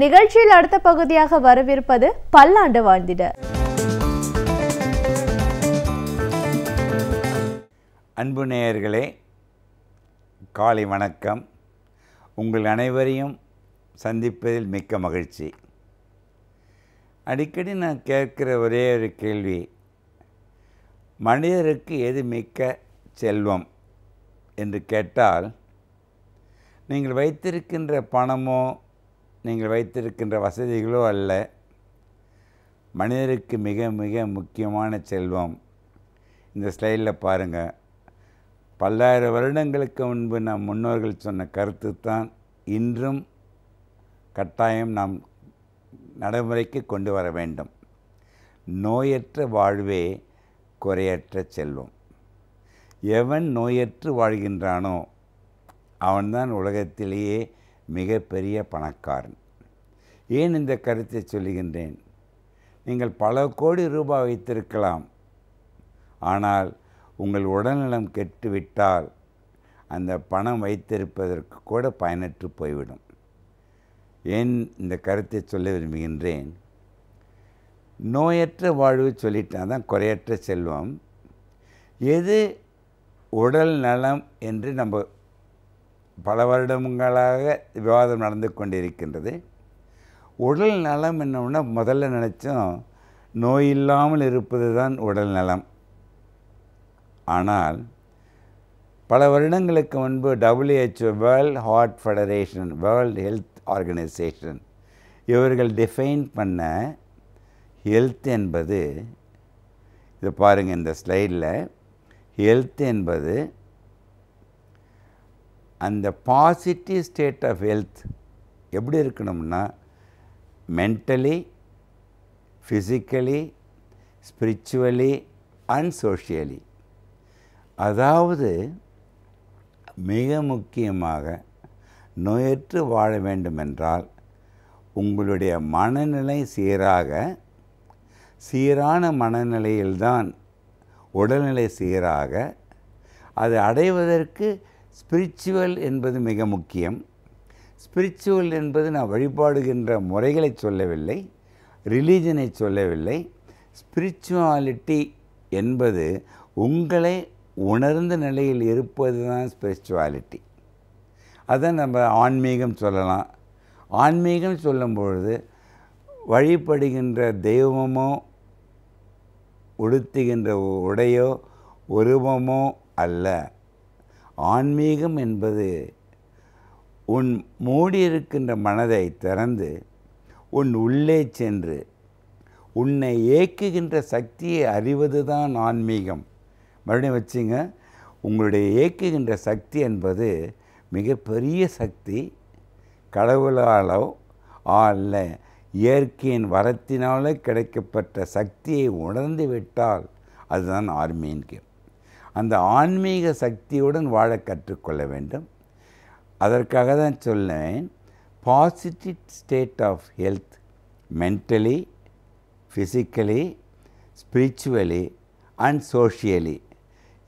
நிகழ்ச்சியில் அடுத்த பகுதியாக வரவிருப்பது பல்லாண்டு வாழ்ந்திட. அன்பு நேயர்களே, காலை வணக்கம். உங்கள் அனைவரையும் சந்திப்பதில் மிக்க மகிழ்ச்சி. அடிக்கடி நான் கேட்குற ஒரே ஒரு கேள்வி, மனிதருக்கு எது மிக்க செல்வம் என்று கேட்டால், நீங்கள் வைத்திருக்கின்ற பணமோ நீங்கள் வைத்திருக்கின்ற வசதிகளோ அல்ல. மனிதருக்கு மிக மிக முக்கியமான செல்வம் இந்த ஸ்லைடில் பாருங்கள். பல்லாயிரம் வருடங்களுக்கு முன்பு நம் முன்னோர்கள் சொன்ன கருத்து தான் இன்றும் கட்டாயம் நாம் நடைமுறைக்கு கொண்டு வர வேண்டும். நோயற்ற வாழ்வே குறையற்ற செல்வம். எவன் நோயற்று வாழ்கின்றானோ அவன்தான் உலகத்திலேயே மிகப்பெரிய பணக்காரன். ஏன் இந்த கருத்தை சொல்லுகின்றேன்? நீங்கள் பல கோடி ரூபாய் வைத்திருக்கலாம், ஆனால் உங்கள் உடல்நலம் கெட்டுவிட்டால் அந்த பணம் வைத்திருப்பதற்கு கூட பயனற்று போய்விடும். ஏன் இந்த கருத்தை சொல்ல விரும்புகின்றேன்? நோயற்ற வாழ்வு சொல்லிட்டால் தான் குறையற்ற செல்வம். எது உடல் நலம் என்று நம்ம பல வருடங்களாக விவாதம் நடந்து கொண்டிருக்கின்றது. உடல் நலம் என்னன்னா முதல்ல நினச்சோம் நோய் இல்லாமல் இருப்பது தான் உடல் நலம். ஆனால் பல வருடங்களுக்கு முன்பு WHO, world heart federation, world health organisation, இவர்கள் டிஃபைன் பண்ண ஹெல்த் என்பது, இதை பாருங்கள் இந்த ஸ்லைடில், ஹெல்த் என்பது அந்த பாசிட்டிவ் ஸ்டேட் ஆஃப் ஹெல்த் எப்படி இருக்கணும்னா mentally, physically, spiritually and socially. அதாவது மிக முக்கியமாக நோயற்று வாழ வேண்டுமென்றால் உங்களுடைய மனநிலை சீரான மனநிலையில்தான் உடல்நிலை சீராக, அது அடைவதற்கு ஸ்பிரிச்சுவல் என்பது மிக முக்கியம். ஸ்பிரிச்சுவல் என்பது நான் வழிபாடுகின்ற முறைகளை சொல்லவில்லை, ரிலீஜனை சொல்லவில்லை. ஸ்பிரிச்சுவாலிட்டி என்பது உங்களை உணர்ந்த நிலையில் இருப்பது தான் ஸ்பிரிச்சுவாலிட்டி. அதான் நம்ம ஆன்மீகம் சொல்லலாம். ஆன்மீகம் சொல்லும் பொழுது வழிபடுகின்ற தெய்வமோ உடுத்துகின்ற உடையோ உருவமோ அல்ல. ஆன்மீகம் என்பது உன் மூடியிருக்கின்ற மனதை திறந்து உன் உள்ளே சென்று உன்னை இயக்குகின்ற சக்தியை அறிவது தான் ஆன்மீகம். மறுபடியும் வச்சுங்க, உங்களுடைய இயக்குகின்ற சக்தி என்பது மிகப்பெரிய சக்தி. கடவுளாலோ அல்ல இயற்கையின் வரத்தினாலே கிடைக்கப்பட்ட சக்தியை உணர்ந்து விட்டால் அதுதான் ஆன்மீகம். அந்த ஆன்மீக சக்தியுடன் வாழ கற்றுக்கொள்ள வேண்டும். அதற்காக தான் சொன்னேன், positive state of health mentally, physically, spiritually and socially.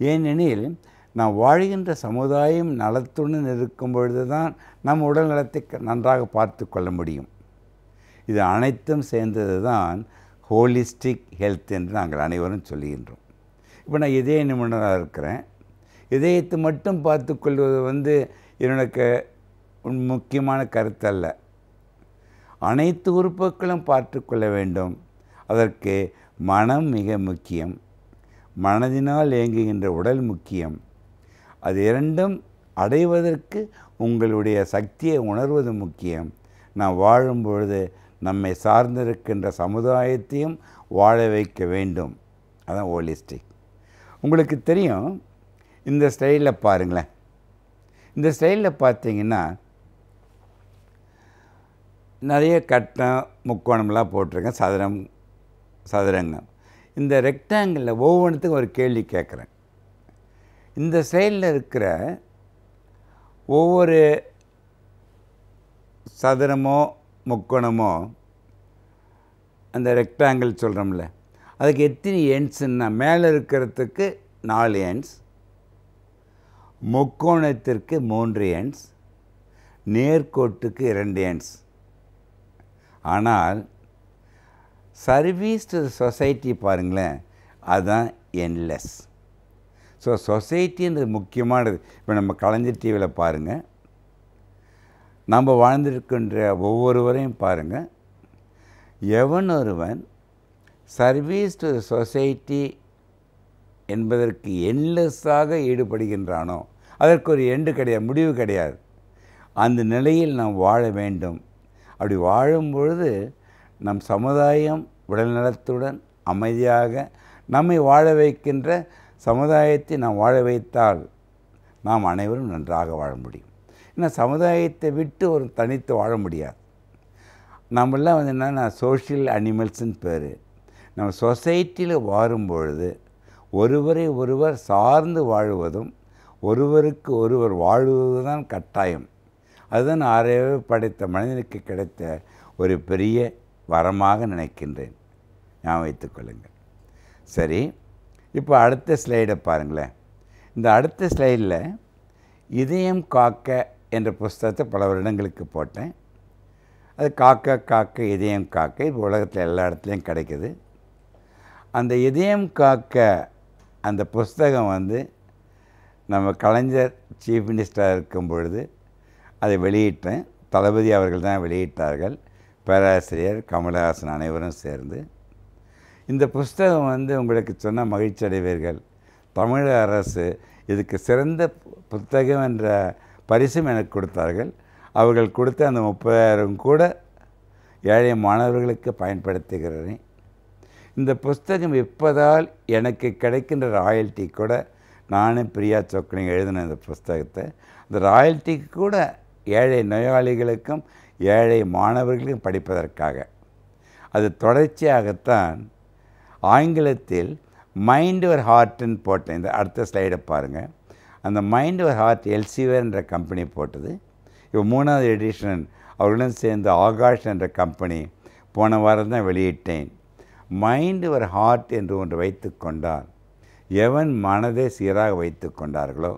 ஏனெனில் நாம் வாழ்கின்ற சமுதாயம் நலத்துடன் இருக்கும் பொழுது தான் நம் உடல் நலத்தை நன்றாக பார்த்து கொள்ள முடியும். இது அனைத்தும் சேர்ந்தது தான் ஹோலிஸ்டிக் ஹெல்த் என்று நாங்கள் அனைவரும் சொல்லுகின்றோம். இப்போ நான் இதய நிபுணராக இருக்கிறேன். இதயத்தை மட்டும் பார்த்து கொள்வது எனக்கு முக்கியமான கருத்து அல்ல. அனைத்து உறுப்புகளும் பார்த்து கொள்ள வேண்டும். அதற்கு மனம் மிக முக்கியம். மனதினால் இயங்குகின்ற உடல் முக்கியம். அது இரண்டும் அடைவதற்கு உங்களுடைய சக்தியை உணர்வது முக்கியம். நாம் வாழும்பொழுது நம்மை சார்ந்திருக்கின்ற சமுதாயத்தையும் வாழ வைக்க வேண்டும். அதான் ஹோலிஸ்டிக். உங்களுக்கு தெரியும், இந்த ஸ்டைலில் பாருங்களேன். இந்த ஸ்டைலில் பார்த்தீங்கன்னா நிறைய கட்டம் முக்கோணம்லாம் போட்டிருக்கேன், சதுரங்கம். இந்த ரெக்டாங்கிளில் ஒவ்வொன்றுத்துக்கும் ஒரு கேள்வி கேட்குறேன். இந்த ஸ்டைலில் இருக்கிற ஒவ்வொரு சதுரமோ முக்கோணமோ அந்த ரெக்டாங்கிள் சொல்கிறோம்ல, அதுக்கு எத்தனை எண்ட்ஸுன்னா, மேலே இருக்கிறதுக்கு 4 எண்ட்ஸ், முக்கோணத்திற்கு 3 எண்ட்ஸ், நேர்கோட்டுக்கு 2 எண்ட்ஸ். ஆனால் சர்வீஸ் டு சொசைட்டி பாருங்களேன், அதுதான் என்லெஸ். ஸோ சொசைட்டின்றது முக்கியமானது. இப்போ நம்ம கலைஞர் டிவியில் பாருங்கள், நம்ம வாழ்ந்திருக்கின்ற ஒவ்வொருவரையும் பாருங்கள், எவன் ஒருவன் சர்வீஸ் டு சொசைட்டி என்பதற்கு என்லெஸ்ஸாக ஈடுபடுகின்றானோ அதற்கு ஒரு எண்டு கிடையாது, முடிவு கிடையாது. அந்த நிலையில் நாம் வாழ வேண்டும். அப்படி வாழும்பொழுது நம் சமுதாயம் உடல்நலத்துடன் அமைதியாக நம்மை வாழ வைக்கின்ற சமுதாயத்தை நாம் வாழ வைத்தால் நாம் அனைவரும் நன்றாக வாழ முடியும். ஏன்னா சமுதாயத்தை விட்டு ஒரு தனித்து வாழ முடியாது. நம்மளாம் வந்து என்னென்னா சோஷியல் அனிமல்ஸ்ன்னு பேர். நம்ம சொசைட்டியில் வாழும்பொழுது ஒருவரை ஒருவர் சார்ந்து வாழ்வதும் ஒருவருக்கு ஒருவர் வாழ்வது தான் கட்டாயம். அதுதான் ஆறவே படைத்த மனிதனுக்கு கிடைத்த ஒரு பெரிய வரமாக நினைக்கின்றேன். ஞாபகம் வைத்துக் கொள்ளுங்கள். சரி, இப்போ அடுத்த ஸ்லைடை பாருங்களேன். இந்த அடுத்த ஸ்லைடில் இதயம் காக்க என்ற புஸ்தகத்தை பல வருடங்களுக்கு போட்டேன். அது காக்க காக்க இதயம் காக்க இப்போ உலகத்தில் எல்லா இடத்துலையும் கிடைக்குது. அந்த இதயம் காக்க அந்த புஸ்தகம் வந்து நம்ம கலைஞர் சீஃப் மினிஸ்டராக இருக்கும் பொழுது அதை வெளியிட்டேன். தளபதி அவர்கள் தான் வெளியிட்டார்கள், பேராசிரியர் கமலஹாசன் அனைவரும் சேர்ந்து. இந்த புஸ்தகம் வந்து உங்களுக்கு சொன்ன மகிழ்ச்சி அடைவீர்கள். தமிழக அரசு இதுக்கு சிறந்த புத்தகம் என்ற பரிசும் எனக்கு கொடுத்தார்கள். அவர்கள் கொடுத்த அந்த 30,000 கூட ஏழை மாணவர்களுக்கு பயன்படுத்துகிறேன். இந்த புஸ்தகம் விற்பதால் எனக்கு கிடைக்கின்ற ராயல்ட்டி கூட, நானும் பிரியா சொக்கலிங் எழுதின இந்த புஸ்தகத்தை, அந்த ராயல்ட்டிக்கு கூட ஏழை நோயாளிகளுக்கும் ஏழை மாணவர்களுக்கும் படிப்பதற்காக. அது தொடர்ச்சியாகத்தான் ஆங்கிலத்தில் மைண்ட் யுவர் ஹார்ட்னு போட்டேன். இந்த அடுத்த ஸ்லைடை பாருங்கள். அந்த மைண்ட் யுவர் ஹார்ட் எல்சிவேர் என்ற கம்பெனி போட்டது. இப்போ 3வது எடிஷன் அவர்களுடன் சேர்ந்து ஆகாஷ் என்ற கம்பெனி போன வாரம் தான் வெளியிட்டேன். மைண்ட் யுவர் ஹார்ட் என்று ஒன்று வைத்து கொண்டால் எவன் மனதை சீராக வைத்து கொண்டார்களோ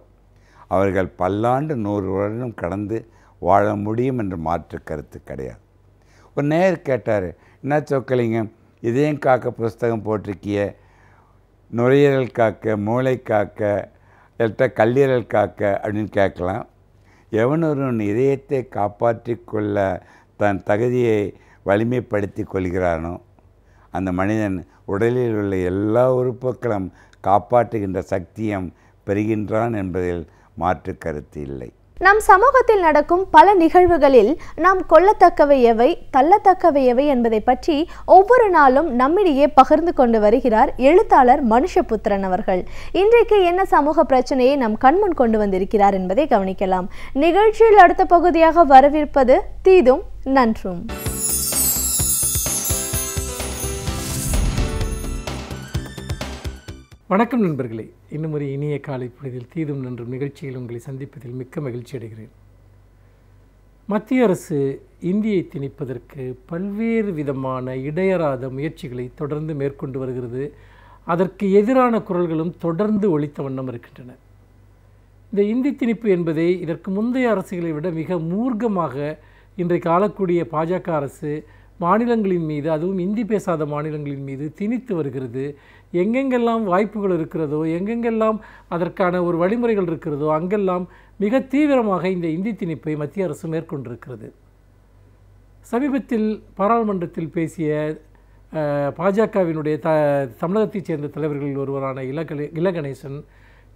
அவர்கள் பல்லாண்டு 100 வருடம் கடந்து வாழ முடியும் என்று மாற்று கருத்து கிடையாது. ஒரு நேயர் கேட்டார், என்ன சொக்கலிங்க இதயம் காக்க புஸ்தகம் போட்டிருக்கிய, நுரையீரல் காக்க, மூளை காக்க, இல்லட்ட கல்லீரல் காக்க அப்படின்னு கேட்கலாம். எவனொருவன் இதயத்தை காப்பாற்றி கொள்ள தன் தகுதியை வலிமைப்படுத்தி கொள்கிறானோ அந்த மனிதன் உடலில் உள்ள எல்லா உறுப்புகளும் காப்பாற்றுகின்ற சக்தியும் பெறுகின்றான் என்பதில் மாற்று கருத்து இல்லை. நம் சமூகத்தில் நடக்கும் பல நிகழ்வுகளில் நாம் கொள்ளத்தக்கவை எவை, தள்ளத்தக்கவை எவை என்பதை பற்றி ஒவ்வொரு நாளும் நம்மிடையே பகிர்ந்து கொண்டு வருகிறார் எழுத்தாளர் மனுஷபுத்திரன் அவர்கள். இன்றைக்கு என்ன சமூக பிரச்சனையை நம் கண்முன் கொண்டு வந்திருக்கிறார் என்பதை கவனிக்கலாம். நிகழ்ச்சியில் அடுத்த பகுதியாக வரவிருப்பது தீதும் நன்றும். வணக்கம் நண்பர்களே, இன்னும் ஒரு இனிய காலை பொழுதில் தீதும் நன்றும் நிகழ்ச்சியில் உங்களை சந்திப்பதில் மிக்க மகிழ்ச்சி அடைகிறேன். மத்திய அரசு இந்தியை திணிப்பதற்கு பல்வேறு விதமான இடையறாத முயற்சிகளை தொடர்ந்து மேற்கொண்டு வருகிறது. அதற்கு எதிரான குரல்களும் தொடர்ந்து ஒலித்த வண்ணம் இருக்கின்றன. இந்த இந்தி திணிப்பு என்பதை இதற்கு முந்தைய அரசுகளை விட மிக மூர்க்கமாக இன்றைக்கு ஆளக்கூடிய பாஜக அரசு மாநிலங்களின் மீது, அதுவும் இந்தி பேசாத மாநிலங்களின் மீது திணித்து வருகிறது. எங்கெங்கெல்லாம் வாய்ப்புகள் இருக்கிறதோ, எங்கெங்கெல்லாம் அதற்கான ஒரு வழிமுறைகள் இருக்கிறதோ அங்கெல்லாம் மிக தீவிரமாக இந்த இந்தி திணிப்பை மத்திய அரசு மேற்கொண்டிருக்கிறது. சமீபத்தில் பாராளுமன்றத்தில் பேசிய பாஜகவினுடைய தமிழகத்தைச் சேர்ந்த தலைவர்களில் ஒருவரான இல கணேசன்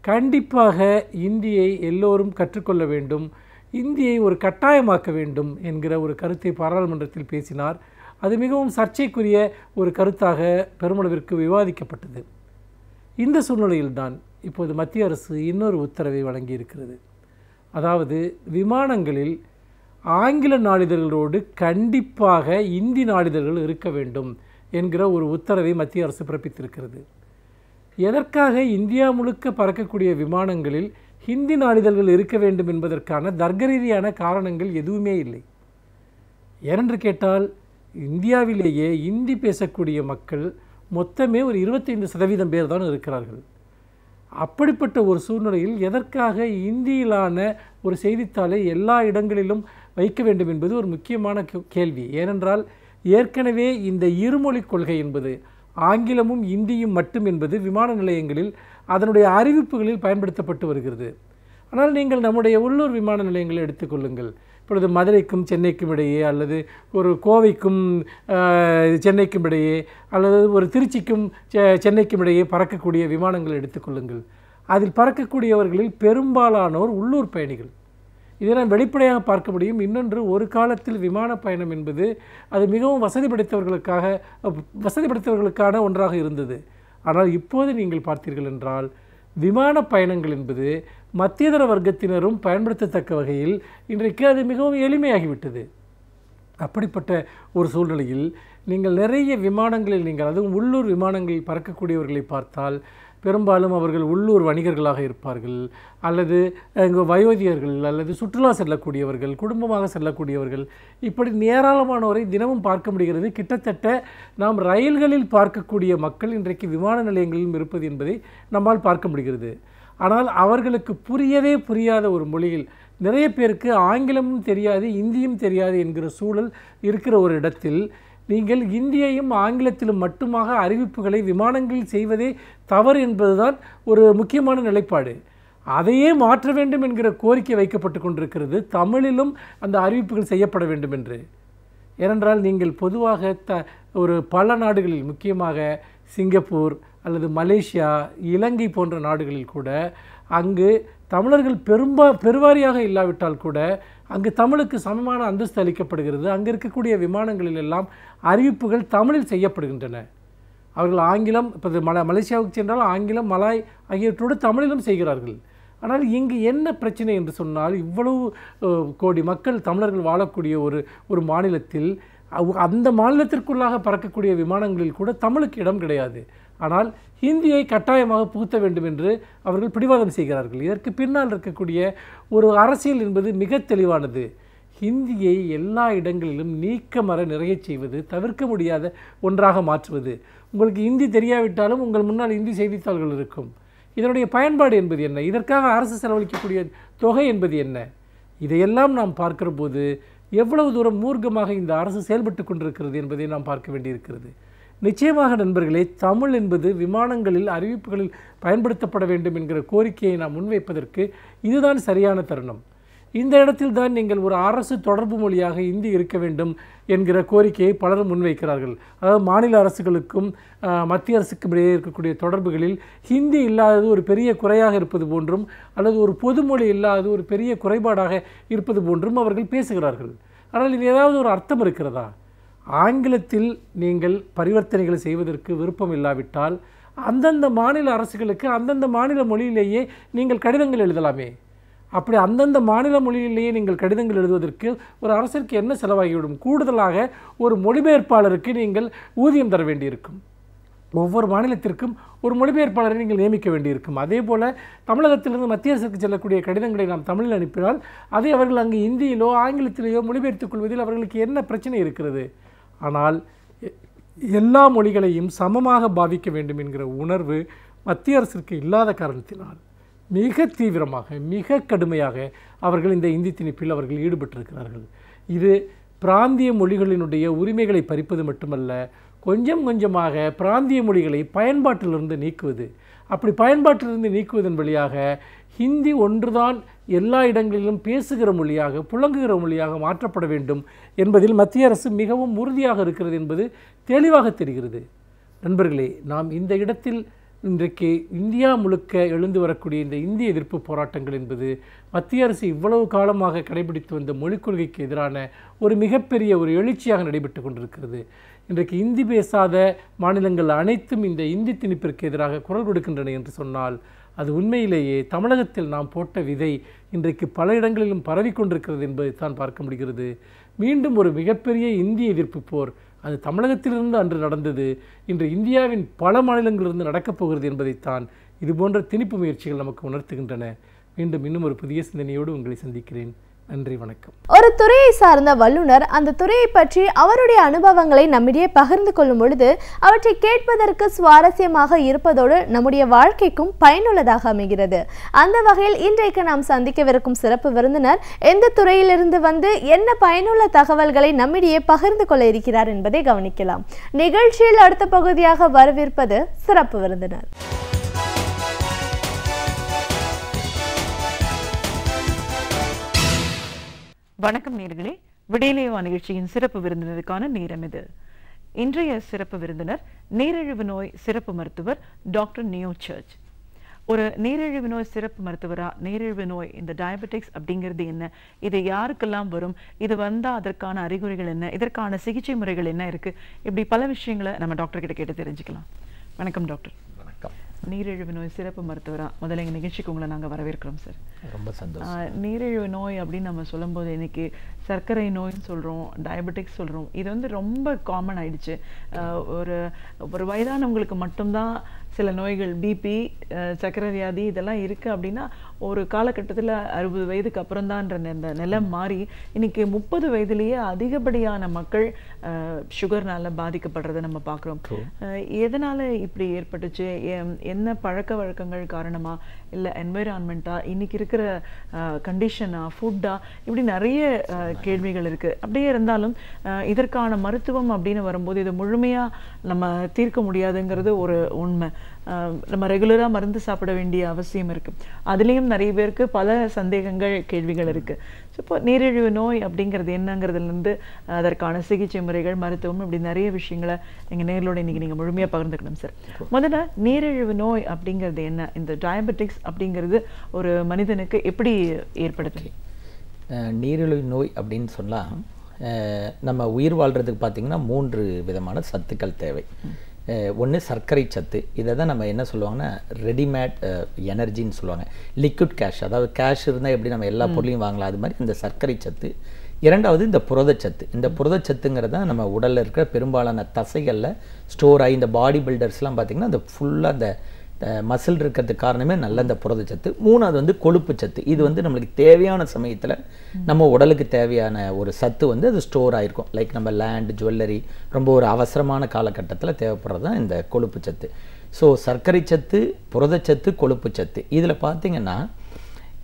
கண்டிப்பாக இந்தியை எல்லோரும் கற்றுக்கொள்ள வேண்டும், இந்தியை ஒரு கட்டாயமாக்க வேண்டும் என்கிற ஒரு கருத்தை பாராளுமன்றத்தில் பேசினார். அது மிகவும் சர்ச்சைக்குரிய ஒரு கருத்தாக பெருமளவிற்கு விவாதிக்கப்பட்டது. இந்த சூழ்நிலையில்தான் இப்போது மத்திய அரசு இன்னொரு உத்தரவை வழங்கியிருக்கிறது. அதாவது விமானங்களில் ஆங்கில நாளிதழ்களோடு கண்டிப்பாக இந்தி நாளிதழ்கள் இருக்க வேண்டும் என்கிற ஒரு உத்தரவை மத்திய அரசு பிறப்பித்திருக்கிறது. எதற்காக இந்தியா முழுக்க பறக்கக்கூடிய விமானங்களில் ஹிந்தி நாளிதழ்கள் இருக்க வேண்டும் என்பதற்கான தர்க்கரீதியான காரணங்கள் எதுவுமே இல்லை. ஏனென்று கேட்டால் இந்தியாவிலேயே இந்தி பேசக்கூடிய மக்கள் மொத்தமே ஒரு 25% பேர் தான் இருக்கிறார்கள். அப்படிப்பட்ட ஒரு சூழ்நிலையில் எதற்காக இந்தியிலான ஒரு செய்தித்தாளை எல்லா இடங்களிலும் வைக்க வேண்டும் என்பது ஒரு முக்கியமான கேள்வி. ஏனென்றால் ஏற்கனவே இந்த இருமொழி கொள்கை என்பது ஆங்கிலமும் இந்தியும் மட்டும் என்பது விமான நிலையங்களில் அதனுடைய அறிவிப்புகளில் பயன்படுத்தப்பட்டு வருகிறது. ஆனால் நீங்கள் நம்முடைய உள்ளூர் விமான நிலையங்களை எடுத்துக்கொள்ளுங்கள். இப்பொழுது மதுரைக்கும் சென்னைக்கும் இடையே, அல்லது ஒரு கோவைக்கும் சென்னைக்கும் இடையே, அல்லது ஒரு திருச்சிக்கும் சென்னைக்கும் இடையே பறக்கக்கூடிய விமானங்கள் எடுத்துக்கொள்ளுங்கள். அதில் பறக்கக்கூடியவர்களில் பெரும்பாலானோர் உள்ளூர் பயணிகள். இதை நான் வெளிப்படையாக பார்க்க முடியும். இன்னொன்று, ஒரு காலத்தில் விமான பயணம் என்பது அது மிகவும் வசதி படைத்தவர்களுக்கான ஒன்றாக இருந்தது. ஆனால் இப்போது நீங்கள் பார்த்தீர்கள் என்றால் விமான பயணங்கள் என்பது மத்தியதர வர்க்கத்தினரும் பயன்படுத்தத்தக்க வகையில் இன்றைக்கு அது மிகவும் எளிமையாகிவிட்டது. அப்படிப்பட்ட ஒரு சூழ்நிலையில் நீங்கள் நிறைய விமானங்களில் நீங்கள் அதுவும் உள்ளூர் விமானங்களில் பறக்கக்கூடியவர்களை பார்த்தால் பெரும்பாலும் அவர்கள் உள்ளூர் வணிகர்களாக இருப்பார்கள், அல்லது வயோதிகர்கள், அல்லது சுற்றுலா செல்லக்கூடியவர்கள், குடும்பமாக செல்லக்கூடியவர்கள், இப்படி ஏராளமானோரை தினமும் பார்க்க முடிகிறது. கிட்டத்தட்ட நாம் ரயில்களில் பார்க்கக்கூடிய மக்கள் இன்றைக்கு விமான நிலையங்களிலும் இருப்பது என்பதை நம்மால் பார்க்க முடிகிறது. ஆனால் அவர்களுக்கு புரியாத ஒரு மொழியில் நிறைய பேருக்கு ஆங்கிலமும் தெரியாது, இந்தியும் தெரியாது என்கிற சூழல் இருக்கிற ஒரு இடத்தில் நீங்கள் இந்தியையும் ஆங்கிலத்திலும் மட்டுமாக அறிவிப்புகளை விமானங்களில் செய்வதே தவறு என்பதுதான் ஒரு முக்கியமான நிலைப்பாடு. அதையே மாற்ற வேண்டும் என்கிற கோரிக்கை வைக்கப்பட்டு கொண்டிருக்கிறது. தமிழிலும் அந்த அறிவிப்புகள் செய்யப்பட வேண்டும் என்று. ஏனென்றால் நீங்கள் பொதுவாக ஒரு பல நாடுகளில், முக்கியமாக சிங்கப்பூர் அல்லது மலேசியா, இலங்கை போன்ற நாடுகளில் கூட அங்கு தமிழர்கள் பெருவாரியாக இல்லாவிட்டால் கூட அங்கு தமிழுக்கு சமமான அந்தஸ்து அளிக்கப்படுகிறது. அங்கே இருக்கக்கூடிய விமானங்களில் எல்லாம் அறிவிப்புகள் தமிழில் செய்யப்படுகின்றன. அவர்கள் ஆங்கிலம், இப்போ மலேசியாவுக்கு சென்றால் ஆங்கிலம், மலாய் ஆகியவற்றோடு தமிழிலும் செய்கிறார்கள். ஆனால் இங்கு என்ன பிரச்சனை என்று சொன்னால், இவ்வளவு கோடி மக்கள் தமிழர்கள் வாழக்கூடிய ஒரு மாநிலத்தில் அந்த மாநிலத்திற்குள்ளாக பறக்கக்கூடிய விமானங்களில் கூட தமிழுக்கு இடம் கிடையாது. ஆனால் ஹிந்தியை கட்டாயமாக புகுத்த வேண்டும் என்று அவர்கள் பிடிவாதம் செய்கிறார்கள். இதற்கு பின்னால் இருக்கக்கூடிய ஒரு அரசியல் என்பது மிக தெளிவானது. ஹிந்தியை எல்லா இடங்களிலும் நீக்கமற நிறைய செய்வது, தவிர்க்க முடியாத ஒன்றாக மாற்றுவது. உங்களுக்கு ஹிந்தி தெரியாவிட்டாலும் உங்கள் முன்னால் ஹிந்தி செய்தித்தாள்கள் இருக்கும். இதனுடைய பயன்பாடு என்பது என்ன? இதற்காக அரசு செலவழிக்கக்கூடிய தொகை என்பது என்ன? இதையெல்லாம் நாம் பார்க்கிற போது எவ்வளவு தூரம் மூர்க்கமாக இந்த அரசு செயல்பட்டு கொண்டிருக்கிறது என்பதை நாம் பார்க்க வேண்டியிருக்கிறது. நிச்சயமாக நண்பர்களே, தமிழ் என்பது விமானங்களில் அறிவிப்புகளில் பயன்படுத்தப்பட வேண்டும் என்கிற கோரிக்கையை நாம் முன்வைப்பதற்கு இதுதான் சரியான தருணம். இந்த இடத்தில் தான் நீங்கள் ஒரு அரசு தொடர்பு மொழியாக இந்தி இருக்க வேண்டும் என்கிற கோரிக்கையை பலரும் முன்வைக்கிறார்கள். அதாவது மாநில அரசுகளுக்கும் மத்திய அரசுக்கும் இடையே இருக்கக்கூடிய தொடர்புகளில் ஹிந்தி இல்லாதது ஒரு பெரிய குறையாக இருப்பது போன்றும், அல்லது ஒரு பொதுமொழி இல்லாதது ஒரு பெரிய குறைபாடாக இருப்பது போன்றும் அவர்கள் பேசுகிறார்கள். ஆனால் இது ஏதாவது ஒரு அர்த்தம் இருக்கிறதா? ஆங்கிலத்தில் நீங்கள் பரிவர்த்தனைகளை செய்வதற்கு விருப்பம் இல்லாவிட்டால் அந்தந்த மாநில அரசுகளுக்கு அந்தந்த மாநில மொழியிலேயே நீங்கள் கடிதங்கள் எழுதலாமே. அப்படி அந்தந்த மாநில மொழியிலேயே நீங்கள் கடிதங்கள் எழுதுவதற்கு ஒரு அரசிற்கு என்ன செலவாகிவிடும்? கூடுதலாக ஒரு மொழிபெயர்ப்பாளருக்கு நீங்கள் ஊதியம் தர வேண்டியிருக்கும். ஒவ்வொரு மாநிலத்திற்கும் ஒரு மொழிபெயர்ப்பாளரை நீங்கள் நியமிக்க வேண்டியிருக்கும். அதே போல் தமிழகத்திலிருந்து மத்திய அரசுக்கு செல்லக்கூடிய கடிதங்களை நாம் தமிழில் அனுப்பினால் அதை அவர்கள் அங்கு இந்தியிலோ ஆங்கிலத்திலேயோ மொழிபெயர்த்துக் கொள்வதில் அவர்களுக்கு என்ன பிரச்சனை இருக்கிறது? ஆனால் எல்லா மொழிகளையும் சமமாக பாவிக்க வேண்டும் என்கிற உணர்வு மத்திய அரசிற்கு இல்லாத காரணத்தினால் மிக தீவிரமாக, மிக கடுமையாக அவர்கள் இந்த இந்தி திணிப்பில் அவர்கள் ஈடுபட்டிருக்கிறார்கள். இது பிராந்திய மொழிகளினுடைய உரிமைகளை பறிப்பது மட்டுமல்ல, கொஞ்சம் கொஞ்சமாக பிராந்திய மொழிகளை பயன்பாட்டிலிருந்து நீக்குவது. அப்படி பயன்பாட்டிலிருந்து நீக்குவதன் வழியாக ஹிந்தி ஒன்றுதான் எல்லா இடங்களிலும் பேசுகிற மொழியாக, புழங்குகிற மொழியாக மாற்றப்பட வேண்டும் என்பதில் மத்திய அரசு மிகவும் உறுதியாக இருக்கிறது என்பது தெளிவாக தெரிகிறது. நண்பர்களே, நாம் இந்த இடத்தில் இன்றைக்கு இந்தியா முழுக்க எழுந்து வரக்கூடிய இந்த இந்திய எதிர்ப்பு போராட்டங்கள் என்பது மத்திய அரசு இவ்வளவு காலமாக கடைபிடித்து வந்த மொழிக் கொள்கைக்கு எதிரான ஒரு மிகப்பெரிய ஒரு எழுச்சியாக நடைபெற்று கொண்டிருக்கிறது. இன்றைக்கு இந்தி பேசாத மாநிலங்கள் அனைத்தும் இந்த இந்தி திணிப்பிற்கு எதிராக குரல் கொடுக்கின்றன என்று சொன்னால் அது உண்மையிலேயே தமிழகத்தில் நாம் போட்ட விதை இன்றைக்கு பல இடங்களிலும் பரவிக்கொண்டிருக்கிறது என்பதை தான் பார்க்க முடிகிறது. மீண்டும் ஒரு மிகப்பெரிய இந்திய எதிர்ப்பு போர் அது தமிழகத்திலிருந்து அன்று நடந்தது, இன்று இந்தியாவின் பல மாநிலங்களிலிருந்து நடக்கப் போகிறது என்பதைத்தான் இதுபோன்ற திணிப்பு முயற்சிகள் நமக்கு உணர்த்துகின்றன. மீண்டும் இன்னும் ஒரு புதிய சிந்தனையோடு உங்களை சந்திக்கிறேன். நன்றி, வணக்கம். ஒரு துறையை சார்ந்த வல்லுநர் அந்த துறையை பற்றி அவருடைய அனுபவங்களை நம்மிடையே பகிர்ந்து கொள்ளும் பொழுது அவற்றை கேட்பதற்கு சுவாரஸ்யமாக இருப்பதோடு நம்முடைய வாழ்க்கைக்கும் பயனுள்ளதாக அமைகிறது. அந்த வகையில் இன்றைக்கு நாம் சந்திக்கவிருக்கும் சிறப்பு விருந்தினர் எந்த துறையிலிருந்து வந்து என்ன பயனுள்ள தகவல்களை நம்மிடையே பகிர்ந்து கொள்ள இருக்கிறார் என்பதை கவனிக்கலாம். நிகழ்ச்சியில் அடுத்த பகுதியாக வரவிருப்பது சிறப்பு விருந்தினர். வணக்கம் நேயர்களே, விடியலேவா நிகழ்ச்சியின் சிறப்பு விருந்தினருக்கான நேரம் இது. இன்றைய சிறப்பு விருந்தினர் நீரிழிவு நோய் சிறப்பு மருத்துவர் டாக்டர் நியோ சர்ச். ஒரு நீரிழிவு நோய் சிறப்பு மருத்துவரா நீரிழிவு நோய் இந்த டயபெட்டிக்ஸ் அப்படிங்கிறது என்ன, இது யாருக்கெல்லாம் வரும், இது வந்தால் அதற்கான அறிகுறிகள் என்ன, இதற்கான சிகிச்சை முறைகள் என்ன இருக்கு, இப்படி பல விஷயங்களை நம்ம டாக்டர் கிட்ட கேட்டு தெரிஞ்சுக்கலாம். வணக்கம் டாக்டர். வணக்கம். நீரிழிவு நோய் சிறப்பு மருத்துவரா முதல்ல எங்கள் நிகழ்ச்சிக்கு உங்களை நாங்கள் வரவேற்கிறோம் சார். ரொம்ப சந்தோஷம். நீரிழிவு நோய் அப்படின்னு நம்ம சொல்லும்போது இன்னைக்கு சர்க்கரை நோய்னு சொல்கிறோம், டயபெட்டிக்ஸ் சொல்கிறோம். இது வந்து ரொம்ப காமன் ஆயிடுச்சு. ஒரு வயதானவங்களுக்கு மட்டும்தான் சில நோய்கள், பிபி, சர்க்கரை வியாதி இதெல்லாம் இருக்குது அப்படின்னா ஒரு காலகட்டத்தில் 60 வயதுக்கு அப்புறம்தான்ற இந்த நிலம் மாறி இன்னைக்கு 30 வயதுலேயே அதிகப்படியான மக்கள் சுகர்னால பாதிக்கப்படுறதை நம்ம பார்க்குறோம். எதனால் இப்படி ஏற்பட்டுச்சு, என்ன பழக்க வழக்கங்கள் காரணமா, இல்லை என்வைரான்மெண்ட்டா, இன்னைக்கு இருக்கிற கண்டிஷனா, ஃபுட்டா, இப்படி நிறைய கேள்விகள் இருக்குது. அப்படியே இருந்தாலும் இதற்கான மருத்துவம் அப்படின்னு வரும்போது இது முழுமையாக நம்ம தீர்க்க முடியாதுங்கிறது ஒரு உண்மை. நம்ம ரெகுலராக மருந்து சாப்பிட வேண்டிய அவசியம் இருக்குது. அதுலேயும் நிறைய பேருக்கு பல சந்தேகங்கள், கேள்விகள் இருக்குது. ஸோ இப்போ நீரிழிவு நோய் அப்படிங்கிறது என்னங்கிறதுலேருந்து அதற்கான சிகிச்சை முறைகள், மருத்துவம், இப்படி நிறைய விஷயங்களை எங்கள் நேர்களோட இன்றைக்கி நீங்கள் முழுமையாக பகிர்ந்துக்கணும் சார். முதல்ல நீரிழிவு நோய் அப்படிங்கிறது என்ன, இந்த டயபெட்டிக்ஸ் அப்படிங்கிறது ஒரு மனிதனுக்கு எப்படி ஏற்படுது? நீரிழிவு நோய் அப்படின்னு சொன்னால் நம்ம உயிர் வாழ்கிறதுக்கு பார்த்திங்கன்னா 3 விதமான சத்துக்கள் தேவை. ஒன்று சர்க்கரை சத்து, இதை தான் நம்ம என்ன சொல்லுவாங்கன்னா ரெடிமேட் எனர்ஜின்னு சொல்லுவாங்க. லிக்விட் கேஷ், அதாவது கேஷ் இருந்தால் எப்படி நம்ம எல்லா பொருளையும் வாங்கலாம், அது மாதிரி இந்த சர்க்கரை சத்து. இரண்டாவது இந்த புரதச்சத்து. இந்த புரதச்சத்துங்கிறது தான் நம்ம உடலில் இருக்கிற பெரும்பாலான தசைகளில் ஸ்டோர் ஆகி, இந்த பாடி பில்டர்ஸ்லாம் பார்த்திங்கன்னா அந்த ஃபுல்லாக அந்த மசில் இருக்கிறதுக்கு காரணமே நல்ல இந்த புரதச்சத்து. மூணாவது வந்து கொழுப்பு சத்து. இது வந்து நம்மளுக்கு தேவையான சமயத்தில் நம்ம உடலுக்கு தேவையான ஒரு சத்து வந்து அது ஸ்டோர் ஆகிருக்கும். லைக் நம்ம லேண்ட், ஜுவல்லரி, ரொம்ப ஒரு அவசரமான காலகட்டத்தில் தேவைப்படுறது தான் இந்த கொழுப்பு சத்து. ஸோ சர்க்கரை சத்து, புரதச்சத்து, கொழுப்பு சத்து, இதில் பார்த்திங்கன்னா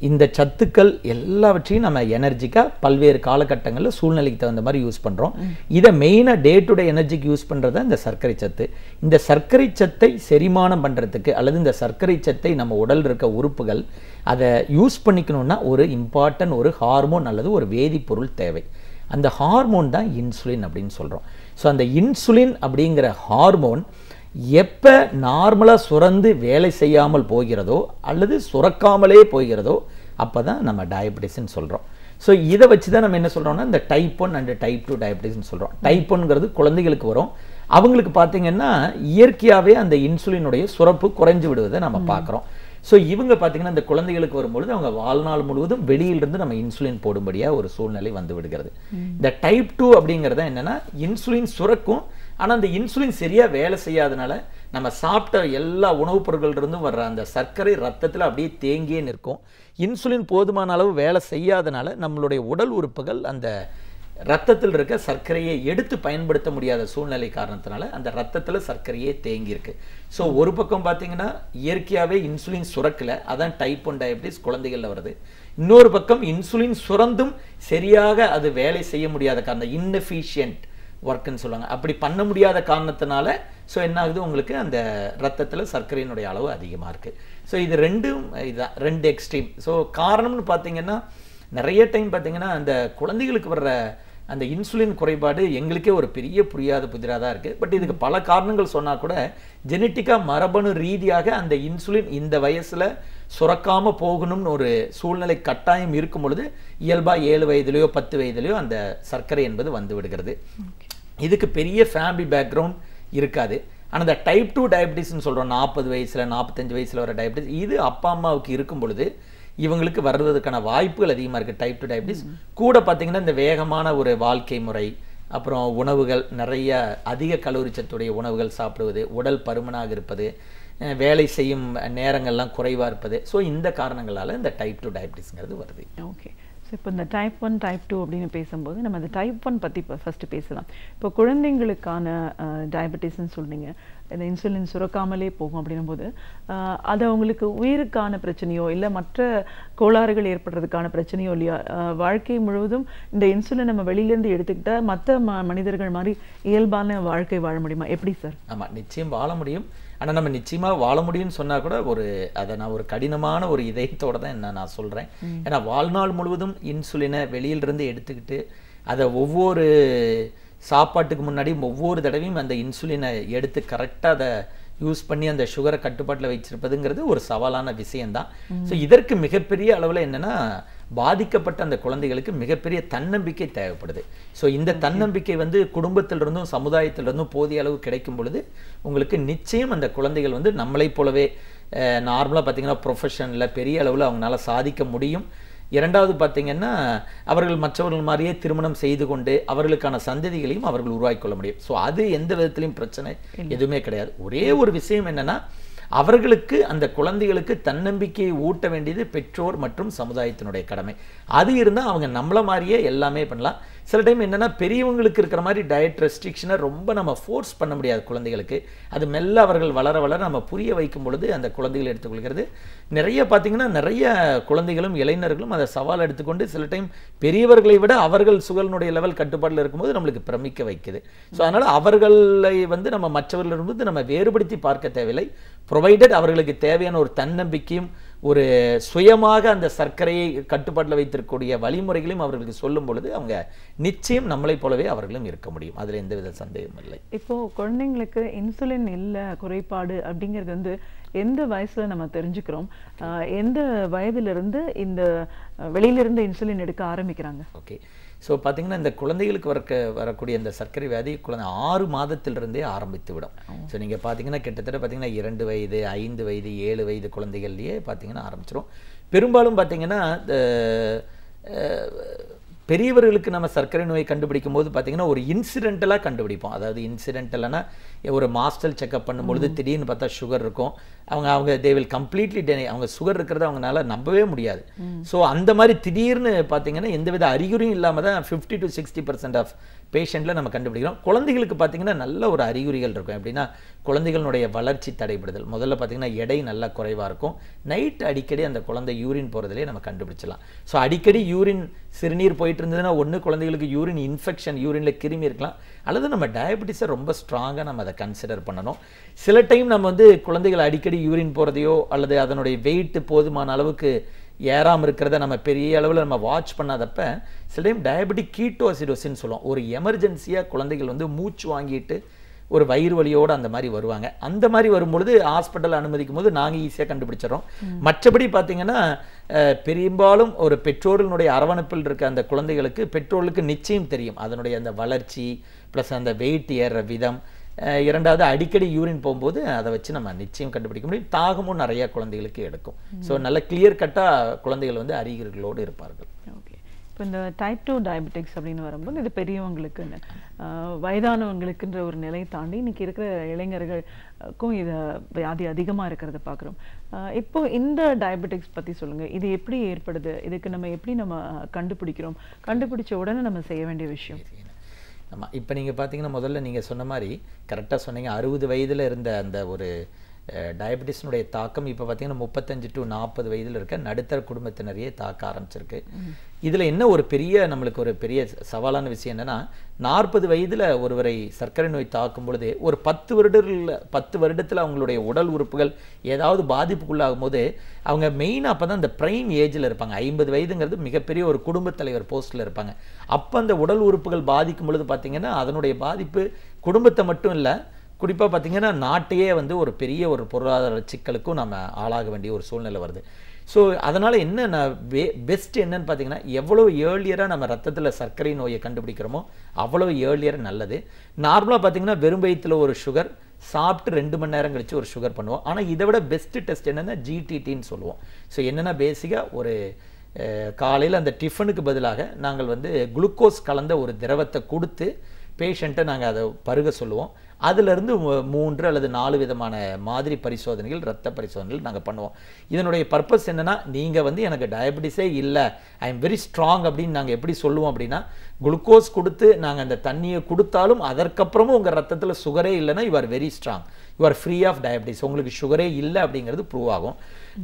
இந்த சத்துக்கள் எல்லாவற்றையும் நம்ம எனர்ஜிக்காக பல்வேறு காலகட்டங்களில் சூழ்நிலைக்கு தகுந்த மாதிரி யூஸ் பண்ணுறோம். இதை மெயினாக டே டு டே எனர்ஜிக்கு யூஸ் பண்ணுறது தான் இந்த சர்க்கரை சத்து. இந்த சர்க்கரை சத்தை செரிமானம் பண்ணுறதுக்கு அல்லது இந்த சர்க்கரை சத்தை நம்ம உடல் இருக்க உறுப்புகள் அதை யூஸ் பண்ணிக்கணும்னா ஒரு இம்பார்ட்டன்ட் ஒரு ஹார்மோன் அல்லது ஒரு வேதிப்பொருள் தேவை. அந்த ஹார்மோன் தான் இன்சுலின் அப்படின்னு சொல்கிறோம். ஸோ அந்த இன்சுலின் அப்படிங்கிற ஹார்மோன் எப்போ நார்மலாக சுரந்து வேலை செய்யாமல் போகிறதோ அல்லது சுரக்காமலே போகிறதோ அப்போ தான் நம்ம டயபெட்டிஸ்ன்னு சொல்கிறோம். ஸோ இதை வச்சு தான் நம்ம என்ன சொல்கிறோம்னா இந்த டைப் 1 அண்ட் டைப் 2 டயபெட்டிஸ்ன்னு சொல்கிறோம். டைப் 1ங்கிறது குழந்தைகளுக்கு வரும். அவங்களுக்கு பார்த்திங்கன்னா இயற்கையாகவே அந்த இன்சுலினுடைய சுரப்பு குறைஞ்சு விடுவதை நம்ம பார்க்குறோம். ஸோ இவங்க பார்த்திங்கன்னா இந்த குழந்தைகளுக்கு வரும்பொழுது அவங்க வாழ்நாள் முழுவதும் வெளியிலிருந்து நம்ம இன்சுலின் போடும்படியாக ஒரு சூழ்நிலை வந்து விடுகிறது. இந்த டைப் 2 அப்படிங்கிறத என்னென்னா இன்சுலின் சுரக்கும், ஆனால் அந்த இன்சுலின் சரியாக வேலை செய்யாதனால நம்ம சாப்பிட்ட எல்லா உணவுப் பொருட்களிலிருந்தும் வர்ற அந்த சர்க்கரை ரத்தத்தில் அப்படியே தேங்கியே நிற்கும். இன்சுலின் போதுமான அளவு வேலை செய்யாதனால நம்மளுடைய உடல் உறுப்புகள் அந்த ரத்தத்தில் இருக்க சர்க்கரையை எடுத்து பயன்படுத்த முடியாத சூழ்நிலை காரணத்தினால அந்த ரத்தத்தில் சர்க்கரையே தேங்கியிருக்கு. ஸோ ஒரு பக்கம் பார்த்தீங்கன்னா இயற்கையாகவே இன்சுலின் சுரக்கலை, அதான் டைப் 1 டயபெட்டிஸ் குழந்தைகளில் வருது. இன்னொரு பக்கம் இன்சுலின் சுரந்தும் சரியாக அது வேலை செய்ய முடியாத காரணம், இன்எஃபிஷியன்ட் ஒர்க்குன்னு சொல்லுவாங்க. அப்படி பண்ண முடியாத காரணத்தினால ஸோ என்ன ஆகுது, உங்களுக்கு அந்த ரத்தத்தில் சர்க்கரையினுடைய அளவு அதிகமாக இருக்குது. ஸோ இது இதுதான் 2 எக்ஸ்ட்ரீம். ஸோ காரணம்னு பார்த்தீங்கன்னா நிறைய டைம் பார்த்தீங்கன்னா அந்த குழந்தைகளுக்கு வர்ற அந்த இன்சுலின் குறைபாடு எங்களுக்கே ஒரு பெரிய புரியாத புதிராக தான் இருக்குது. பட் இதுக்கு பல காரணங்கள் சொன்னால் கூட ஜெனட்டிக்காக மரபணு ரீதியாக அந்த இன்சுலின் இந்த வயசில் சுரக்காமல் போகணும்னு ஒரு சூழ்நிலை கட்டாயம் இருக்கும் பொழுது இயல்பாக 7 வயதுலையோ 10 வயதுலையோ அந்த சர்க்கரை என்பது வந்து விடுகிறது. இதுக்கு பெரிய ஃபேமிலி பேக்ரவுண்ட் இருக்காது. ஆனால் இந்த டைப் 2 டயபெட்டிஸ்ன்னு சொல்கிறோம், 40 வயசில் 45 வயசில் வர டயபெட்டிஸ், இது அப்பா அம்மாவுக்கு இருக்கும் பொழுது இவங்களுக்கு வர்றதுக்கான வாய்ப்புகள் அதிகமாக இருக்குது. டைப் 2 டயபெட்டிஸ் கூட பார்த்திங்கன்னா இந்த வேகமான ஒரு வாழ்க்கை முறை, அப்புறம் உணவுகள், நிறைய அதிக கலோரி சத்துடைய உணவுகள் சாப்பிடுவது, உடல் பருமனாக இருப்பது, வேலை செய்யும் நேரங்கள்லாம் குறைவாக இருப்பது, ஸோ இந்த காரணங்களால் இந்த டைப் 2 டயபெட்டிஸ்ங்கிறது வருது. ஓகே. ஸோ இப்போ இந்த டைப் 1 டைப் 2 அப்படின்னு பேசும்போது நம்ம அந்த டைப் 1 பற்றி இப்போ ஃபஸ்ட்டு பேசலாம். இப்போ குழந்தைங்களுக்கான டயபெட்டிஸ்ன்னு சொன்னீங்க, இந்த இன்சுலின் சுரக்காமலே போகும் அப்படின்னும் போது அது அவங்களுக்கு உயிருக்கான பிரச்சனையோ இல்லை மற்ற கோளாறுகள் ஏற்படுறதுக்கான பிரச்சனையோ இல்லையா? வாழ்க்கை முழுவதும் இந்த இன்சுலின் நம்ம வெளியிலேருந்து எடுத்துக்கிட்டால் மற்ற மனிதர்கள் மாதிரி இயல்பான வாழ்க்கை வாழ முடியுமா? எப்படி சார்? ஆமாம், நிச்சயம் வாழ முடியும். ஆனால் நம்ம நிச்சயமாக வாழ முடியும்னு சொன்னால் கூட அதை நான் ஒரு கடினமான ஒரு இதயத்தோடு தான் நான் சொல்கிறேன். ஏன்னா வாழ்நாள் முழுவதும் இன்சுலினை வெளியிலிருந்து எடுத்துக்கிட்டு அதை ஒவ்வொரு சாப்பாட்டுக்கு முன்னாடியும் ஒவ்வொரு தடவையும் அந்த இன்சுலினை எடுத்து கரெக்டாக அதை யூஸ் பண்ணி அந்த சுகரை கட்டுப்பாட்டில் வச்சிருப்பதுங்கிறது ஒரு சவாலான விஷயம்தான். ஸோ இதற்கு மிகப்பெரிய அளவில் என்னென்னா பாதிக்கப்பட்ட அந்த குழந்தைகளுக்கு மிகப்பெரிய தன்னம்பிக்கை தேவைப்படுது. ஸோ இந்த தன்னம்பிக்கை வந்து குடும்பத்திலிருந்தும் சமுதாயத்திலிருந்தும் போதிய அளவு கிடைக்கும் பொழுது உங்களுக்கு நிச்சயம் அந்த குழந்தைகள் வந்து நம்மளைப் போலவே நார்மலாக பார்த்திங்கன்னா ப்ரொஃபஷனில் பெரிய அளவில் அவங்களால சாதிக்க முடியும். இரண்டாவது பார்த்திங்கன்னா அவர்கள் மற்றவர்கள் மாதிரியே திருமணம் செய்து கொண்டு அவர்களுக்கான சந்ததிகளையும் அவர்கள் உருவாக்கி கொள்ள முடியும். ஸோ அது எந்த விதத்திலையும் பிரச்சனை எதுவுமே கிடையாது. ஒரே ஒரு விஷயம் என்னென்னா அவர்களுக்கு அந்த குழந்தைகளுக்கு தன்னம்பிக்கையை ஊட்ட வேண்டியது பெற்றோர் மற்றும் சமுதாயத்தினுடைய கடமை. அது இருந்தால் அவங்க நம்மள மாதிரியே எல்லாமே பண்ணலாம். சில டைம் என்னென்னா பெரியவங்களுக்கு இருக்கிற மாதிரி டயட் ரெஸ்ட்ரிக்ஷனை ரொம்ப நம்ம ஃபோர்ஸ் பண்ண முடியாது குழந்தைகளுக்கு. அது மெல்ல அவர்கள் வளர வளர நம்ம புரிய வைக்கும் பொழுது அந்த குழந்தைகள் எடுத்துக்கொள்கிறது. நிறைய பார்த்திங்கன்னா நிறைய குழந்தைகளும் இளைஞர்களும் அதை சவால் எடுத்துக்கொண்டு சில டைம் பெரியவர்களை விட அவர்கள் சுகரினுடைய லெவல் கட்டுப்பாட்டில் இருக்கும்போது நம்மளுக்கு பிரமிக்க வைக்குது. ஸோ அதனால் அவர்களை வந்து நம்ம மற்றவர்களிருந்து நம்ம வேறுபடுத்தி பார்க்க தேவையில்லை. ப்ரொவைடட் அவர்களுக்கு தேவையான ஒரு தன்னம்பிக்கையும் ஒரு சுயமாக அந்த சர்க்கரையை கட்டுப்பாட்டில் வைத்திருக்கக்கூடிய வழிமுறைகளையும் அவர்களுக்கு சொல்லும் பொழுது அவங்க நிச்சயம் நம்மளைப் போலவே அவர்களும் இருக்க முடியும். அதில் எந்தவித சந்தேகமும் இல்லை. இப்போது குழந்தைங்களுக்கு இன்சுலின் இல்லை குறைபாடு அப்படிங்கிறது வந்து எந்த வயசில் நம்ம தெரிஞ்சுக்கிறோம்? எந்த வயதிலிருந்து இந்த வெளியிலிருந்து இன்சுலின் எடுக்க ஆரம்பிக்கிறாங்க? ஓகே, ஸோ பார்த்திங்கன்னா இந்த குழந்தைகளுக்கு வரக்கூடிய இந்த சர்க்கரை வியாதி குழந்தை 6 மாதத்திலிருந்தே ஆரம்பித்து விடும். ஸோ நீங்கள் பார்த்தீங்கன்னா கிட்டத்தட்ட பார்த்திங்கன்னா 2 வயது 5 வயது 7 வயது குழந்தைகள்லேயே பார்த்திங்கன்னா ஆரம்பிச்சிடும். பெரும்பாலும் பார்த்திங்கன்னா பெரியவர்களுக்கு நம்ம சர்க்கரை நோயை கண்டுபிடிக்கும் போது பார்த்திங்கன்னா ஒரு இன்சிடென்டலாக கண்டுபிடிப்போம். அதாவது இன்சிடென்டல்னா ஒரு மாஸ்டல் செக்அப் பண்ணும்பொழுது திடீர்னு பார்த்தா சுகர் இருக்கும். அவங்க தே வில் கம்ப்ளீட்லி அவங்க சுகர் இருக்கிறத அவங்களால நம்பவே முடியாது. ஸோ அந்த மாதிரி திடீர்னு பார்த்திங்கன்னா எந்தவித அறிகுறியும் இல்லாமல் தான் 50 to 60% ஆஃப் பேஷண்ட்டில் நம்ம கண்டுபிடிக்கிறோம். குழந்தைகளுக்கு பார்த்திங்கன்னா நல்ல ஒரு அறிகுறிகள் இருக்கும். எப்படின்னா குழந்தைகளுடைய வளர்ச்சி தடைபடுதல், முதல்ல பார்த்திங்கன்னா எடை நல்லா குறைவாக இருக்கும். நைட் அடிக்கடி அந்த குழந்தை யூரின் போகிறதுலேயே நம்ம கண்டுபிடிச்சலாம். ஸோ அடிக்கடி யூரின் சிறுநீர் போயிட்டு இருந்ததுன்னா ஒன்று குழந்தைகளுக்கு யூரின் இன்ஃபெக்ஷன், யூரினில் கிருமி இருக்கலாம், அல்லது நம்ம டயபெட்டிஸை ரொம்ப ஸ்ட்ராங்காக நம்ம அதை கன்சிடர் பண்ணணும். சில டைம் நம்ம வந்து குழந்தைகள் அடிக்கடி யூரின் போகிறதையோ அல்லது அதனுடைய வெயிட்டு போதுமான அளவுக்கு ஏறாமல் இருக்கிறத நம்ம பெரிய அளவில் நம்ம வாட்ச் பண்ணாதப்ப சில டைம் டயபெட்டிக் கீட்டோசிடோசின்னு சொல்லுவோம். ஒரு எமர்ஜென்சியாக குழந்தைகள் வந்து மூச்சு வாங்கிட்டு ஒரு வயிறு வலியோடு அந்த மாதிரி வருவாங்க. அந்த மாதிரி வரும்பொழுது ஹாஸ்பிட்டல் அனுமதிக்கும் போது நாங்கள் ஈஸியாக கண்டுபிடிச்சிடறோம். மற்றபடி பார்த்திங்கன்னா பெரும்பாலும் ஒரு பெற்றோர்களுடைய அரவணைப்பில் இருக்க அந்த குழந்தைகளுக்கு பெற்றோர்களுக்கு நிச்சயம் தெரியும் அதனுடைய அந்த வளர்ச்சி ப்ளஸ் அந்த வெயிட் ஏறுற விதம். இரண்டாவது அடிக்கடி யூரின் போகும்போது அதை வச்சு நம்ம நிச்சயம் கண்டுபிடிக்க முடியும். தாகமும் நிறைய குழந்தைகளுக்கு எடுக்கும். ஸோ நல்ல கிளியர் கட்டாக குழந்தைகள் வந்து அறிகுறிகளோடு இருப்பார்கள். ஓகே, இப்போ இந்த டைப் 2 டயபெட்டிக்ஸ் அப்படின்னு வரும்போது இது பெரியவங்களுக்குன்னு வயதானவங்களுக்குன்ற ஒரு நிலை தாண்டி இன்னைக்கு இருக்கிற இளைஞர்களுக்கும் இது வியாதி அதிகமாக இருக்கிறத பார்க்குறோம். இப்போ இந்த டயபெட்டிக்ஸ் பற்றி சொல்லுங்கள். இது எப்படி ஏற்படுது? இதுக்கு நம்ம எப்படி நம்ம கண்டுபிடிக்கிறோம்? கண்டுபிடிச்ச உடனே நம்ம செய்ய வேண்டிய விஷயம்? ஆமாம், இப்போ நீங்கள் பார்த்தீங்கன்னா முதல்ல நீங்கள் சொன்ன மாதிரி கரெக்டாக சொன்னீங்க. 60 வயதில் இருந்த அந்த ஒரு டயபெட்டிஸ்னுடைய தாக்கம் இப்போ பார்த்தீங்கன்னா 35 to 40 வயதில் இருக்க நடுத்தர குடும்பத்தினரையே தாக்க ஆரம்பிச்சிருக்கு. இதில் என்ன ஒரு பெரிய நம்மளுக்கு ஒரு பெரிய சவாலான விஷயம் என்னென்னா 40 வயதில் ஒருவரை சர்க்கரை நோய் தாக்கும் பொழுது ஒரு 10 வருடத்தில் அவங்களுடைய உடல் உறுப்புகள் ஏதாவது பாதிப்புக்குள்ளாகும் போது அவங்க மெயினாக அப்போ தான் இந்த ப்ரைம் ஏஜில் இருப்பாங்க. 50 வயதுங்கிறது மிகப்பெரிய ஒரு குடும்பத் தலைவர் போஸ்ட்டில் இருப்பாங்க. அப்போ அந்த உடல் உறுப்புகள் பாதிக்கும் பொழுது பார்த்திங்கன்னா அதனுடைய பாதிப்பு குடும்பத்தை மட்டும் இல்லை, குறிப்பாக பார்த்திங்கன்னா நாட்டையே வந்து ஒரு பெரிய ஒரு பொருளாதார சிக்கலுக்கும் நம்ம ஆளாக வேண்டிய ஒரு சூழ்நிலை வருது. ஸோ அதனால் என்ன பெஸ்ட் என்னன்னு பார்த்தீங்கன்னா எவ்வளோ ஏர்லியராக நம்ம ரத்தத்தில் சர்க்கரை நோயை கண்டுபிடிக்கிறோமோ அவ்வளோ ஏர்லியராக நல்லது. நார்மலாக பார்த்திங்கன்னா வெறும் வயிற்றில் ஒரு சுகர் சாப்பிட்டு 2 மணி நேரம் கழித்து ஒரு சுகர் பண்ணுவோம். ஆனால் இதை விட பெஸ்ட்டு டெஸ்ட் என்னென்னா ஜிடிடின்னு சொல்லுவோம். ஸோ என்னென்னா பேசிக்காக ஒரு காலையில் அந்த டிஃபனுக்கு பதிலாக நாங்கள் வந்து குளுக்கோஸ் கலந்த ஒரு திரவத்தை கொடுத்து பேஷண்ட்டை நாங்கள் அதை பருக சொல்லுவோம். அதிலிருந்து 3 அல்லது 4 விதமான மாதிரி பரிசோதனைகள், இரத்த பரிசோதனைகள் நாங்கள் பண்ணுவோம். இதனுடைய பர்பஸ் என்னன்னா, நீங்கள் வந்து எனக்கு டயபெட்டிஸே இல்லை, ஐ எம் வெரி ஸ்ட்ராங் அப்படின்னு நாங்கள் எப்படி சொல்லுவோம் அப்படின்னா, குளுக்கோஸ் கொடுத்து நாங்கள் அந்த தண்ணியை கொடுத்தாலும் அதற்கப்புறமும் உங்கள் ரத்தத்தில் சுகரே இல்லைன்னா you are very strong, you are free of diabetes, உங்களுக்கு சுகரே இல்லை அப்படிங்கிறது ப்ரூவ் ஆகும்.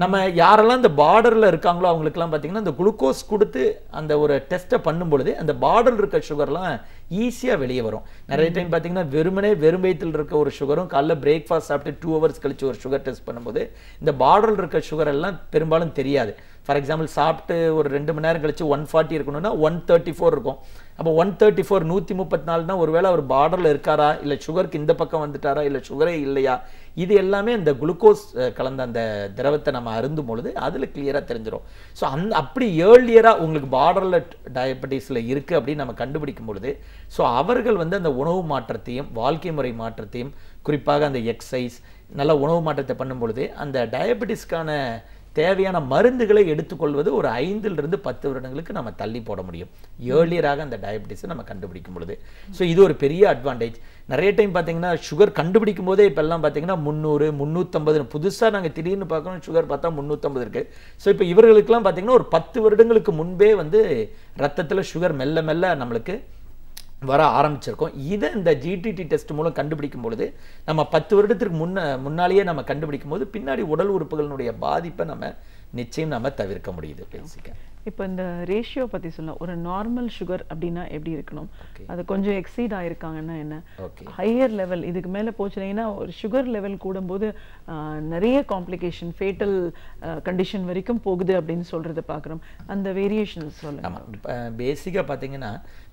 நம்ம யாரெல்லாம் இந்த பார்டரில் இருக்காங்களோ அவங்களுக்குலாம் பார்த்தீங்கன்னா இந்த குளுக்கோஸ் கொடுத்து அந்த ஒரு டெஸ்ட்டை பண்ணும்பொழுது அந்த பார்டரில் இருக்க சுகர்லாம் ஈஸியாக வெளியே வரும். நிறைய டைம் பார்த்தீங்கன்னா வெறும் வயிற்றில் இருக்க ஒரு சுகரும் காலைல பிரேக்ஃபாஸ்ட் சாப்பிட்டு 2 hours கழிச்சு ஒரு சுகர் டெஸ்ட் பண்ணும்போது இந்த பார்டரில் இருக்க சுகர் எல்லாம் பெரும்பாலும் தெரியாது. ஃபார் எக்ஸாம்பிள் சாப்பிட்டு ஒரு 2 மணி நேரம் கழிச்சு 140 இருக்கணும்னா 134 இருக்கும். அப்போ 134 134னா ஒருவேளை அவர் பார்டரில் இருக்காரா, இல்லை சுகருக்கு இந்த பக்கம் வந்துட்டாரா, இல்லை சுகரே இல்லையா, இது எல்லாமே இந்த குளுக்கோஸ் கலந்த அந்த திரவத்தை நம்ம அருந்தும் பொழுது அதில் கிளியராக தெரிஞ்சிடும். ஸோ அப்படி ஏர்லியராக உங்களுக்கு பார்டரில் டயபெட்டிஸில் இருக்குது அப்படின்னு நம்ம கண்டுபிடிக்கும் பொழுது ஸோ அவர்கள் வந்து அந்த உணவு மாற்றத்தையும் வாழ்க்கை முறை மாற்றத்தையும் குறிப்பாக அந்த எக்ஸசைஸ் நல்ல உணவு மாற்றத்தை பண்ணும் பொழுது அந்த டயபெட்டிஸ்க்கான தேவையான மருந்துகளை எடுத்துக்கொள்வது ஒரு 5 to 10 வருடங்களுக்கு நம்ம தள்ளி போட முடியும், ஏர்லியராக அந்த டயபெட்டிஸை நம்ம கண்டுபிடிக்கும் பொழுது. ஸோ இது ஒரு பெரிய அட்வான்டேஜ். நிறைய டைம் பார்த்தீங்கன்னா சுகர் கண்டுபிடிக்கும் போதே இப்போல்லாம் பார்த்தீங்கன்னா 300 350 புதுசாக நாங்கள் திடீர்னு பார்க்கணும் சுகர் பார்த்தா 350 இருக்குது. ஸோ இப்போ இவர்களுக்கெல்லாம் பார்த்தீங்கன்னா ஒரு 10 வருடங்களுக்கு முன்பே வந்து ரத்தத்தில் சுகர் மெல்ல மெல்ல நம்மளுக்கு வர ஆரம்பிச்சிருக்கோம். இதை இந்த ஜிடிடி டெஸ்ட் மூலம் கண்டுபிடிக்கும் பொழுது நம்ம 10 வருடத்திற்கு முன்னாலேயே நம்ம கண்டுபிடிக்கும் போது பின்னாடி உடல் உறுப்புகளினுடைய பாதிப்பை நம்ம நிச்சயம் நம்ம தவிர்க்க முடியுது. பேசிக்க இப்போ இந்த ரேஷியோ பற்றி சொல்லலாம். ஒரு நார்மல் சுகர் அப்படின்னா எப்படி இருக்கணும், அது கொஞ்சம் எக்ஸீட் ஆயிருக்காங்கன்னா என்ன, ஹையர் லெவல் இதுக்கு மேலே போச்சுன்னா ஒரு சுகர் லெவல் கூடும்போது நிறைய காம்ப்ளிகேஷன் ஃபேட்டல் கண்டிஷன் வரைக்கும் போகுது அப்படின்னு சொல்கிறத பார்க்குறோம். அந்த வேரியேஷன்ஸ் சொல்லலாம். ஆமாம், பேசிக்காக பார்த்தீங்கன்னா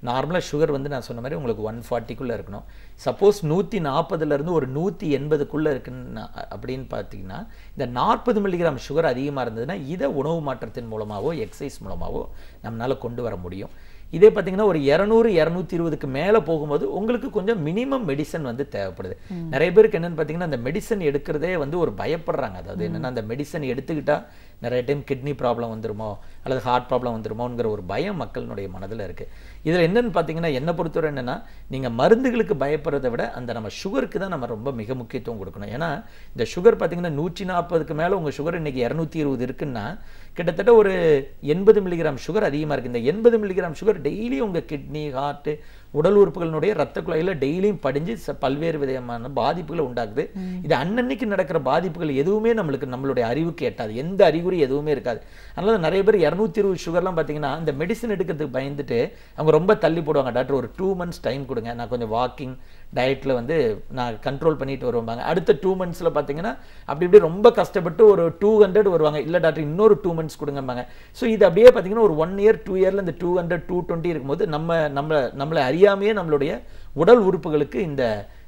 நார்மலாக சுகர் வந்து நான் சொன்ன மாதிரி உங்களுக்கு 140க்குள்ளே இருக்கணும். சப்போஸ் 140 ஒரு 180க்குள்ளே இருக்குன்னு அப்படின்னு பார்த்தீங்கன்னா இந்த 40 மில்லிகிராம் சுகர் அதிகமாக இருந்ததுன்னா இதை உணவு மாற்றத்தின் மூலமாகவோ எக்ஸசைஸ் மூலமாகவோ நம்மளால் கொண்டு வர முடியும். இதே பார்த்தீங்கன்னா ஒரு 200 220க்கு மேலே போகும்போது உங்களுக்கு கொஞ்சம் மினிமம் மெடிசன் வந்து தேவைப்படுது. நிறைய பேருக்கு என்னென்னு பார்த்தீங்கன்னா அந்த மெடிசன் எடுக்கிறதே வந்து ஒரு பயப்படுறாங்க. அதாவது என்னென்னா அந்த மெடிசன் எடுத்துக்கிட்டால் நிறைய டைம் கிட்னி ப்ராப்ளம் வந்துருமோ அல்லது ஹார்ட் ப்ராப்ளம் வந்துருமோங்கிற ஒரு பயம் மக்களுடைய மனதில் இருக்குது. இதில் என்னென்னு பார்த்தீங்கன்னா என்னை பொறுத்தவரை என்னென்னா நீங்கள் மருந்துகளுக்கு பயப்படுறதை விட அந்த நம்ம சுகருக்கு தான் நம்ம ரொம்ப மிக முக்கியத்துவம் கொடுக்கணும். ஏன்னா இந்த சுகர் பார்த்தீங்கன்னா 140க்கு மேலே உங்கள் சுகர் இன்றைக்கி 220 இருக்குன்னா கிட்டத்தட்ட ஒரு 80 மில்லிகிராம் சுகர் அதிகமாக இருக்குது. இந்த 80 மில்லிகிராம் சுகர் டெய்லி உங்கள் கிட்னி ஹார்ட்டு உடல் உறுப்புகளினுடைய ரத்த குழாயில் டெய்லியும் படிஞ்சு பல்வேறு விதமான பாதிப்புகளை உண்டாக்குது. இது அன்னன்னைக்கு நடக்கிற பாதிப்புகள் எதுவுமே நம்மளுடைய அறிவுக்கு எட்டாது, எந்த அறிகுறி எதுவுமே இருக்காது. அதனால நிறைய பேர் 220 சுகர்லாம் பார்த்தீங்கன்னா இந்த மெடிசன் எடுக்கிறதுக்கு பயந்துட்டு அவங்க ரொம்ப தள்ளி போடுவாங்க. டாக்டர் ஒரு 2 months டைம் கொடுங்க, நான் கொஞ்சம் வாக்கிங் டயட்டில் வந்து நான் கண்ட்ரோல் பண்ணிட்டு வருவாங்க. அடுத்த 2 monthsல பார்த்தீங்கன்னா அப்படி இப்படி ரொம்ப கஷ்டப்பட்டு ஒரு 200 வருவாங்க. இல்லை டாக்டர் இன்னொரு 2 months கொடுங்கம்பாங்க. ஸோ இது அப்படியே பார்த்தீங்கன்னா ஒரு 1 year 2 yearல இந்த 200 220 இருக்கும்போது நம்மளை அறியாமையே நம்மளுடைய உடல் உறுப்புகளுக்கு இந்த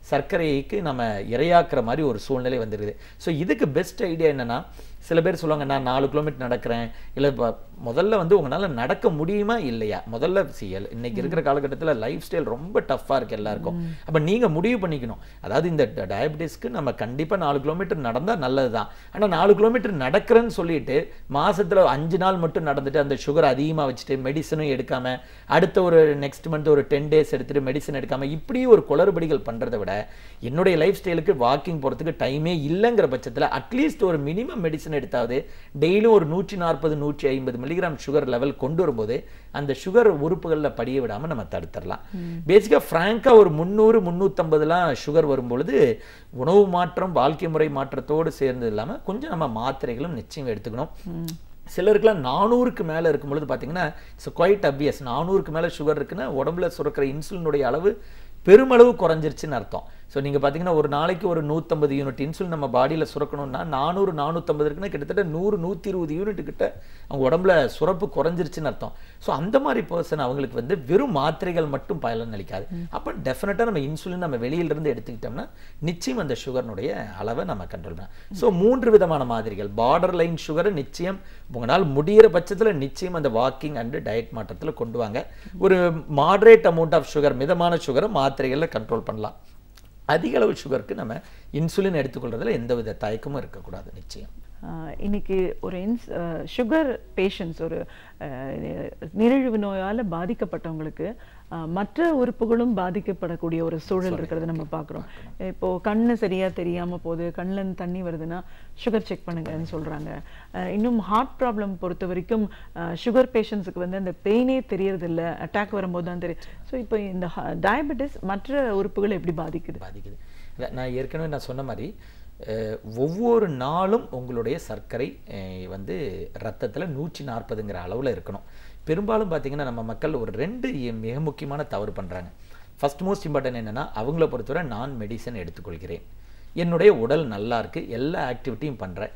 சர்க்கரைக்கு நம்ம இரையாக்குற மாதிரி ஒரு சூழ்நிலை வந்துருக்குது. ஸோ இதுக்கு பெஸ்ட் ஐடியா என்னன்னா, சில பேர் சொல்லுவாங்க நான் 4 கிலோமீட்டர் நடக்கிறேன், இல்லை முதல்ல வந்து உங்களால் நடக்க முடியுமா இல்லையா, முதல்ல இன்னைக்கு இருக்கிற காலகட்டத்தில் லைஃப் ஸ்டைல் ரொம்ப டஃப்பாக இருக்குது எல்லாருக்கும். அப்போ நீங்கள் முடிவு பண்ணிக்கணும். அதாவது இந்த டயபெட்டிஸ்க்கு நம்ம கண்டிப்பாக 4 கிலோமீட்டர் நடந்தால் நல்லது தான். ஆனால் 4 கிலோமீட்டர் நடக்கிறேன்னு சொல்லிட்டு மாதத்தில் 5 நாள் மட்டும் நடந்துட்டு அந்த சுகர் அதிகமாக வச்சுட்டு மெடிசனும் எடுக்காமல் அடுத்த ஒரு நெக்ஸ்ட் மந்த் ஒரு 10 days எடுத்துகிட்டு மெடிசன் எடுக்காமல் இப்படி ஒரு குளறுபடிகள் பண்ணுறதை விட என்னுடைய லைஃப் ஸ்டைலுக்கு வாக்கிங் போகிறதுக்கு டைமே இல்லைங்கிற பட்சத்தில் அட்லீஸ்ட் ஒரு மினிமம் மெடிசன் எடுத்தாவது டெய்லியும் ஒரு 140 150 மில்லிகிராம் சுகர் லெவல் கொண்டு வரும்போது அந்த சுகர் உறுப்புகளில் படிய விடாமல் நம்ம தடுத்துடலாம். பேசிக்காக ஃப்ராங்காக ஒரு 300 350 சுகர் வரும்பொழுது உணவு மாற்றம் வாழ்க்கை முறை மாற்றத்தோடு சேர்ந்து இல்லாமல் கொஞ்சம் நம்ம மாத்திரைகளும் நிச்சயம் எடுத்துக்கணும். சிலருக்குலாம் 400க்கு மேலே இருக்கும்பொழுது பார்த்தீங்கன்னா இட்ஸ் குவைட் அப்வியஸ். 400க்கு மேலே சுகர் இருக்குன்னா உடம்புல சுரக்கிற இன்சுலினுடைய அளவு பெருமளவு குறைஞ்சிருச்சுன்னு அர்த்தம். ஸோ நீங்கள் பார்த்தீங்கன்னா ஒரு நாளைக்கு ஒரு 150 யூனிட் இன்சுலின் நம்ம பாடியில் சுரக்கணும்னா 400 450 இருக்குன்னா கிட்டத்தட்ட 100 120 யூனிட் கிட்ட அவங்க உடம்புல சுரப்பு குறைஞ்சிருச்சுன்னு அர்த்தம். ஸோ அந்த மாதிரி பர்சன் அவங்களுக்கு வந்து வெறும் மாத்திரைகள் மட்டும் பலன் அளிக்காது. அப்போ டெஃபினட்டாக நம்ம இன்சுலின் நம்ம வெளியிலிருந்து எடுத்துக்கிட்டோம்னா நிச்சயம் அந்த சுகர்னுடைய அளவை நம்ம கண்ட்ரோல் பண்ணலாம். ஸோ 3 விதமான மாதிரிகள். பார்டர் லைன் சுகரை நிச்சயம் உங்களால் முடிகிற பட்சத்தில் நிச்சயம் அந்த வாக்கிங் அண்டு டயட் மாற்றத்தில் கொண்டு வாங்க. ஒரு மாடரேட் அமௌண்ட் ஆஃப் சுகர் மிதமான சுகரை மாத்திரைகளில் கண்ட்ரோல் பண்ணலாம். அதிக அளவு சுகருக்கு நம்ம இன்சுலின் எடுத்துக்கொள்றதுல எந்தவித தயக்கமும் இருக்கக்கூடாது நிச்சயம். இன்னைக்கு ஒரு சுகர் பேஷண்ட்ஸ், ஒரு நீரிழிவு நோயால் பாதிக்கப்பட்டவங்களுக்கு மற்ற உறுப்புகளும் பாதிக்கப்படக்கூடிய ஒரு சூழல் இருக்கிறத நம்ம பார்க்குறோம். இப்போ கண்ணு சரியா தெரியாம போகுது, கண்ணில் தண்ணி வருதுன்னா சுகர் செக் பண்ணுங்கன்னு சொல்றாங்க. இன்னும் ஹார்ட் ப்ராப்ளம் பொறுத்த வரைக்கும் சுகர் பேஷண்ட்ஸுக்கு வந்து அந்த பெயினே தெரியறதில்ல, அட்டாக் வரும்போது தான் தெரியும். ஸோ இப்போ இந்த டயபெட்டிஸ் மற்ற உறுப்புகளை எப்படி பாதிக்குது? நான் ஏற்கனவே நான் சொன்ன மாதிரி ஒவ்வொரு நாளும் உங்களுடைய சர்க்கரை வந்து ரத்தத்தில் 140ங்கிற அளவில் இருக்கணும். பெரும்பாலும் பார்த்தீங்கன்னா நம்ம மக்கள் ஒரு 2 மிக முக்கியமான தவறு பண்ணுறாங்க. ஃபர்ஸ்ட் மோஸ்ட் இம்பார்ட்டன்ட் என்னென்னா, அவங்கள பொறுத்தவரை நான் மெடிசன் எடுத்துக்கொள்கிறேன், என்னுடைய உடல் நல்லா இருக்குது, எல்லா ஆக்டிவிட்டியும் பண்ணுறேன்,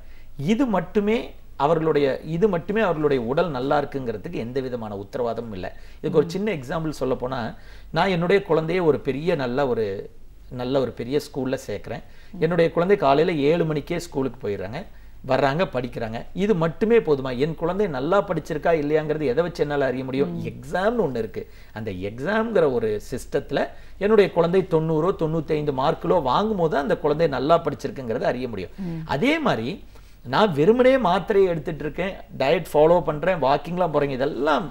இது மட்டுமே அவர்களுடைய உடல் நல்லா இருக்குங்கிறதுக்கு எந்த விதமான உத்தரவாதமும் இல்லை. இதுக்கு ஒரு சின்ன எக்ஸாம்பிள் சொல்ல போனால், நான் என்னுடைய குழந்தைய ஒரு பெரிய நல்ல ஒரு பெரிய ஸ்கூலில் சேர்க்குறேன். என்னுடைய குழந்தை காலையில் 7 மணிக்கே ஸ்கூலுக்கு போயிடுறாங்க, வர்றாங்க, படிக்கிறாங்க. இது மட்டுமே போதுமா? என் குழந்தை நல்லா படிச்சிருக்கா இல்லையாங்கிறது எதை வச்சு என்னால் அறிய முடியும்? எக்ஸாம்னு ஒன்று இருக்குது. அந்த எக்ஸாம்ங்கிற ஒரு சிஸ்டத்தில் என்னுடைய குழந்தை 90 95 மார்க்கிலோ வாங்கும்போது அந்த குழந்தை நல்லா படிச்சிருக்குங்கிறத அறிய முடியும். அதே மாதிரி நான் வெறுமனே மாத்திரையை எடுத்துகிட்டு இருக்கேன், டயட் ஃபாலோ பண்ணுறேன், வாக்கிங்லாம் போகிறேங்க, இதெல்லாம்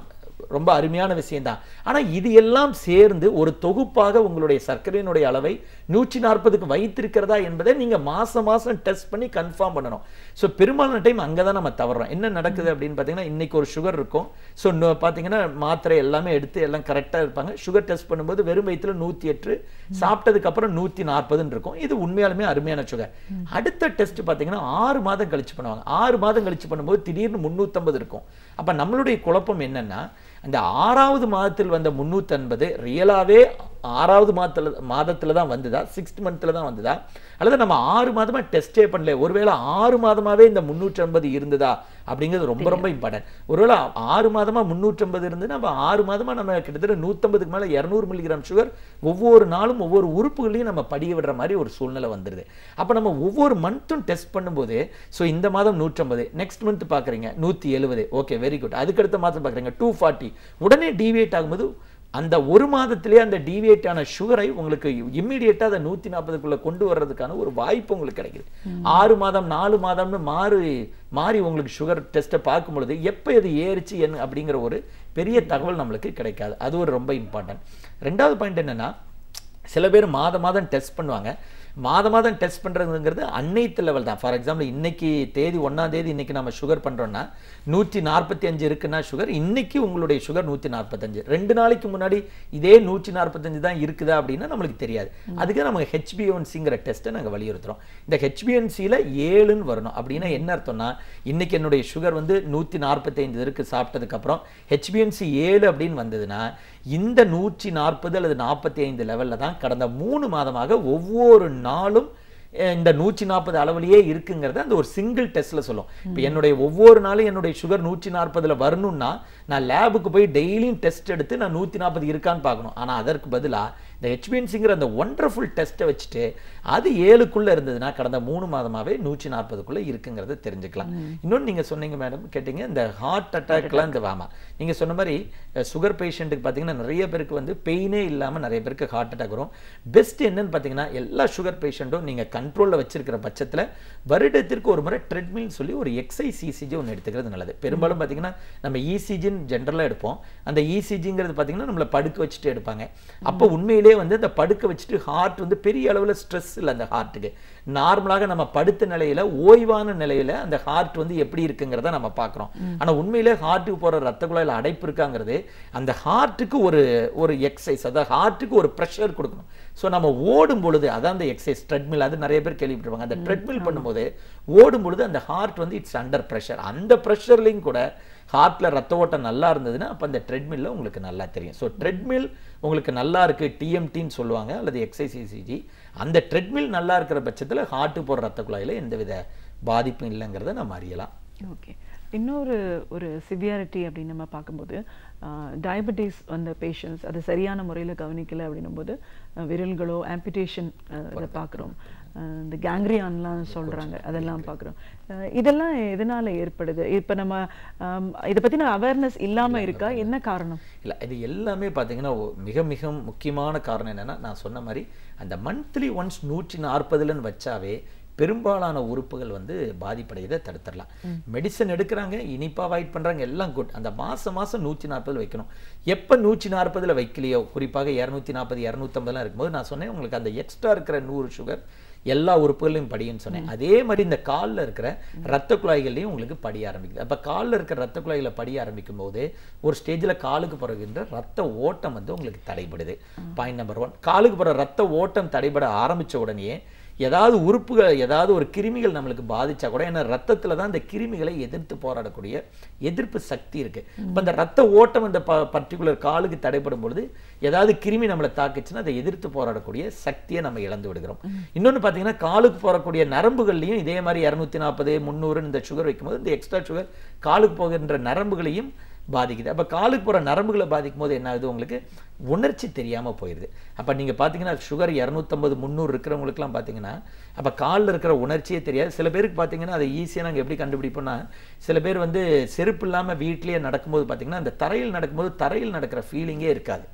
ரொம்ப அருமையான விஷயம்தான். ஆனால் இது எல்லாம் சேர்ந்து ஒரு தொகுப்பாக உங்களுடைய சர்க்கரையினுடைய அளவை 140க்கு வைத்திருக்கிறதா என்பதை நீங்கள் மாதம் டெஸ்ட் பண்ணி கன்ஃபார்ம் பண்ணணும். ஸோ பெரும்பாலான டைம் அங்கே தான் நம்ம தவறோம். என்ன நடக்குது அப்படின்னு பார்த்தீங்கன்னா, இன்றைக்கி ஒரு சுகர் இருக்கும், ஸோ பார்த்தீங்கன்னா மாத்திரை எல்லாமே எடுத்து எல்லாம் கரெக்டாக இருப்பாங்க. சுகர் டெஸ்ட் பண்ணும்போது வெறும் வயிற்றில் 108, சாப்பிட்டதுக்கப்புறம் 140 இருக்கும். இது உண்மையாலுமே அருமையான சுகர். அடுத்த டெஸ்ட் பார்த்தீங்கன்னா 6 மாதம் கழிச்சு பண்ணுவாங்க. 6 மாதம் கழிச்சு பண்ணும்போது திடீர்னு 350 இருக்கும். அப்போ நம்மளுடைய குழப்பம் என்னன்னா, அந்த 6வது மாதத்தில் வந்த 350 ரியலாகவே 6வது மாதத்தில் தான் வந்ததா, 6th மந்த்தில் தான் வந்ததா, அல்லது நம்ம 6 மாதமாக டெஸ்டே பண்ணல, ஒருவேளை 6 மாதமாகவே இந்த 350 இருந்ததா அப்படிங்கிறது ரொம்ப ரொம்ப இம்பார்ட்டன்ட். ஒருவேளை 6 மாதமாக 350 இருந்து நம்ம 6 மாதமாக நம்ம கிட்டத்தட்ட 150க்கு மேலே 200 மில்லிகிராம் சுகர் ஒவ்வொரு நாளும் ஒவ்வொரு உறுப்புகளையும் நம்ம படிய விடுற மாதிரி ஒரு சூழ்நிலை வந்துடுது. அப்போ நம்ம ஒவ்வொரு மந்த்தும் டெஸ்ட் பண்ணும்போது, ஸோ இந்த மாதம் 150, நெக்ஸ்ட் மந்த் பார்க்குறீங்க 170, ஓகே வெரி குட், அதுக்கடுத்த மாதம் பார்க்குறீங்க 240, உடனே டீவியேட் ஆகும்போது அந்த ஒரு மாதத்திலே அந்த டீவியேட் ஆன சுகரை உங்களுக்கு இம்மிடியேட்டாக அதை 140க்குள்ளே கொண்டு வர்றதுக்கான ஒரு வாய்ப்பு உங்களுக்கு கிடைக்குது. 6 மாதம் 4 மாதம்னு மாறி உங்களுக்கு சுகர் டெஸ்ட்டை பார்க்கும் பொழுது எப்போ இது ஏறிச்சு அப்படிங்கிற ஒரு பெரிய தகவல் நம்மளுக்கு கிடைக்காது. அது ஒரு ரொம்ப இம்பார்ட்டன்ட். 2வது பாயிண்ட் என்னென்னா, சில பேர் மாதம் டெஸ்ட் பண்ணுவாங்க. மாதம் டெஸ்ட் பண்ணுறதுங்கிறது அன்னைத்து லெவல் தான். ஃபார் எக்ஸாம்பிள் இன்னைக்கு தேதி 1ஆம் தேதி இன்னைக்கு நம்ம சுகர் பண்ணுறோன்னா 145 இருக்குன்னா சுகர், இன்னைக்கு உங்களுடைய சுகர் 145. 2 நாளைக்கு முன்னாடி இதே 145 தான் இருக்குதா அப்படின்னா நம்மளுக்கு தெரியாது. அதுக்கு நமக்கு HbA1cங்கிற டெஸ்ட்டை நாங்கள் வலியுறுத்துறோம். இந்த HbA1cல 7ன்னு வரணும். அப்படின்னா என்ன அர்த்தம்னா, இன்னைக்கு என்னுடைய சுகர் வந்து 145 இருக்கு சாப்பிட்டதுக்கப்புறம், HbA1c 7 அப்படின்னு வந்ததுன்னா இந்த 140 அல்லது 45 லெவலில் தான் கடந்த 3 மாதமாக ஒவ்வொரு நாளும் இந்த 140 அளவுலயே இருக்குங்கிறது அந்த ஒரு சிங்கிள் டெஸ்ட்ல சொல்லும். இப்போ என்னுடைய ஒவ்வொரு நாளும் என்னுடைய சுகர் 140ல வரணும்னா நான் லேபுக்கு போய் டெய்லியும் டெஸ்ட் எடுத்து நான் 140 இருக்கான்னு பார்க்கணும். ஆனால் அதற்கு பதிலாக இந்த HbA1cங்கிற அந்த ஒண்டர்ஃபுல் டெஸ்ட்டை வச்சுட்டு அது 7க்குள்ளே இருந்ததுன்னா கடந்த 3 மாதமாகவே 140க்குள்ளே இருக்குங்கிறத தெரிஞ்சுக்கலாம். இன்னொன்று நீங்கள் சொன்னீங்க மேடம், கேட்டீங்க இந்த ஹார்ட் அட்டாக்லாம் இந்த வாமா நீங்கள் சொன்ன மாதிரி சுகர் பேஷண்ட்டுக்கு பார்த்தீங்கன்னா நிறைய பேருக்கு வந்து பெயினே இல்லாமல் நிறைய பேருக்கு ஹார்ட் அட்டாக் வரும். பெஸ்ட் என்னன்னு பார்த்தீங்கன்னா, எல்லா சுகர் பேஷண்ட்டும் நீங்கள் கண்ட்ரோலில் வச்சிருக்கிற பட்சத்தில் வருடத்திற்கு ஒரு முறை ட்ரெட்மில்னு சொல்லி ஒரு எக்ஸைஸ் ECG ஒன்று எடுத்துக்கிறது நல்லது. பெரும்பாலும் பார்த்தீங்கன்னா நம்ம ECGன்னு ஜென்ரலாக எடுப்போம். அந்த ECGங்கிறது பார்த்தீங்கன்னா நம்மளை படுக்க வச்சுட்டு எடுப்பாங்க. அப்போ உண்மையிலே வந்து அந்த படுக்க வச்சுட்டு ஹார்ட் வந்து பெரிய அளவில் ஸ்ட்ரெஸ் இல்லை அந்த ஹார்ட்டுக்கு. நார்மலாக நம்ம படுத்த நிலையில் ஓய்வான நிலையில் அந்த ஹார்ட் வந்து எப்படி இருக்குங்கிறத நம்ம பார்க்குறோம். ஆனால் உண்மையிலே ஹார்ட்டுக்கு போகிற ரத்த குழாயில் அடைப்பு இருக்காங்கிறது அந்த ஹார்ட்டுக்கு ஒரு எக்ஸசைஸ், அதாவது ஹார்ட்டுக்கு ஒரு ப்ரெஷர் கொடுக்கணும். ஸோ நம்ம ஓடும் பொழுது அதான் அந்த எக்ஸசைஸ் ட்ரெட்மில், அது நிறைய பேர் கேள்விப்பட்டிருப்பாங்க. அந்த ட்ரெட்மில் பண்ணும்போது ஓடும் பொழுது அந்த ஹார்ட் வந்து இட்ஸ் அண்டர் ப்ரெஷர். அந்த ப்ரெஷர்லையும் கூட ஹார்ட்டில் ரத்த ஓட்டம் நல்லா இருந்ததுன்னா அப்போ அந்த ட்ரெட்மில்ல உங்களுக்கு நல்லா தெரியும். ஸோ ட்ரெட்மில் உங்களுக்கு நல்லா இருக்குது, TMTன்னு சொல்லுவாங்க, அல்லது எக்ஸைஸ் ECG. அந்த ட்ரெட்மில் நல்லா இருக்கிற பட்சத்தில் ஹார்ட்டு போகிற ரத்த குழாயில் எந்தவித பாதிப்பும் இல்லைங்கிறத நம்ம அறியலாம். ஓகே, இன்னொரு சிவியாரிட்டி அப்படின்னு நம்ம பார்க்கும்போது, டயபெட்டிஸ் வந்த பேஷண்ட்ஸ் அது சரியான முறையில் கவனிக்கலை அப்படின்னும் போது விரல்களோ ஆம்பிடேஷன் அதை பார்க்குறோம். இந்த கேங்க்ரியான்லாம் சொல்கிறாங்க, அதெல்லாம் பார்க்குறோம். இதெல்லாம் எதனால் ஏற்படுது? இப்போ நம்ம இதை பற்றின அவேர்னஸ் இல்லாமல் இருக்கா? என்ன காரணம்? இல்லை, இது எல்லாமே பார்த்தீங்கன்னா மிக மிக முக்கியமான காரணம் என்னென்னா, நான் சொன்ன மாதிரி அந்த மந்த்லி ஒன்ஸ் 140ன்னு வச்சாவே பெரும்பாலான உறுப்புகள் வந்து பாதிப்படையதை தடுத்துடலாம். மெடிசன் எடுக்கிறாங்க, இனிப்பாக அவாய்ட் பண்ணுறாங்க, எல்லாம் குட். அந்த மாதம் 140 வைக்கணும். எப்போ 140 வைக்கலையோ, குறிப்பாக 240 250 இருக்கும்போது நான் சொன்னேன் உங்களுக்கு அந்த எக்ஸ்ட்ரா இருக்கிற 100 சுகர் எல்லா உறுப்புகளையும் படின்னு சொன்னேன். அதே மாதிரி இந்த காலில் இருக்கிற ரத்த குழாய்கள்லையும் உங்களுக்கு படிய ஆரம்பிக்குது. அப்போ காலில் இருக்கிற ரத்த குழாய்களை படிய ஆரம்பிக்கும் போது ஒரு ஸ்டேஜில் காலுக்கு போகின்ற ரத்த ஓட்டம் வந்து உங்களுக்கு தடைபடுது. Point number 1. காலுக்கு போகிற ரத்த ஓட்டம் தடைபட ஆரம்பித்த உடனே ஏதாவது உறுப்புகள் ஏதாவது ஒரு கிருமிகள் நம்மளுக்கு பாதிச்சா கூட, ஏன்னா ரத்தத்தில் தான் இந்த கிருமிகளை எதிர்த்து போராடக்கூடிய எதிர்ப்பு சக்தி இருக்குது. இப்போ அந்த ரத்த ஓட்டம் அந்த பர்டிகுலர் காலுக்கு தடைப்படும் பொழுது ஏதாவது கிருமி நம்மளை தாக்குச்சுன்னா அதை எதிர்த்து போராடக்கூடிய சக்தியை நம்ம இழந்து விடுகிறோம். இன்னொன்று பார்த்தீங்கன்னா காலுக்கு போகக்கூடிய நரம்புகள்லையும் இதே மாதிரி 240 300 இந்த சுகர் வைக்கும்போது இந்த எக்ஸ்ட்ரா சுகர் காலுக்கு போகின்ற நரம்புகளையும் பாதிக்குது. அப்போ காலுக்கு போகிற நரம்புகளை பாதிக்கும் போது என்ன ஆகுது, உங்களுக்கு உணர்ச்சி தெரியாமல் போயிடுது. அப்போ நீங்கள் பார்த்தீங்கன்னா சுகர் 250 300 இருக்கிறவங்களுக்குலாம் பார்த்தீங்கன்னா அப்போ காலில் இருக்கிற உணர்ச்சியே தெரியாது. சில பேருக்கு பார்த்தீங்கன்னா அதை ஈஸியாக நாங்கள் எப்படி கண்டுபிடிப்போம்னா, சில பேர் வந்து செருப்பு இல்லாமல் வீட்லேயே நடக்கும்போது பார்த்தீங்கன்னா அந்த தரையில் நடக்கும்போது தரையில் நடக்கிற ஃபீலிங்கே இருக்காது.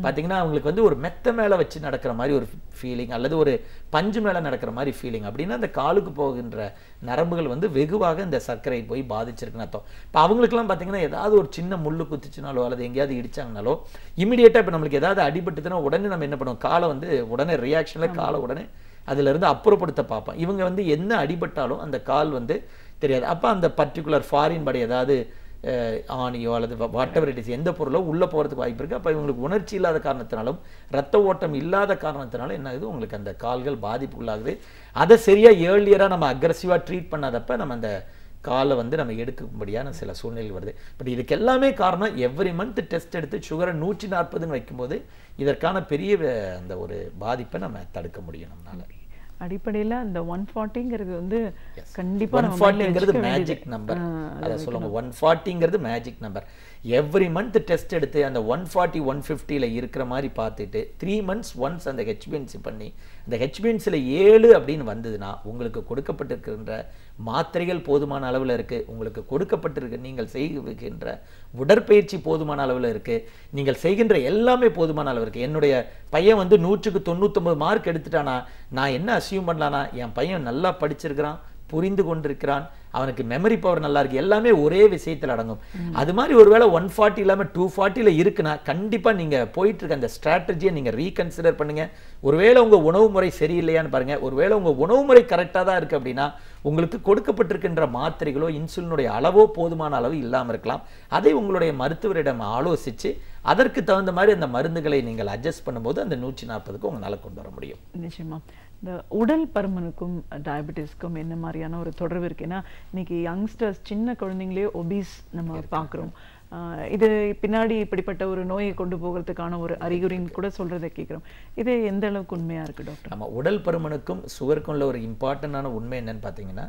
பார்த்தீங்கன்னா அவங்களுக்கு வந்து ஒரு மெத்த மேலே வச்சு நடக்கிற மாதிரி ஒரு ஃபீலிங், அல்லது ஒரு பஞ்சு மேலே நடக்கிற மாதிரி ஃபீலிங். அப்படின்னா அந்த காலுக்கு போகின்ற நரம்புகள் வந்து வெகுவாக இந்த சர்க்கரை போய் பாதிச்சிருக்குன்னு அர்த்தம். இப்போ அவங்களுக்குலாம் பார்த்தீங்கன்னா ஏதாவது ஒரு சின்ன முள்ளு குத்துச்சுனாலோ அல்லது எங்கேயாவது இடிச்சாங்கனாலோ இமீடியட்டாக இப்போ நம்மளுக்கு ஏதாவது அடிபட்டுதுன்னா உடனே நம்ம என்ன பண்ணுவோம், காலை வந்து உடனே ரியாக்ஷனில் காலை உடனே அதிலிருந்து அப்புறப்படுத்த பார்ப்போம். இவங்க வந்து என்ன அடிபட்டாலும் அந்த கால் வந்து தெரியாது. அப்போ அந்த பர்டிகுலர் ஃபாரின் படி ஏதாவது ஆணியோ அல்லது வாட்டவர் இட் இஸ் எந்த பொருளோ உள்ளே போகிறதுக்கு வாய்ப்பு இருக்குது. அப்போ இவங்களுக்கு உணர்ச்சி இல்லாத காரணத்தினாலும் ரத்த ஓட்டம் இல்லாத காரணத்தினாலும் என்ன ஆகுது, உங்களுக்கு அந்த கால்கள் பாதிப்புள்ளாகுது. அதை சரியாக ஏர்லியராக நம்ம அக்ரெசிவாக ட்ரீட் பண்ணாதப்ப நம்ம அந்த காலை வந்து நம்ம எடுக்கும்படியான சில சூழ்நிலை வருது. பட் இதுக்கு எல்லாமே காரணம் எவ்ரி மந்த் டெஸ்ட் எடுத்து சுகரை 140 வைக்கும்போது இதற்கான பெரிய அந்த ஒரு பாதிப்பை நம்ம தடுக்க முடியும் நம்மளால. அடிப்படையில் அந்த 140ங்கிறது வந்து கண்டிப்பா 140ங்கிறது மேஜிக் நம்பர். அதை சொல்லுங்க, 140ங்கிறது magic number. Every month test எடுத்து அந்த 140 150ல இருக்கிற மாதிரி பார்த்துட்டு 3 months ஒன்ஸ் அந்த ஹெச்பிஎன்சி பண்ணி அந்த ஹெச்பிஎன்சியில் 7 அப்படின்னு வந்ததுன்னா உங்களுக்கு கொடுக்கப்பட்டிருக்கின்ற மாத்திரைகள் போதுமான அளவில் இருக்குது, உங்களுக்கு கொடுக்கப்பட்டிருக்கு நீங்கள் செய்கின்ற உடற்பயிற்சி போதுமான அளவில் இருக்குது, நீங்கள் செய்கின்ற எல்லாமே போதுமான அளவு இருக்குது. என்னுடைய பையன் வந்து 100க்கு 99 மார்க் எடுத்துட்டானா நான் என்ன அசியூம் பண்ணலான்னா, என் பையன் நல்லா படிச்சிருக்கிறான், புரிந்து கொண்டிருக்கிறான், அவனுக்கு மெமரி பவர் நல்லா இருக்கு, எல்லாமே ஒரே விஷயத்தில் அடங்கும். அது மாதிரி ஒருவேளை 140 இல்லாமல் 240ல இருக்குன்னா கண்டிப்பா நீங்க போயிட்டு இருக்க அந்த ஸ்ட்ராட்டஜியை நீங்க ரீகன்சிடர் பண்ணுங்க. ஒருவேளை உங்க உணவு முறை சரியில்லையான்னு பாருங்க. ஒருவேளை உங்க உணவு முறை கரெக்டாக தான் இருக்கு அப்படின்னா உங்களுக்கு கொடுக்கப்பட்டிருக்கின்ற மாத்திரைகளோ இன்சுலினுடைய அளவோ போதுமான அளவு இல்லாமல் இருக்கலாம். அதை உங்களுடைய மருத்துவரிடம் ஆலோசிச்சு அதற்கு தகுந்த மாதிரி அந்த மருந்துகளை நீங்கள் அட்ஜஸ்ட் பண்ணும்போது அந்த 140க்கு உங்களால் கொண்டு வர முடியும். நிச்சயமா. இந்த உடல் பருமனுக்கும் டயபெட்டிஸ்க்கும் என்ன மாதிரியான ஒரு தொடர்பு இருக்கு? ஏன்னா இன்னைக்கு யங்ஸ்டர்ஸ் சின்ன குழந்தைங்களே ஒபீஸ் நம்ம பார்க்குறோம். இது பின்னாடி இப்படிப்பட்ட ஒரு நோயை கொண்டு போகிறதுக்கான ஒரு அறிகுறின்னு கூட சொல்றதை கேட்குறோம். இது எந்த அளவுக்கு உண்மையா இருக்கு டாக்டர்? நம்ம உடல் பருமனுக்கும் சுகருக்கும் உள்ள ஒரு இம்பார்ட்டண்டான உண்மை என்னன்னு பார்த்தீங்கன்னா,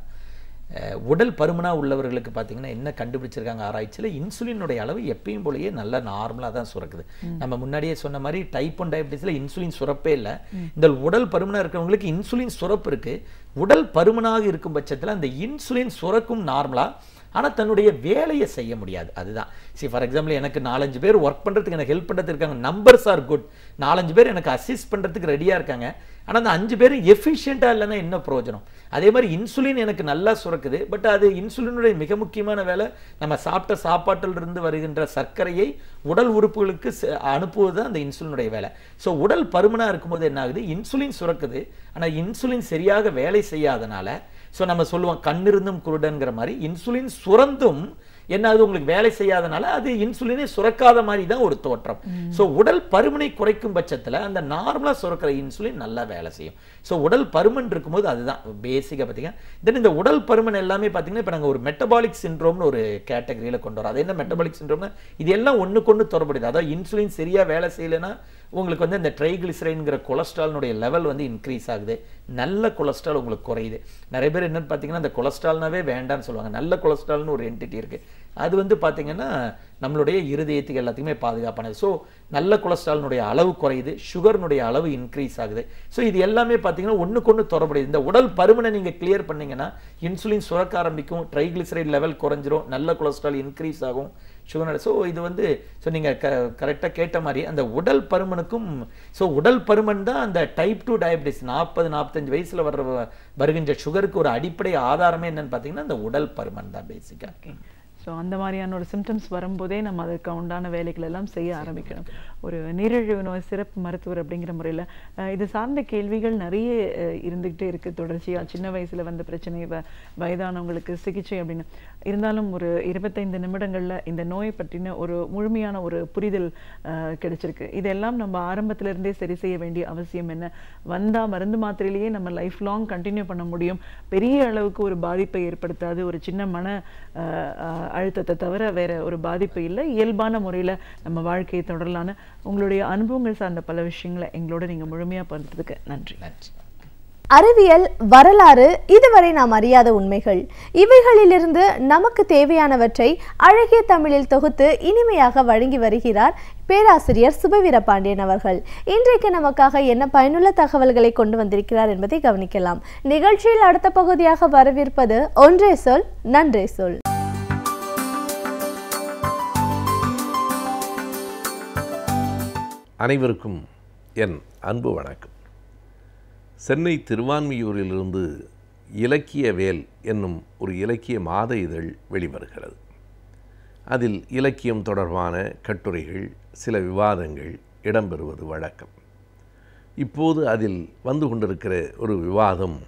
உடல் பருமனாக உள்ளவர்களுக்கு பார்த்தீங்கன்னா என்ன கண்டுபிடிச்சிருக்காங்க ஆராய்ச்சியில், இன்சுலினுடைய அளவு எப்பயும் போலயே நல்லா நார்மலாக தான் சுரக்குது. நம்ம முன்னாடியே சொன்ன மாதிரி டைப் 1 டயபிட்டிஸில் இன்சுலின் சுரப்பே இல்லை. இந்த உடல் பருமனாக இருக்கிறவங்களுக்கு இன்சுலின் சுரப்பு இருக்குது. உடல் பருமனாக இருக்கும் பட்சத்தில் அந்த இன்சுலின் சுரக்கும் நார்மலாக, ஆனால் தன்னுடைய வேலையை செய்ய முடியாது. அதுதான் ஃபார் எக்ஸாம்பிள் எனக்கு 4-5 பேர் ஒர்க் பண்ணுறதுக்கு எனக்கு ஹெல்ப் பண்ணுறதுக்கு இருக்காங்க, நம்பர்ஸ் ஆர் குட், 4-5 பேர் எனக்கு அசிஸ்ட் பண்ணுறதுக்கு ரெடியாக இருக்காங்க, ஆனால் அந்த 5 பேர் எஃபிஷியண்ட்டாக இல்லைன்னா என்ன பிரயோஜனம்? அதே மாதிரி இன்சுலின் எனக்கு நல்லா சுரக்குது, பட் அது இன்சுலினுடைய மிக முக்கியமான வேலை நம்ம சாப்பிட்ட சாப்பாட்டிலிருந்து வருகின்ற சர்க்கரையை உடல் உறுப்புகளுக்கு அனுப்புவது அந்த இன்சுலினுடைய வேலை. ஸோ உடல் பருமனாக இருக்கும்போது என்ன ஆகுது, இன்சுலின் சுரக்குது, ஆனால் இன்சுலின் சரியாக வேலை செய்யாதனால, ஸோ நம்ம சொல்லுவோம் கண்ணிருந்தும் குருடன்கிற மாதிரி இன்சுலின் சுரந்தும் என்ன ஆகுது, உங்களுக்கு வேலை செய்யாதனால அது இன்சுலினை சுரக்காத மாதிரி தான் ஒரு தோற்றம். ஸோ உடல் பருமனை குறைக்கும் பட்சத்தில் அந்த நார்மலாக சுரக்கிற இன்சுலின் நல்லா வேலை செய்யும். ஸோ உடல் பருமன் இருக்கும்போது அதுதான் பேசிக்காக பார்த்தீங்கன்னா. தென் இந்த உடல் பருமன் எல்லாமே பார்த்தீங்கன்னா இப்போ நாங்கள் ஒரு மெட்டபாலிக் சிண்ட்ரோம்னு ஒரு கேட்டகரியில் கொண்டு வரோம். அது என்ன மெட்டபாலிக் சிண்ட்ரோம்னா, இது எல்லாம் ஒன்றுக்கொன்று தொடர்புடையது. அதாவது இன்சுலின் சரியாக வேலை செய்யலைன்னா உங்களுக்கு வந்து இந்த ட்ரைகிளிசரைடுங்கிற கொலஸ்ட்ராலினுடைய லெவல் வந்து இன்க்ரீஸ் ஆகுது, நல்ல கொலஸ்ட்ரால் உங்களுக்கு குறையுது. நிறைய பேர் என்னன்னு பார்த்தீங்கன்னா இந்த கொலஸ்ட்ரால்னாவே வேண்டாம்னு சொல்லுவாங்க. நல்ல கொலஸ்ட்ரால்னு ஒரு என்டிட்டி இருக்குது, அது வந்து பார்த்தீங்கன்னா நம்மளுடைய இருதயத்துக்கு எல்லாத்துக்குமே பாதுகாப்பானது. ஸோ நல்ல கொலஸ்ட்ராலினுடைய அளவு குறையுது, சுகர்னுடைய அளவு இன்க்ரீஸ் ஆகுது. ஸோ இது எல்லாமே பார்த்தீங்கன்னா ஒன்றுக்கொன்று தொடர்புடையது. இந்த உடல் பருமனை நீங்கள் கிளியர் பண்ணீங்கன்னா இன்சுலின் சுரக்க ஆரம்பிக்கும், ட்ரைகிளிசரைடு லெவல் குறைஞ்சிரும், நல்ல கொலஸ்ட்ரால் இன்க்ரீஸ் ஆகும், சுகர்னால. ஸோ இது வந்து ஸோ நீங்கள் கரெக்டாக கேட்ட மாதிரி அந்த உடல் பருமனுக்கும் ஸோ உடல் பருமன் தான் அந்த டைப் 2 டயபிட்டிஸ் 40-45 வயசில் வருகின்ற சுகருக்கு ஒரு அடிப்படை ஆதாரமே என்னன்னு பார்த்தீங்கன்னா அந்த உடல் பருமன் தான் பேசிக்காக. ஸோ அந்த மாதிரியான ஒரு சிம்டம்ஸ் வரும்போதே நம்ம அதுக்கு உண்டான வேலைகள் எல்லாம் செய்ய ஆரம்பிக்கணும். ஒரு நீரிழிவு நோய் சிறப்பு மருத்துவர் அப்படிங்கிற முறையில் இது சார்ந்த கேள்விகள் நிறைய இருந்துக்கிட்டே இருக்குது தொடர்ச்சியாக. சின்ன வயசில் வந்த பிரச்சனை, வயதானவங்களுக்கு சிகிச்சை அப்படின்னு இருந்தாலும் ஒரு 25 நிமிடங்களில் இந்த நோயை பற்றின ஒரு முழுமையான ஒரு புரிதல் கிடைச்சிருக்கு. இதெல்லாம் நம்ம ஆரம்பத்திலிருந்தே சரி செய்ய வேண்டிய அவசியம் என்ன? வந்தால் மருந்து மாத்திரையிலேயே நம்ம லைஃப் லாங் கண்டினியூ பண்ண முடியும், பெரிய அளவுக்கு ஒரு பாதிப்பை ஏற்படுத்தாது, ஒரு சின்ன மன அழுத்தத்தை தவிர வேற ஒரு பாதிப்பு இல்லை, இயல்பான முறையில் நம்ம வாழ்க்கையை தொடரலான்னு உங்களுடைய அனுபவங்கள் சார்ந்த பல விஷயங்களை எங்களோட நீங்கள் முழுமையாக பகிர்ந்ததுக்கு நன்றி. அறிவியல், வரலாறு, இதுவரை நாம் அறியாத உண்மைகள், இவைகளிலிருந்து நமக்கு தேவையானவற்றை அழகிய தமிழில் தொகுத்து இனிமையாக வழங்கி வருகிறார் பேராசிரியர் சுபவீரபாண்டியன் அவர்கள். இன்றைக்கு நமக்காக என்ன பயனுள்ள தகவல்களை கொண்டு வந்திருக்கிறார் என்பதை கவனிக்கலாம். நிகழ்ச்சியில் அடுத்த பகுதியாக வரவிருப்பது ஒன்றே சொல் நன்றே சொல். அனைவருக்கும் என் அன்பு வணக்கம். சென்னை திருவான்மியூரிலிருந்து இலக்கிய வேல் என்னும் ஒரு இலக்கிய மாத இதழ் வெளிவருகிறது. அதில் இலக்கியம் தொடர்பான கட்டுரைகள், சில விவாதங்கள் இடம்பெறுவது வழக்கம். இப்போது அதில் வந்து கொண்டிருக்கிற ஒரு விவாதம்,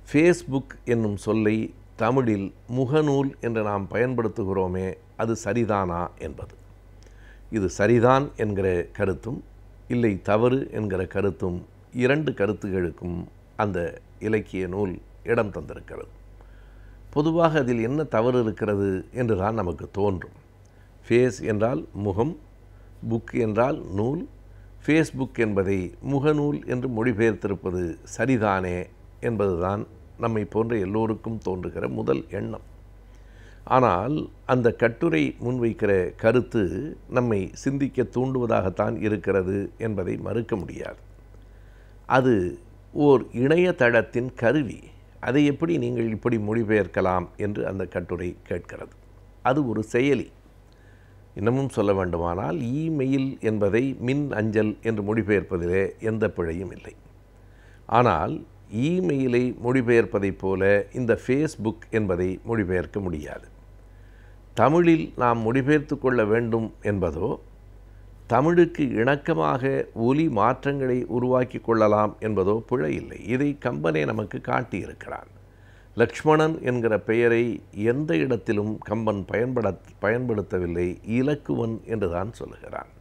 ஃபேஸ்புக் என்னும் சொல்லை தமிழில் முகநூல் என்று நாம் பயன்படுத்துகிறோமே, அது சரிதானா என்பது. இது சரிதான் என்கிற கருத்தும் இல்லை தவறு என்கிற கருத்தும், இரண்டு கருத்துகளுக்கும் அந்த இலக்கிய நூல் இடம் தந்திருக்கிறது. பொதுவாக அதில் என்ன தவறு இருக்கிறது என்று தான் நமக்கு தோன்றும். ஃபேஸ் என்றால் முகம், புக் என்றால் நூல், ஃபேஸ்புக் என்பதை முகநூல் என்று மொழிபெயர்த்திருப்பது சரிதானே என்பதுதான் நம்மை போன்ற எல்லோருக்கும் தோன்றுகிற முதல் எண்ணம். ஆனால் அந்த கட்டுரை முன்வைக்கிற கருத்து நம்மை சிந்திக்க தூண்டுவதாகத்தான் இருக்கிறது என்பதை மறுக்க முடியாது. அது ஓர் இணையதளத்தின் கருவி, அதை எப்படி நீங்கள் இப்படி மொழிபெயர்க்கலாம் என்று அந்த கட்டுரை கேட்கிறது. அது ஒரு செயலி. இன்னமும் சொல்ல வேண்டுமானால் இமெயில் என்பதை மின் அஞ்சல் என்று மொழிபெயர்ப்பதிலே எந்த பிழையும் இல்லை. ஆனால் இமெயிலை மொழிபெயர்ப்பதைப் போல இந்த ஃபேஸ்புக் என்பதை மொழிபெயர்க்க முடியாது. தமிழில் நாம் மொழிபெயர்த்து கொள்ள வேண்டும் என்பதோ, தமிழுக்கு இணக்கமாக ஒலி மாற்றங்களை உருவாக்கி கொள்ளலாம் என்பதோ பிழை இல்லை. இதை கம்பனே நமக்கு காட்டியிருக்கிறான். லக்ஷ்மணன் என்கிற பெயரை எந்த இடத்திலும் கம்பன் பயன்படுத்தவில்லை, இலக்குவன் என்றுதான் சொல்லுகிறான்.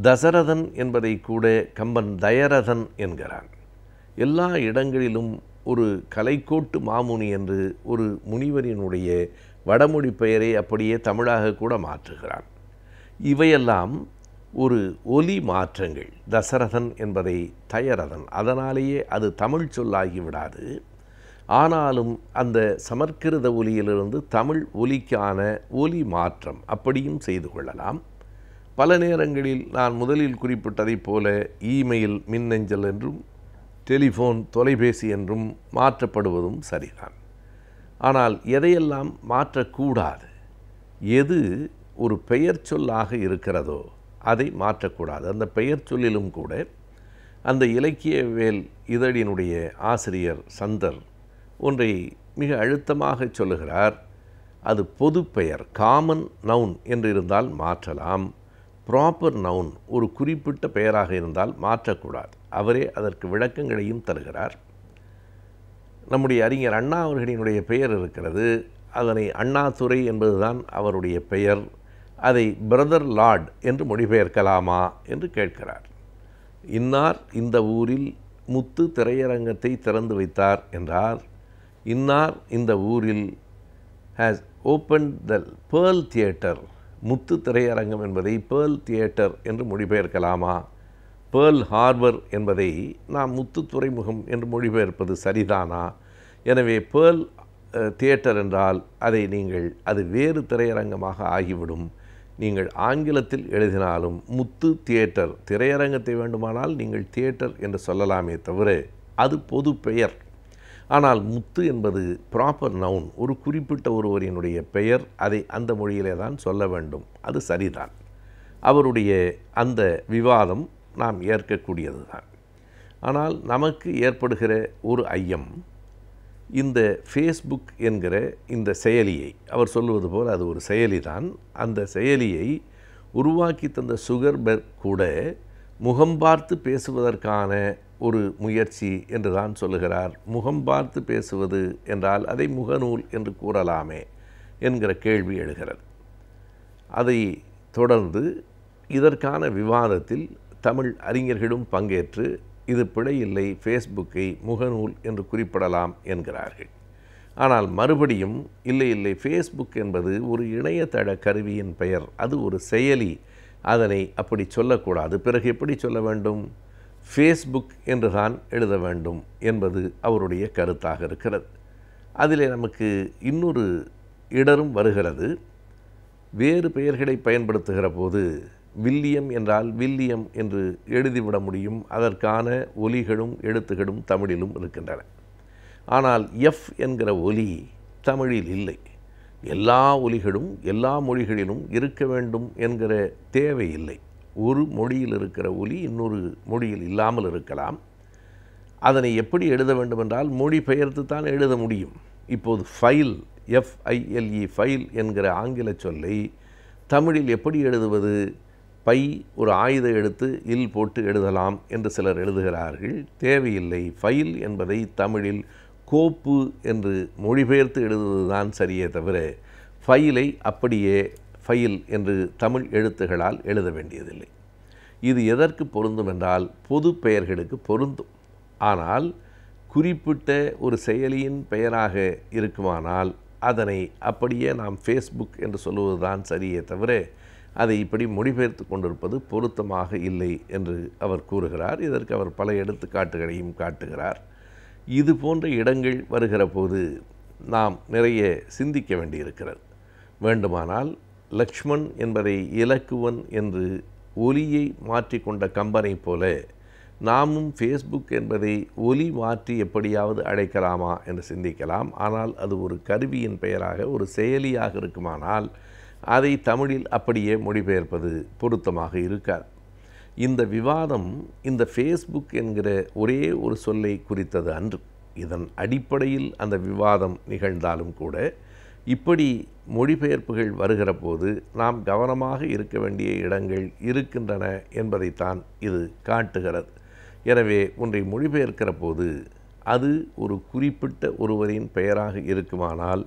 தசரதன் என்பதை கூட கம்பன் தயரதன் என்கிறான். எல்லா இடங்களிலும் ஒரு கலைக்கோட்டு மாமுனி என்று ஒரு முனிவரினுடைய வடமொழி பெயரை அப்படியே தமிழாக கூட மாற்றுகிறான். இவையெல்லாம் ஒரு ஒலி மாற்றங்கள். தசரதன் என்பதை தயரதன், அதனாலேயே அது தமிழ் சொல்லாகிவிடாது. ஆனாலும் அந்த சமற்கிருத ஒலியிலிருந்து தமிழ் ஒலிக்கான ஒலி மாற்றம் அப்படியும் செய்து கொள்ளலாம். பல நேரங்களில் நான் முதலில் குறிப்பிட்டதைப் போல இமெயில் மின்னஞ்சல் என்றும் டெலிஃபோன் தொலைபேசி என்றும் மாற்றப்படுவதும் சரிதான். ஆனால் எதையெல்லாம் மாற்றக்கூடாது, எது ஒரு பெயர் சொல்லாக இருக்கிறதோ அதை மாற்றக்கூடாது. அந்த பெயர் சொல்லிலும் கூட அந்த இலக்கிய வேல் இதழினுடைய ஆசிரியர் சந்தர் ஒன்றை மிக அழுத்தமாக சொல்லுகிறார். அது பொது பெயர், காமன் நவுன் என்று இருந்தால் மாற்றலாம், ப்ராப்பர் நவுன் ஒரு குறிப்பிட்ட பெயராக இருந்தால் மாற்றக்கூடாது. அவரே அதற்கு விளக்கங்களையும் தருகிறார். நம்முடைய அறிஞர் அண்ணா அவர்களினுடைய பெயர் இருக்கிறது, அதனை அண்ணாதுரை என்பதுதான் அவருடைய பெயர். அதை பிரதர் லார்ட் என்று மொழிபெயர்க்கலாமா என்று கேட்கிறார். இன்னார் இந்த ஊரில் முத்து திரையரங்கத்தை திறந்து வைத்தார் என்றார். இன்னார் இந்த ஊரில் has open the pearl theatre, முத்து திரையரங்கம் என்பதை பேர்ல் தியேட்டர் என்று மொழிபெயர்க்கலாமா? பேர்ல் ஹார்பர் என்பதை நாம் முத்து துறைமுகம் என்று மொழிபெயர்ப்பது சரிதானா? எனவே பேர்ல் தியேட்டர் என்றால் அதை நீங்கள் அது வேறு திரையரங்கமாக ஆகிவிடும். நீங்கள் ஆங்கிலத்தில் எழுதினாலும் முத்து தியேட்டர், திரையரங்கத்தை வேண்டுமானால் நீங்கள் தியேட்டர் என்று சொல்லலாமே தவிர அது பொது பெயர். ஆனால் முத்து என்பது ப்ராப்பர் நவுன், ஒரு குறிப்பிட்ட ஒருவரினுடைய பெயர், அதை அந்த மொழியிலே தான் சொல்ல வேண்டும். அது சரிதான். அவருடைய அந்த விவாதம் நாம் ஏற்கக்கூடியது தான். ஆனால் நமக்கு ஏற்படுகிற ஒரு ஐயம், இந்த ஃபேஸ்புக் என்கிற இந்த செயலியை, அவர் சொல்லுவது போல் அது ஒரு செயலி தான், அந்த செயலியை உருவாக்கி தந்த சுகர்பெர்க் கூட முகம் பார்த்து பேசுவதற்கான ஒரு முயற்சி என்று தான் சொல்லுகிறார். முகம் பார்த்து பேசுவது என்றால் அதை முகநூல் என்று கூறலாமே என்கிற கேள்வி எழுகிறது. அதை தொடர்ந்து இதற்கான விவாதத்தில் தமிழ் அறிஞர்களும் பங்கேற்று இது பிழையில்லை, ஃபேஸ்புக்கை முகநூல் என்று குறிப்பிடலாம் என்கிறார்கள். ஆனால் மறுபடியும் இல்லை, ஃபேஸ்புக் என்பது ஒரு இணையதள கருவியின் பெயர், அது ஒரு செயலி, அதனை அப்படி சொல்லக்கூடாது. பிறகு எப்படி சொல்ல வேண்டும்? ஃபேஸ்புக் என்று தான் எழுத வேண்டும் என்பது அவருடைய கருத்தாக இருக்கிறது. அதிலே நமக்கு இன்னொரு இடரும் வருகிறது. வேறு பெயர்களை பயன்படுத்துகிற போது வில்லியம் என்றால் வில்லியம் என்று எழுதிவிட முடியும். அதற்கான ஒலிகளும் எழுத்துகளும் தமிழிலும் இருக்கின்றன. ஆனால் எஃப் என்கிற ஒலி தமிழில் இல்லை. எல்லா ஒலிகளும் எல்லா மொழிகளிலும் இருக்க வேண்டும் என்கிற தேவை இல்லை. ஒரு மொழியில் இருக்கிற ஒலி இன்னொரு மொழியில் இல்லாமல் இருக்கலாம். அதனை எப்படி எழுத வேண்டும் என்றால் மொழி பெயர்த்து தான் எழுத முடியும். இப்போது ஃபைல், FILE, ஃபைல் என்கிற ஆங்கில சொல்லை தமிழில் எப்படி எழுதுவது? பை ஒரு ஆயுத எழுத்து இல் போட்டு எழுதலாம் என்று சிலர் எழுதுகிறார்கள். தேவையில்லை. ஃபைல் என்பதை தமிழில் கோப்பு என்று மொழிபெயர்த்து எழுதுவதுதான் சரியே தவிர ஃபைலை அப்படியே ஃபைல் என்று தமிழ் எழுத்துகளால் எழுத வேண்டியதில்லை. இது எதற்கு பொருந்தும் என்றால் பொது பெயர்களுக்கு பொருந்தும். ஆனால் குறிப்பிட்ட ஒரு செயலியின் பெயராக இருக்குமானால் அதனை அப்படியே நாம் ஃபேஸ்புக் என்று சொல்லுவதுதான் சரியே தவிர அதை இப்படி மொழிபெயர்த்து கொண்டிருப்பது பொருத்தமாக இல்லை என்று அவர் கூறுகிறார். இதற்கு அவர் பல எடுத்துக்காட்டுகளையும் காட்டுகிறார். இது போன்ற இடங்கள் வருகிற போது நாம் நிறைய சிந்திக்க வேண்டியிருக்கிறது. வேண்டுமானால் லக்ஷ்மண் என்பதை இலக்குவன் என்று ஒலியை மாற்றிக்கொண்ட கம்பனை போல நாமும் ஃபேஸ்புக் என்பதை ஒலி மாற்றி எப்படியாவது அழைக்கலாமா என்று சிந்திக்கலாம். ஆனால் அது ஒரு கருவியின் பெயராக ஒரு செயலியாக இருக்குமானால் அதை தமிழில் அப்படியே மொழிபெயர்ப்பது பொருத்தமாக இருக்காது. இந்த விவாதம் இந்த ஃபேஸ்புக் என்கிற ஒரே ஒரு சொல்லை குறித்தது அன்று. இதன் அடிப்படையில் அந்த விவாதம் நிகழ்ந்தாலும் கூட இப்படி மொழிபெயர்ப்புகள் வருகிற போது நாம் கவனமாக இருக்க வேண்டிய இடங்கள் இருக்கின்றன என்பதைத்தான் இது காட்டுகிறது. எனவே ஒன்றை மொழிபெயர்க்கிற போது அது ஒரு குறிப்பிட்ட ஒருவரின் பெயராக இருக்குமானால்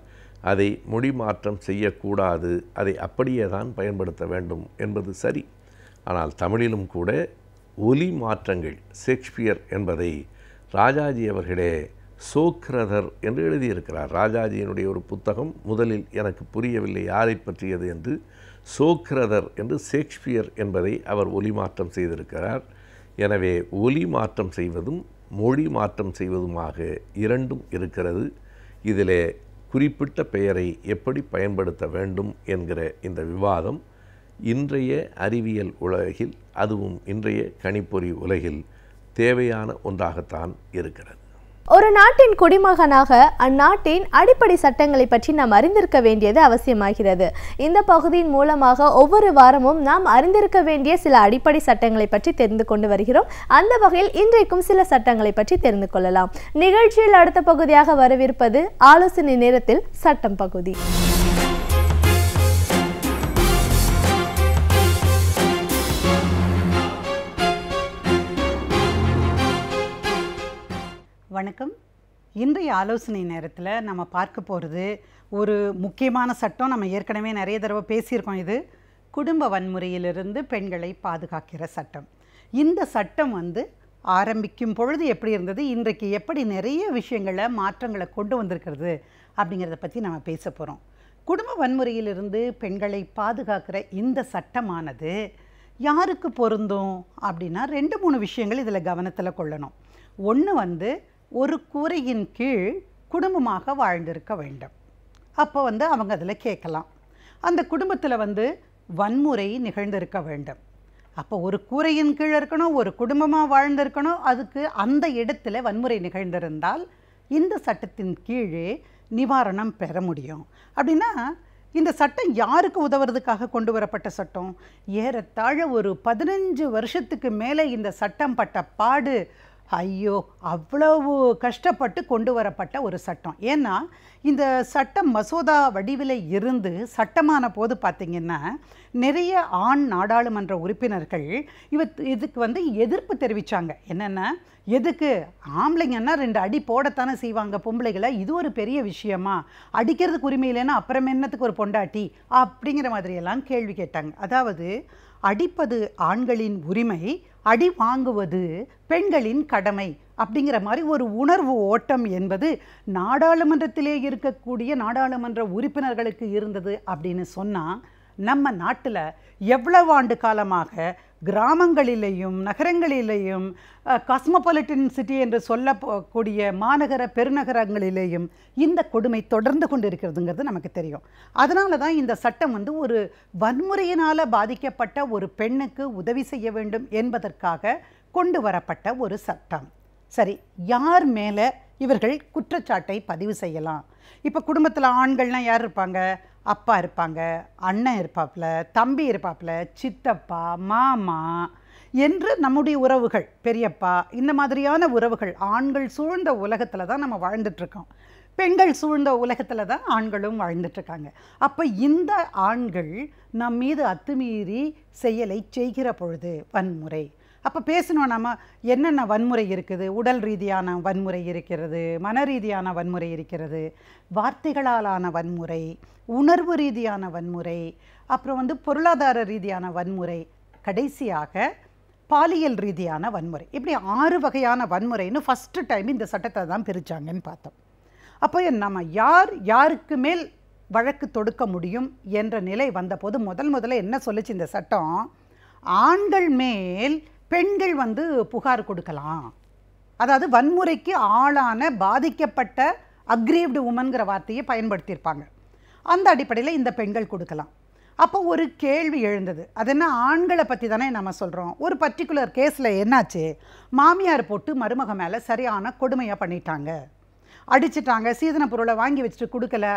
அதை மொழி மாற்றம் செய்யக்கூடாது, அதை அப்படியே தான் பயன்படுத்த வேண்டும் என்பது சரி. ஆனால் தமிழிலும் கூட ஒலி மாற்றங்கள், ஷேக்ஸ்பியர் என்பதை ராஜாஜி அவர்களே சோக்ரதர் என்று எழுதியிருக்கிறார். ராஜாஜியினுடைய ஒரு புத்தகம் முதலில் எனக்கு புரியவில்லை யாரை பற்றியது என்று. சோக்ரதர் என்று ஷேக்ஸ்பியர் என்பதை அவர் ஒலி மாற்றம் செய்திருக்கிறார். எனவே ஒலி மாற்றம் செய்வதும் மொழி மாற்றம் செய்வதுமாக இரண்டும் இருக்கிறது. இதிலே குறிப்பிட்ட பெயரை எப்படி பயன்படுத்த வேண்டும் என்கிற இந்த விவாதம் இன்றைய அறிவியல் உலகில், அதுவும் இன்றைய கணிப்பொறி உலகில் தேவையான ஒன்றாகத்தான் இருக்கிறது. ஒரு நாட்டின் குடிமகனாக அந்நாட்டின் அடிப்படை சட்டங்களை பற்றி நாம் அறிந்திருக்க வேண்டியது அவசியமாகிறது. இந்த பகுதியின் மூலமாக ஒவ்வொரு வாரமும் நாம் அறிந்திருக்க வேண்டிய சில அடிப்படை சட்டங்களை பற்றி தெரிந்து கொண்டு வருகிறோம். அந்த வகையில் இன்றைக்கும் சில சட்டங்களை பற்றி தெரிந்து கொள்ளலாம். நிகழ்ச்சியில் அடுத்த பகுதியாக வரவிருப்பது ஆலோசனை நேரத்தில் சட்டம் பகுதி. வணக்கம். இன்றைய ஆலோசனை நேரத்தில் நம்ம பார்க்க போகிறது ஒரு முக்கியமான சட்டம். நம்ம ஏற்கனவே நிறைய தடவை பேசியிருக்கோம். இது குடும்ப வன்முறையிலிருந்து பெண்களை பாதுகாக்கிற சட்டம். இந்த சட்டம் ஆரம்பிக்கும் பொழுது எப்படி இருந்தது, இன்றைக்கு எப்படி நிறைய விஷயங்களை மாற்றங்களை கொண்டு வந்திருக்கிறது அப்படிங்கிறத பற்றி நம்ம பேச போகிறோம். குடும்ப வன்முறையிலிருந்து பெண்களை பாதுகாக்கிற இந்த சட்டமானது யாருக்கு பொருந்தும் அப்படின்னா 2-3 விஷயங்கள் இதில் கவனத்தில் கொள்ளணும். ஒன்று ஒரு கூரையின் கீழ் குடும்பமாக வாழ்ந்திருக்க வேண்டும். அப்போ அவங்க அதில் கேட்கலாம். அந்த குடும்பத்தில் வன்முறை நிகழ்ந்திருக்க வேண்டும். அப்போ ஒரு கூரையின் கீழ் இருக்கணும், ஒரு குடும்பமாக வாழ்ந்திருக்கணும். அதுக்கு அந்த இடத்துல வன்முறை நிகழ்ந்திருந்தால் இந்த சட்டத்தின் கீழே நிவாரணம் பெற முடியும். அப்படின்னா இந்த சட்டம் யாருக்கு உதவுறதுக்காக கொண்டு வரப்பட்ட சட்டம்? ஏறத்தாழ ஒரு 15 வருஷத்துக்கு மேலே இந்த சட்டம் பட்ட பாடு, ஐயோ அவ்வளவு கஷ்டப்பட்டு கொண்டு வரப்பட்ட ஒரு சட்டம். ஏன்னா இந்த சட்டம் மசோதா வடிவில் இருந்து சட்டமான போது பார்த்திங்கன்னா நிறைய ஆண் நாடாளுமன்ற உறுப்பினர்கள் இதுக்கு எதிர்ப்பு தெரிவித்தாங்க. என்னென்னா, எதுக்கு ஆம்பளைங்கன்னா 2 அடி போடத்தானே செய்வாங்க பொம்பளைகளை, இது ஒரு பெரிய விஷயமா, அடிக்கிறதுக்கு உரிமை இல்லைன்னா அப்புறம் என்னத்துக்கு ஒரு பொண்டாட்டி அப்படிங்கிற மாதிரியெல்லாம் கேள்வி கேட்டாங்க. அதாவது அடிப்பது ஆண்களின் உரிமை, அடி வாங்குவது பெண்களின் கடமை அப்படிங்கிற மாதிரி ஒரு உணர்வு ஓட்டம் என்பது நாடாளுமன்றத்திலே இருக்கக்கூடிய நாடாளுமன்ற உறுப்பினர்களுக்கு இருந்தது அப்படின்னு சொன்னால், நம்ம நாட்டில் எவ்வளவு ஆண்டு காலமாக கிராமங்களிலேயும் நகரங்களிலேயும் காஸ்மோபாலிட்டன் சிட்டி என்று சொல்லக்கூடிய மாநகர பெருநகரங்களிலேயும் இந்த கொடுமை தொடர்ந்து கொண்டு இருக்கிறதுங்கிறது நமக்கு தெரியும். அதனால தான் இந்த சட்டம் ஒரு வன்முறையினால் பாதிக்கப்பட்ட ஒரு பெண்ணுக்கு உதவி செய்ய வேண்டும் என்பதற்காக கொண்டு வரப்பட்ட ஒரு சட்டம். சரி, யார் மேலே இவர்கள் குற்றச்சாட்டை பதிவு செய்யலாம்? இப்போ குடும்பத்தில் ஆண்கள்லாம் யார் இருப்பாங்க? அப்பா இருப்பாங்க, அண்ணன் இருப்பாப்புல, தம்பி இருப்பாப்புல, சித்தப்பா, மாமா என்று நம்முடைய உறவுகள், பெரியப்பா, இந்த மாதிரியான உறவுகள் ஆண்கள் சூழ்ந்த உலகத்தில் தான் நம்ம வாழ்ந்துட்டுருக்கோம். பெண்கள் சூழ்ந்த உலகத்தில் தான் ஆண்களும் வாழ்ந்துட்டுருக்காங்க. அப்போ இந்த ஆண்கள் நம் மீது அத்துமீறி செயலை செய்கிற பொழுது வன்முறை. அப்போ பேசணும், நம்ம என்னென்ன வன்முறை இருக்குது? உடல் ரீதியான வன்முறை இருக்கிறது, மன ரீதியான வன்முறை இருக்கிறது, வார்த்தைகளாலான வன்முறை, உணர்வு ரீதியான வன்முறை, அப்புறம் பொருளாதார ரீதியான வன்முறை, கடைசியாக பாலியல் ரீதியான வன்முறை. இப்படி 6 வகையான வன்முறைன்னு ஃபஸ்ட்டு டைம் இந்த சட்டத்தை தான் பிரித்தாங்கன்னு பார்த்தோம். அப்போ நம்ம யாருக்கு மேல் வழக்கு தொடுக்க முடியும் என்ற நிலை வந்தபோது முதல்ல என்ன சொல்லுச்சு இந்த சட்டம்? ஆண்கள் மேல் பெண்கள் புகார் கொடுக்கலாம். அதாவது வன்முறைக்கு ஆளான பாதிக்கப்பட்ட அக்ரீவ்டு உமன்கிற வார்த்தையை பயன்படுத்தியிருப்பாங்க. அந்த அடிப்படையில் இந்த பெண்கள் கொடுக்கலாம். அப்போ ஒரு கேள்வி எழுந்தது. அது என்ன, ஆண்களை பற்றி தானே நம்ம சொல்கிறோம். ஒரு பர்டிகுலர் கேஸில் என்னாச்சு, மாமியார் போட்டு மருமக மேலே சரியான கொடுமையாக பண்ணிட்டாங்க, அடிச்சிட்டாங்க, சீதன பொருளை வாங்கி வச்சுட்டு கொடுக்கல,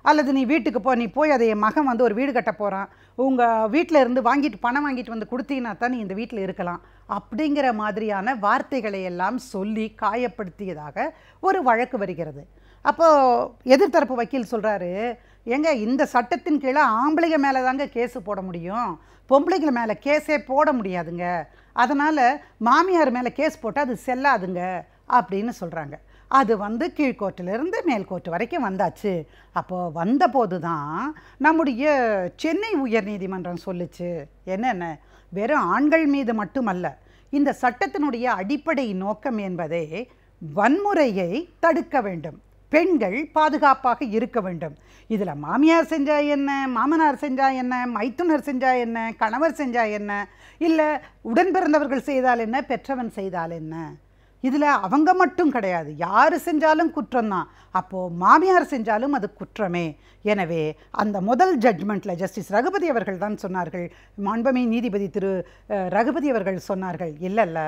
அல்லது நீ வீட்டுக்கு போ, நீ போய் அதை என் மகன் ஒரு வீடு கட்ட போகிறான், உங்கள் வீட்டில் இருந்து பணம் வாங்கிட்டு கொடுத்தீங்கன்னா தான் நீ இந்த வீட்டில் இருக்கலாம் அப்படிங்கிற மாதிரியான வார்த்தைகளை எல்லாம் சொல்லி காயப்படுத்தியதாக ஒரு வழக்கு வருகிறது. அப்போது எதிர்த்தரப்பு வக்கீல் சொல்கிறாரு, ஏங்க இந்த சட்டத்தின் கீழே ஆம்பளைங்க மேலே தாங்க கேஸு போட முடியும், பொம்பளைங்க மேலே கேஸே போட முடியாதுங்க, அதனால் மாமியார் மேலே கேஸ் போட்டால் அது செல்லாதுங்க அப்படின்னு சொல்கிறாங்க. அது கீழ்கோர்ட்டிலிருந்து மேல்கோர்ட்டு வரைக்கும் வந்தாச்சு. அப்போது வந்தபோது தான் நம்முடைய சென்னை உயர்நீதிமன்றம் சொல்லுச்சு, என்னென்ன, வெறும் ஆண்கள் மீது மட்டுமல்ல, இந்த சட்டத்தினுடைய அடிப்படை நோக்கம் என்பதே வன்முறையை தடுக்க வேண்டும், பெண்கள் பாதுகாப்பாக இருக்க வேண்டும். இதில் மாமியார் செஞ்சால் என்ன, மாமனார் செஞ்சால் என்ன, மைத்துனர் செஞ்சால் என்ன, கணவர் செஞ்சால் என்ன, இல்லை உடன் பிறந்தவர்கள் செய்தால் என்ன, பெற்றவன் செய்தால் என்ன, இதில் அவங்க மட்டும் கிடையாது, யார் செஞ்சாலும் குற்றம்தான். அப்போது மாமியார் செஞ்சாலும் அது குற்றமே. எனவே அந்த முதல் ஜட்ஜ்மெண்ட்டில் ஜஸ்டிஸ் ரகுபதி அவர்கள் தான் சொன்னார்கள், மாண்புமிகு நீதிபதி திரு ரகுபதி அவர்கள் சொன்னார்கள், இல்லை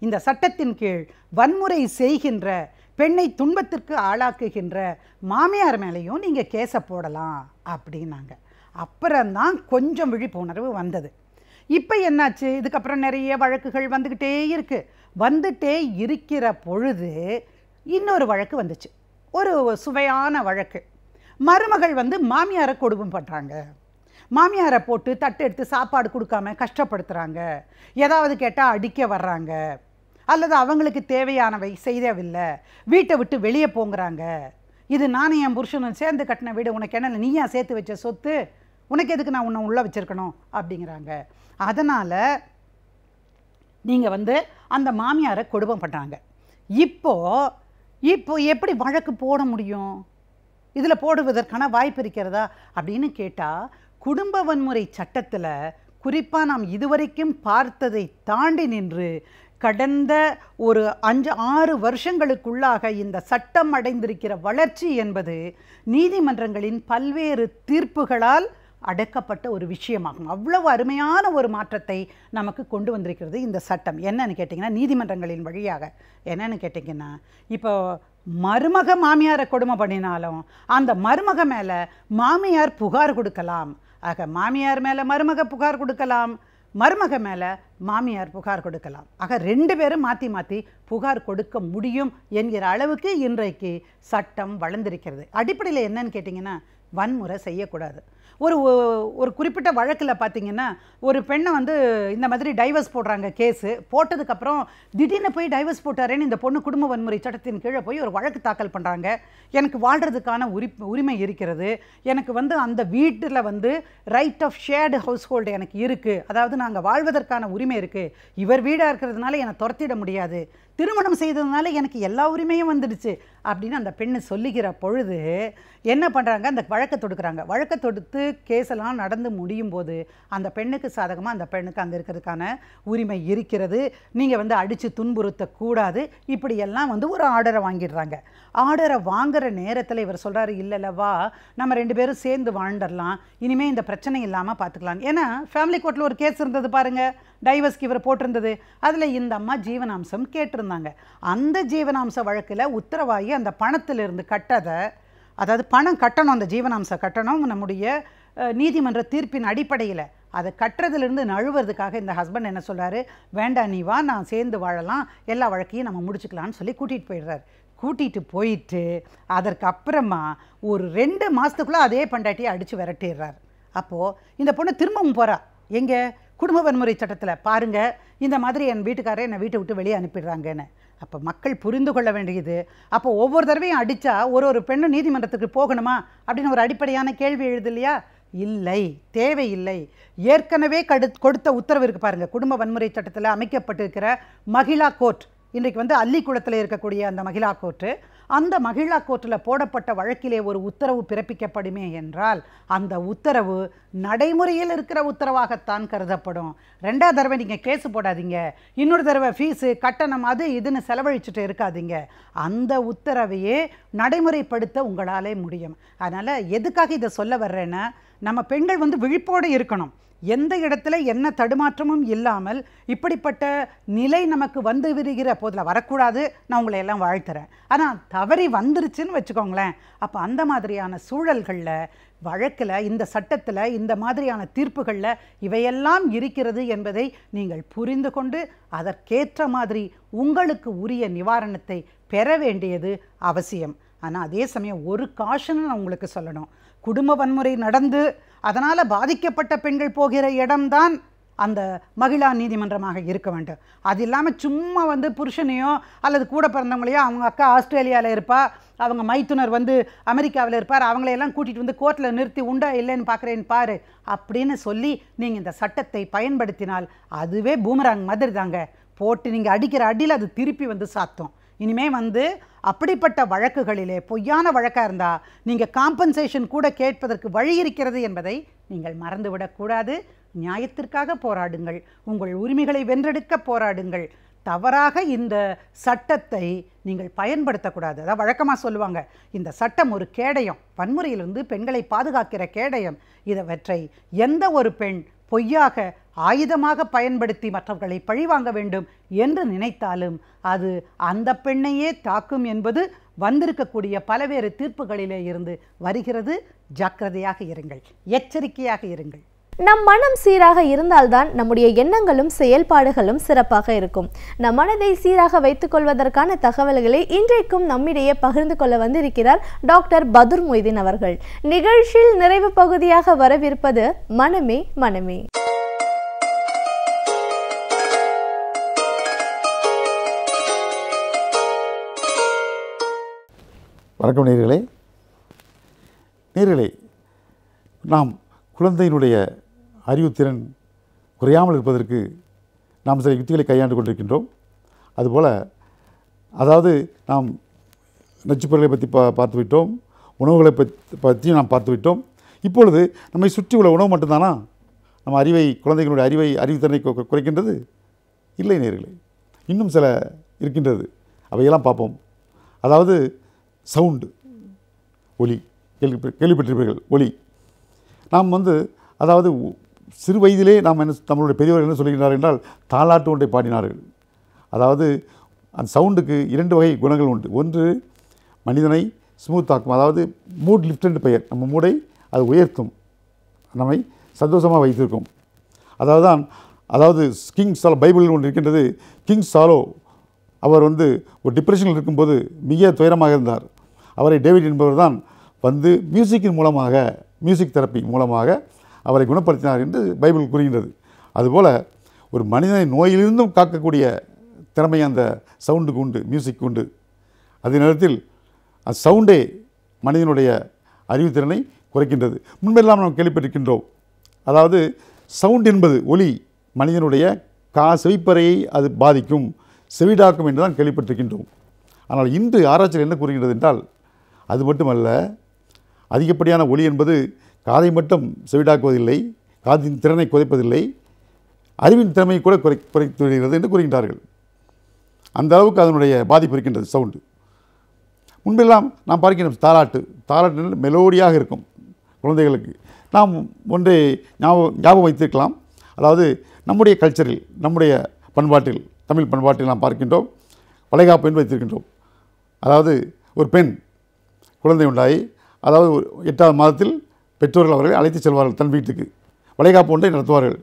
இந்த சட்டத்தின் கீழ் வன்முறை செய்கின்ற, பெண்ணை துன்பத்திற்கு ஆளாக்குகின்ற மாமியார் மேலேயும் நீங்கள் கேஸை போடலாம் அப்படின்னாங்க. அப்புறம்தான் கொஞ்சம் விழிப்புணர்வு வந்தது. இப்போ என்னாச்சு, இதுக்கப்புறம் நிறைய வழக்குகள் வந்துக்கிட்டே இருக்கிற பொழுது இன்னொரு வழக்கு வந்துச்சு, ஒரு சுவையான வழக்கு. மருமகள் மாமியாரை கொடுமை பண்ணுறாங்க, மாமியாரை போட்டு தட்டு எடுத்து சாப்பாடு கொடுக்காம கஷ்டப்படுத்துகிறாங்க, ஏதாவது கேட்டால் அடிக்க வர்றாங்க, அல்லது அவங்களுக்கு தேவையானவை செய்யவில்லை, வீட்டை விட்டு வெளியே போங்கிறாங்க, இது நானும் என் புருஷனும் சேர்ந்து கட்டின வீடு, உனக்கு என்ன, நீயா சேர்த்து வச்ச சொத்து, உனக்கு எதுக்கு நான் உன்னை உள்ளே வச்சுருக்கணும் அப்படிங்கிறாங்க. அதனால் நீங்கள் அந்த மாமியாரை கொடுமை பண்ணுறாங்க. இப்போ எப்படி வழக்கு போட முடியும், இதில் போடுவதற்கான வாய்ப்பு இருக்கிறதா அப்படின்னு கேட்டால், குடும்ப வன்முறை சட்டத்தில் குறிப்பாக நாம் இதுவரைக்கும் பார்த்ததை தாண்டி நின்று கடந்த ஒரு 5-6 வருஷங்களுக்குள்ளாக இந்த சட்டம் அடைந்திருக்கிற வளர்ச்சி என்பது நீதிமன்றங்களின் பல்வேறு தீர்ப்புகளால் அடக்கப்பட்ட ஒரு விஷயமாகும். அவ்வளவு அருமையான ஒரு மாற்றத்தை நமக்கு கொண்டு வந்திருக்கிறது இந்த சட்டம். என்னன்னு கேட்டிங்கன்னா, நீதிமன்றங்களின் வழியாக என்னன்னு கேட்டிங்கன்னா, இப்போ மருமக மாமியாரை கொடுமை பண்ணினாலும் அந்த மருமக மேலே மாமியார் புகார் கொடுக்கலாம். ஆக மாமியார் மேலே மருமக புகார் கொடுக்கலாம், மருமக மேலே மாமியார் புகார் கொடுக்கலாம். ஆக 2 பேரும் மாற்றி மாற்றி புகார் கொடுக்க முடியும் என்கிற அளவுக்கு இன்றைக்கு சட்டம் வளர்ந்திருக்கிறது. அடிப்படையில் என்னன்னு கேட்டிங்கன்னா, வன்முறை செய்யக்கூடாது. ஒரு குறிப்பிட்ட வழக்கில் பார்த்திங்கன்னா, ஒரு பெண்ணை வந்து இந்த மாதிரி டைவர்ஸ் போடுறாங்க. கேஸு போட்டதுக்கப்புறம் திடீர்னு போய் டைவர்ஸ் போட்டாரேன்னு இந்த பொண்ணு குடும்ப வன்முறை சட்டத்தின் கீழே போய் ஒரு வழக்கு தாக்கல் பண்ணுறாங்க. எனக்கு வாழ்கிறதுக்கான உரிமை இருக்கிறது, எனக்கு வந்து அந்த வீட்டில் வந்து right of shared household எனக்கு இருக்குது, அதாவது நாங்கள் வாழ்வதற்கான உரிமை இருக்குது, இவர் வீடாக இருக்கிறதுனால என்னை துரத்திட முடியாது, திருமணம் செய்ததுனால எனக்கு எல்லா உரிமையும் வந்துடுச்சு அப்படின்னு அந்த பெண்ணு சொல்லுகிற பொழுது என்ன பண்ணுறாங்க, அந்த வழக்கை தொடுக்கிறாங்க. வழக்கை தொடுத்து கேஸெல்லாம் நடந்து முடியும் போது அந்த பெண்ணுக்கு சாதகமாக அந்த பெண்ணுக்கு அங்கே இருக்கிறதுக்கான உரிமை இருக்கிறது, நீங்கள் வந்து அடித்து துன்புறுத்தக்கூடாது, இப்படியெல்லாம் வந்து ஒரு ஆர்டரை வாங்கிடுறாங்க. ஆர்டரை வாங்குகிற நேரத்தில் இவர் சொல்கிறாரு, இல்லைல்லவா நம்ம 2 பேரும் சேர்ந்து வாழ்ந்துடலாம், இனிமேல் இந்த பிரச்சனை இல்லாமல் பார்த்துக்கலாம். ஏன்னா ஃபேமிலி கோர்ட்டில் ஒரு கேஸ் இருந்தது பாருங்கள், டைவர்ஸ்க்கு இவர் போட்டிருந்தது. அதில் இந்த அம்மா ஜீவனாம்சம் கேட்டிருந்தாங்க. அந்த ஜீவனாம்ச வழக்கில் உத்தரவாகி அந்த பணத்திலிருந்து கட்டதை, அதாவது பணம் கட்டணும், அந்த ஜீவனாம்சம் கட்டணும், நம்முடைய நீதிமன்ற தீர்ப்பின் அடிப்படையில் அதை கட்டுறதுலேருந்து நழுவுறதுக்காக இந்த ஹஸ்பண்ட் என்ன சொல்கிறாரு, வேண்டாம் நீ வா, நான் சேர்ந்து வாழலாம், எல்லா வழக்கையும் நம்ம முடிச்சுக்கலான்னு சொல்லி கூட்டிகிட்டு போயிடுறாரு. கூட்டிகிட்டு போயிட்டு அதற்கு அப்புறமா ஒரு 2 மாதத்துக்குள்ளே அதே பண்டாட்டியை அடித்து விரட்டிடுறாரு. அப்போது இந்த பொண்ணு திரும்பவும் போகிறா, எங்கே குடும்ப வன்முறை சட்டத்தில் பாருங்கள், இந்த மாதிரி என் வீட்டுக்காரரை என்னை வீட்டை விட்டு வெளியே அனுப்பிடுறாங்கன்னு. அப்போ மக்கள் புரிந்து கொள்ள வேண்டியது, அப்போ ஒவ்வொரு தடவையும் அடித்தா ஒரு பெண்ணு நீதிமன்றத்துக்கு போகணுமா அப்படின்னு ஒரு அடிப்படையான கேள்வி எழுது இல்லையா? இல்லை, தேவையில்லை. ஏற்கனவே கொடுத்த உத்தரவு இருக்குது பாருங்கள், குடும்ப வன்முறை சட்டத்தில் அமைக்கப்பட்டிருக்கிற மகிழா கோர்ட், இன்றைக்கு வந்து அள்ளிக்குளத்தில் இருக்கக்கூடிய அந்த மகிழா கோர்ட்டு, அந்த மகிழா கோர்ட்டில் போடப்பட்ட வழக்கிலே ஒரு உத்தரவு பிறப்பிக்கப்படுமே என்றால் அந்த உத்தரவு நடைமுறையில் இருக்கிற உத்தரவாகத்தான் கருதப்படும். 2வது தடவை நீங்கள் கேஸு போடாதீங்க, இன்னொரு தடவை ஃபீஸு கட்டணம் அது இதுன்னு செலவழிச்சுட்டு இருக்காதீங்க. அந்த உத்தரவையே நடைமுறைப்படுத்த உங்களாலே முடியும். அதனால் எதுக்காக இதை சொல்ல வர்றேன்னா, நம்ம பெண்கள் வந்து விழிப்போடு இருக்கணும். எந்த இடத்துல என்ன தடுமாற்றமும் இல்லாமல் இப்படிப்பட்ட நிலை நமக்கு வந்து விடுகிற போதில் வரக்கூடாது, நான் உங்களை எல்லாம் வாழ்த்துறேன். ஆனால் தவறி வந்துருச்சுன்னு வச்சுக்கோங்களேன், அப்போ அந்த மாதிரியான சூழல்களில் வழக்கில், இந்த சட்டத்தில், இந்த மாதிரியான தீர்ப்புகளில் இவையெல்லாம் இருக்கிறது என்பதை நீங்கள் புரிந்து கொண்டு அதற்கேற்ற மாதிரி உங்களுக்கு உரிய நிவாரணத்தை பெற வேண்டியது அவசியம். ஆனால் அதே சமயம் ஒரு காஷன் நான் உங்களுக்கு சொல்லணும், குடும்ப வன்முறை நடந்து அதனால் பாதிக்கப்பட்ட பெண்கள் போகிற இடம்தான் அந்த மகிழா நீதிமன்றமாக இருக்க வேண்டும். அது இல்லாமல் சும்மா வந்து புருஷனையோ அல்லது கூட பிறந்தவங்களையோ, அவங்க அக்கா ஆஸ்திரேலியாவில் இருப்பா, அவங்க மைத்துனர் வந்து அமெரிக்காவில் இருப்பார், அவங்களையெல்லாம் கூட்டிகிட்டு வந்து கோர்ட்டில் நிறுத்தி உண்டா இல்லைன்னு பார்க்குறேன்னு பாரு அப்படின்னு சொல்லி நீங்கள் இந்த சட்டத்தை பயன்படுத்தினால் அதுவே பூமராங் மாதிரி தாங்க, போட்டு நீங்கள் அடிக்கிற அடியில் அது திருப்பி வந்து சாத்தும். இனிமே வந்து அப்படிப்பட்ட வழக்குகளிலே பொய்யான வழக்காக இருந்தால் நீங்கள் காம்பன்சேஷன் கூட கேட்பதற்கு வழி இருக்கிறது என்பதை நீங்கள் மறந்துவிடக்கூடாது. நியாயத்திற்காக போராடுங்கள், உங்கள் உரிமைகளை வென்றெடுக்க போராடுங்கள். தவறாக இந்த சட்டத்தை நீங்கள் பயன்படுத்தக்கூடாது. அதாவது வழக்கமாக சொல்லுவாங்க, இந்த சட்டம் ஒரு கேடயம், வன்முறையிலிருந்து பெண்களை பாதுகாக்கிற கேடயம். இவற்றை எந்த ஒரு பெண் பொய்யாக ஆயுதமாக பயன்படுத்தி மற்றவர்களை பழிவாங்க வேண்டும் என்று நினைத்தாலும் அது அந்த பெண்ணையே தாக்கும் என்பது வந்திருக்கக்கூடிய பல்வேறு தீர்ப்புகளிலே இருந்து வருகிறது. ஜாக்கிரதையாக இருங்கள், எச்சரிக்கையாக இருங்கள். நம் மனம் சீராக இருந்தால்தான் நம்முடைய எண்ணங்களும் செயல்பாடுகளும் சிறப்பாக இருக்கும். நம் மனதை சீராக வைத்துக் கொள்வதற்கான தகவல்களை இன்றைக்கும் நம்மிடையே பகிர்ந்து கொள்ள வந்திருக்கிறார் டாக்டர் பதுர் மொய்தீன் அவர்கள். நிகழ்ச்சியில் நிறைவு பகுதியாக வரவிருப்பது மனமே மனமே. வணக்கம் நேயர்களே. நாம் குழந்தையினுடைய அறிவுத்திறன் குறையாமல் இருப்பதற்கு நாம் சில யுக்திகளை கையாண்டு கொண்டிருக்கின்றோம். அதுபோல் அதாவது நாம் நச்சுப்பொருளை பற்றி பார்த்துவிட்டோம், உணவுகளை பற்றி நாம் பார்த்துவிட்டோம். இப்பொழுது நம்மை சுற்றி உள்ள உணவு மட்டும்தானா நம்ம குழந்தைகளுடைய அறிவுத்திறனை குறைக்கின்றது? இல்லை நேயர்களே, இன்னும் சில இருக்கின்றது. அவையெல்லாம் பார்ப்போம். அதாவது சவுண்டு, ஒலி, கேள்விப்பட்டிருப்பீர்கள். ஒலி நாம் அதாவது சிறு வயதிலே நாம் நம்மளுடைய பெரியவர்கள் என்ன சொல்லுகிறார்கள் என்றால் தாலாட்டு ஒன்றை பாடினார்கள். அதாவது அந்த சவுண்டுக்கு 2 வகை குணங்கள் உண்டு. ஒன்று மனிதனை ஸ்மூத்தாக்கும், அதாவது மூட் லிஃப்ட் என்று பெயர். நம்ம மூடை அது உயர்த்தும், நம்மை சந்தோஷமாக வைத்திருக்கும். அதாவது கிங் சாலோ, பைபிளில் ஒன்று இருக்கின்றது. கிங் சாலோ அவர் ஒரு டிப்ரெஷனில் இருக்கும்போது மிக துயரமாக இருந்தார். அவரை டேவிட் என்பவர் தான் மியூசிக்கின் மூலமாக, மியூசிக் தெரப்பி மூலமாக அவரை குணப்படுத்தினார் என்று பைபிள் கூறுகின்றது. அதுபோல் ஒரு மனிதனை நோயிலிருந்தும் காக்கக்கூடிய திறமை அந்த சவுண்டுக்கு உண்டு, மியூசிக் உண்டு. அதே நேரத்தில் அந்த சவுண்டே மனிதனுடைய அறிவுத்திறனை குறைக்கின்றது. முன்பெல்லாம் நாம் கேள்விப்பட்டிருக்கின்றோம். அதாவது சவுண்ட் என்பது ஒலி மனிதனுடைய செவிப்பறையை அது பாதிக்கும், செவிடாக்கும் என்று தான் கேள்விப்பட்டிருக்கின்றோம். ஆனால் இன்று ஆராய்ச்சியில் என்ன கூறுகின்றது என்றால் அது மட்டுமல்ல, அதிகப்படியான ஒலி என்பது காதை மட்டும் செவிடாக்குவதில்லை, காதின் திறனை குறைப்பதில்லை, அறிவின் திறமையை கூட குறைத்து விடுகிறது என்று கூறுகின்றார்கள். அந்த அளவுக்கு அதனுடைய பாதிப்பு இருக்கின்றது சவுண்டு. முன்பெல்லாம் நாம் பார்க்கின்ற தாலாட்டு மெலோடியாக இருக்கும் குழந்தைகளுக்கு. நாம் ஒன்றை ஞாபகம் வைத்திருக்கலாம். அதாவது நம்முடைய கல்ச்சரில், நம்முடைய பண்பாட்டில், தமிழ் பண்பாட்டில் நாம் பார்க்கின்றோம், வளைகாப்பு என்று வைத்திருக்கின்றோம். அதாவது ஒரு பெண் குழந்தை உண்டாகி, அதாவது 8ஆவது மாதத்தில் பெற்றோர்கள் அவர்களை அழைத்து செல்வார்கள் தன் வீட்டுக்கு, வளைகாப்பு ஒன்றை நடத்துவார்கள்.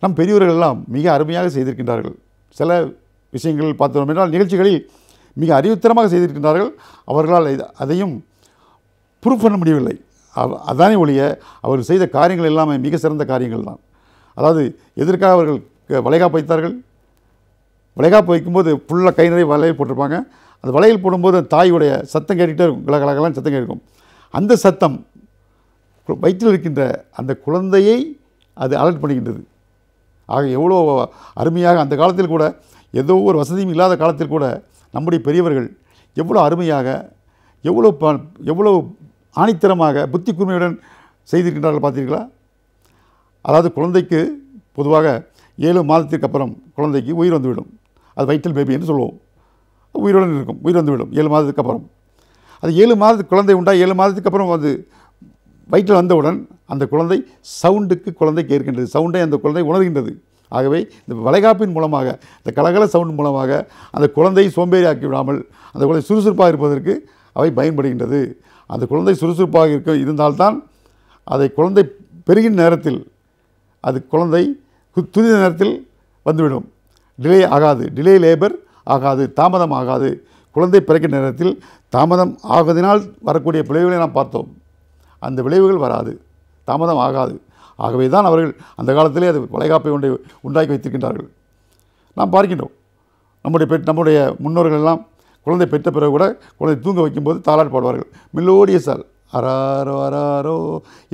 நம் பெரியவர்கள் எல்லாம் மிக அருமையாக செய்திருக்கின்றார்கள். சில விஷயங்கள் பார்த்தோம் என்றால் நிகழ்ச்சிகளில் மிக அறிவுத்தரமாக செய்திருக்கின்றார்கள். அவர்களால் அதையும் ப்ரூஃப் பண்ண முடியவில்லை. அதானே ஒழிய அவர்கள் செய்த காரியங்கள் எல்லாமே மிக சிறந்த காரியங்கள் தான். அதாவது எதற்காக அவர்கள் வளைகாப்பு வைத்தார்கள்? வளைகாப்பு வைக்கும்போது ஃபுல்லாக கை நிறைய வளையல் போட்டிருப்பாங்க. அந்த வளையல் போடும்போது தாயுடைய சத்தம் கேட்டுகிட்டே இருக்கும், கலகலகலாம் சத்தம் கேட்கும். அந்த சத்தம் வயிற்றில் இருக்கின்ற அந்த குழந்தையை அது அலர்ட் பண்ணுகின்றது. ஆக எவ்வளோ அருமையாக அந்த காலத்தில் கூட, ஏதோ ஒரு வசதியும் இல்லாத காலத்தில் கூட நம்முடைய பெரியவர்கள் எவ்வளோ அருமையாக, எவ்வளோ ஆணித்தரமாக, புத்தி கூர்மையுடன் செய்திருக்கின்றார்கள் பார்த்தீர்களா? அதாவது குழந்தைக்கு பொதுவாக 7 மாதத்திற்கு அப்புறம் குழந்தைக்கு உயிர் வந்துவிடும். அது வைட்டல் பேபி என்று சொல்லுவோம். உயிருடன் இருக்கும், உயிர் வந்துவிடும் 7 மாதத்துக்கு அப்புறம். அது 7 மாதத்துக்கு குழந்தை உண்டா, 7 மாதத்துக்கு அப்புறம் அது வயிற்றில் வந்தவுடன் அந்த குழந்தை குழந்தை கேட்கின்றது, சவுண்டை அந்த குழந்தை உணர்கின்றது. ஆகவே இந்த வளைகாப்பின் மூலமாக, இந்த கலகல சவுண்ட் மூலமாக அந்த குழந்தையை சோம்பேறி ஆக்கி விடாமல் அந்த குழந்தை சுறுசுறுப்பாக இருப்பதற்கு அவை பயன்படுகின்றது. அந்த குழந்தை சுறுசுறுப்பாக இருந்தால்தான் அதை குழந்தை பெருகின் நேரத்தில், அது குழந்தை துரித நேரத்தில் வந்துவிடும். டிலே ஆகாது, டிலே லேபர் ஆகாது, தாமதம் ஆகாது. குழந்தை பிறக்கின்ற நேரத்தில் தாமதம் ஆவதனால் வரக்கூடிய விளைவுகளை நாம் பார்த்தோம். அந்த விளைவுகள் வராது, தாமதம் ஆகாது. ஆகவே தான் அவர்கள் அந்த காலத்திலே அது வளைகாப்பை உண்டாக்கி வைத்திருக்கின்றார்கள். நாம் பார்க்கின்றோம், நம்முடைய முன்னோர்கள் எல்லாம் குழந்தை பெற்ற பிறகு கூட குழந்தை தூங்க வைக்கும்போது தாலாட்டு பாடுவார்கள். மெலோடியஸால் அராரோ அராரோ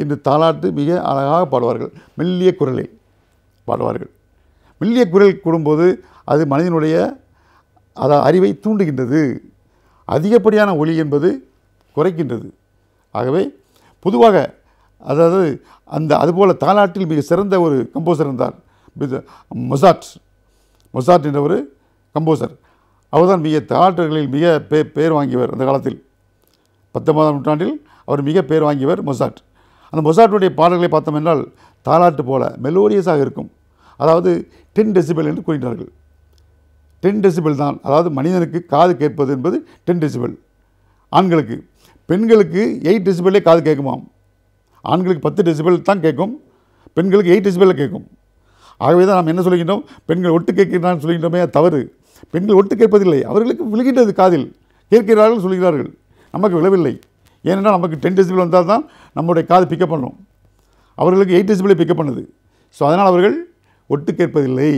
என்று தாலாட்டு மிக அழகாக பாடுவார்கள். மெல்லிய குரலில் பாடுவார்கள். மெல்லிய குரல் கூடும்போது அது மனிதனுடைய அறிவை தூண்டுகின்றது. அதிகப்படியான ஒலி என்பது குறைக்கின்றது. ஆகவே பொதுவாக அதாவது அதுபோல் தாலாட்டில் மிக சிறந்த ஒரு கம்போசர் இருந்தார், மொசார்ட் என்ற ஒரு கம்போசர். அவர்தான் மிக தாலாட்டுகளில் மிக பெயர் வாங்கியவர். அந்த காலத்தில் 19ஆம் நூற்றாண்டில் அவர் மிக பெயர் வாங்கியவர் மொசார்ட். அந்த மொசார்ட்டுடைய பாடல்களை பார்த்தோம் என்றால் தாலாட்டு போல மெலோடியஸாக இருக்கும். அதாவது 10 டெசிபல் என்று கூறினார்கள். 10 டெசிபல் தான். அதாவது மனிதனுக்கு காது கேட்பது என்பது 10 டெசிபல். ஆண்களுக்கு, பெண்களுக்கு 8 டெசிபல்லே காது கேட்குமாம். ஆண்களுக்கு 10 டெசிபல் தான் கேட்கும், பெண்களுக்கு 8 டெசிபலில் கேட்கும். ஆகவே தான் நாம் என்ன சொல்கின்றோம், பெண்கள் ஒட்டு கேட்கிறான்னு சொல்கின்றோமே, தவறு. பெண்கள் ஒட்டு கேட்பதில்லை, அவர்களுக்கு விழுகின்றது காதில், கேட்கிறார்கள் சொல்கிறார்கள், நமக்கு விழவில்லை. ஏனென்றால் நமக்கு 10 டெசிபல் வந்தால் தான் நம்முடைய காது பிக்கப் பண்ணும், அவர்களுக்கு 8 டெசிபலை பிக்கப் பண்ணுது. ஸோ அதனால் அவர்கள் ஒட்டு கேட்பதில்லை.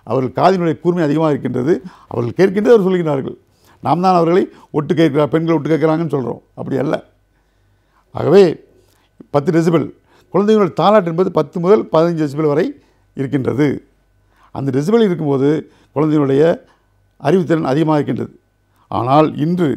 அவர்கள் காதினுடைய கூர்மை அதிகமாக இருக்கின்றது, அவர்கள் கேட்கின்றது அவர் சொல்கிறார்கள். நாம் தான் அவர்களை ஒட்டு கேட்கிறார், பெண்கள் ஒட்டு கேட்குறாங்கன்னு சொல்கிறோம். அப்படி அல்ல. ஆகவே 10 டெசிபல். குழந்தைகளோட தாலாட்டு என்பது 10 முதல் 15 டெசிபல் வரை இருக்கின்றது. அந்த டெசிபல் இருக்கும்போது குழந்தைகளுடைய அறிவுத்திறன் அதிகமாக இருக்கின்றது. ஆனால் இன்று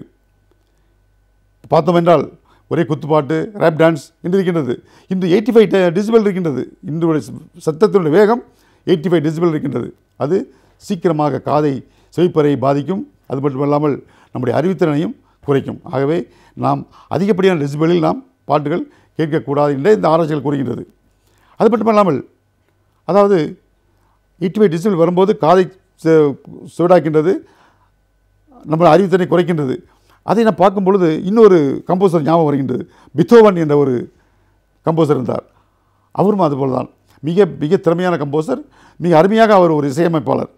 பார்த்தோம் என்றால் ஒரே குத்துப்பாட்டு, ரேப் டான்ஸ் என்று இருக்கின்றது. இன்று 85 டெசிபல் இருக்கின்றது. இன்றைய சத்தத்தினுடைய வேகம் 85 டெசிபல் இருக்கின்றது. அது சீக்கிரமாக காதை, செவிப்பறையை பாதிக்கும். அது மட்டுமல்லாமல் நம்முடைய அறிவுத்திறனையும் குறைக்கும். ஆகவே நாம் அதிகப்படியான டெசிபலில் நாம் பாட்டுகள் கேட்கக்கூடாது என்றே இந்த ஆராய்ச்சிகள் கூறுகின்றது. அது மட்டுமல்லாமல் அதாவது 85 டெசிபிள் வரும்போது காதை சுவடாக்கின்றது, நம்ம அறிவுத்திறனை குறைக்கின்றது. அதை நான் பார்க்கும் பொழுது இன்னொரு கம்போசர் ஞாபகம் வருகின்றது. பித்தோவன் என்ற ஒரு கம்போசர் இருந்தார். அவரும் அதுபோல் தான் மிக மிக திறமையான கம்போசர், மிக அருமையாக அவர் ஒரு இசையமைப்பாளர்.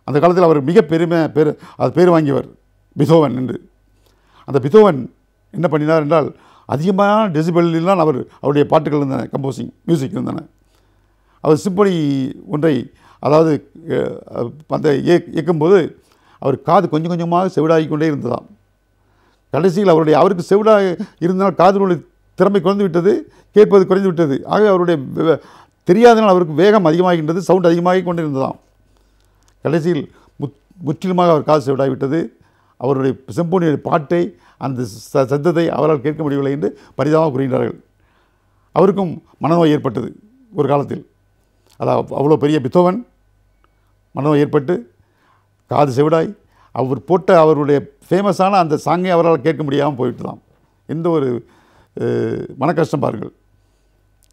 அந்த காலத்தில் அவர் மிக பேர் வாங்கியவர் பித்தோவன் என்று. அந்த பித்தோவன் என்ன பண்ணினார் என்றால் அதிகமான டெசிபெல்லாம் அவருடைய பாட்டுகள் இருந்தன, கம்போசிங் மியூசிக் இருந்தன. அவர் சிம்பனி ஒன்றை அதாவது அந்த இயக்கும்போது அவர் காது கொஞ்சம் கொஞ்சமாக செவிடாகி கொண்டே இருந்ததாம். கடைசியில் அவருக்கு செவிடாக இருந்தால் காதினுடைய திறமை குறைந்து விட்டது, கேட்பது குறைந்து விட்டது. ஆகவே அவருடைய தெரியாதனால் அவருக்கு வேகம் அதிகமாகின்றது, சவுண்ட் அதிகமாகி கொண்டே இருந்ததாம். கடைசியில் முற்றிலுமாக அவர் காது செவிடாகிவிட்டது. அவருடைய செம்பொனியுடைய பாட்டை, அந்த சத்தத்தை அவரால் கேட்க முடியவில்லை என்று பரிதாபமாக கூறுகின்றார்கள். அவருக்கும் மனநோய் ஏற்பட்டது ஒரு காலத்தில். அதாவது அவ்வளோ பெரிய பித்தோவன் மனநோய் ஏற்பட்டு காது செவிடாய் அவர் போட்ட அவருடைய ஃபேமஸான அந்த சாங்கை அவரால் கேட்க முடியாமல் போயிட்டுதான். எந்த ஒரு மன கஷ்டம் பாருங்கள்,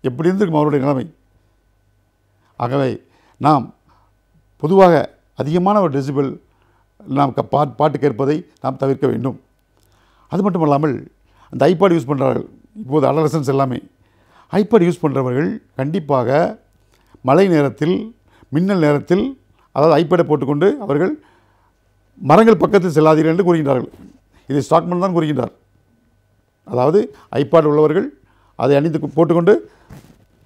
எப்படி இருந்திருக்கும் அவருடைய நிலைமை. ஆகவே நாம் பொதுவாக அதிகமான ஒரு டெசிபிள் நாம் பாட்டு கேட்பதை நாம் தவிர்க்க வேண்டும். அது மட்டுமல்லாமல் அந்த ஐபாட் யூஸ் பண்ணுறார்கள் இப்போது அடலசன்ஸ் எல்லாமே. ஐபாட் யூஸ் பண்ணுறவர்கள் கண்டிப்பாக மழை நேரத்தில், மின்னல் நேரத்தில், அதாவது ஐபேடை போட்டுக்கொண்டு அவர்கள் மரங்கள் பக்கத்தில் செல்லாதீர்கள் என்று கூறுகின்றார்கள். இதை ஸ்டாக்மன் தான் கூறுகின்றார். அதாவது ஐபாட் உள்ளவர்கள் அதை அணிந்து போட்டுக்கொண்டு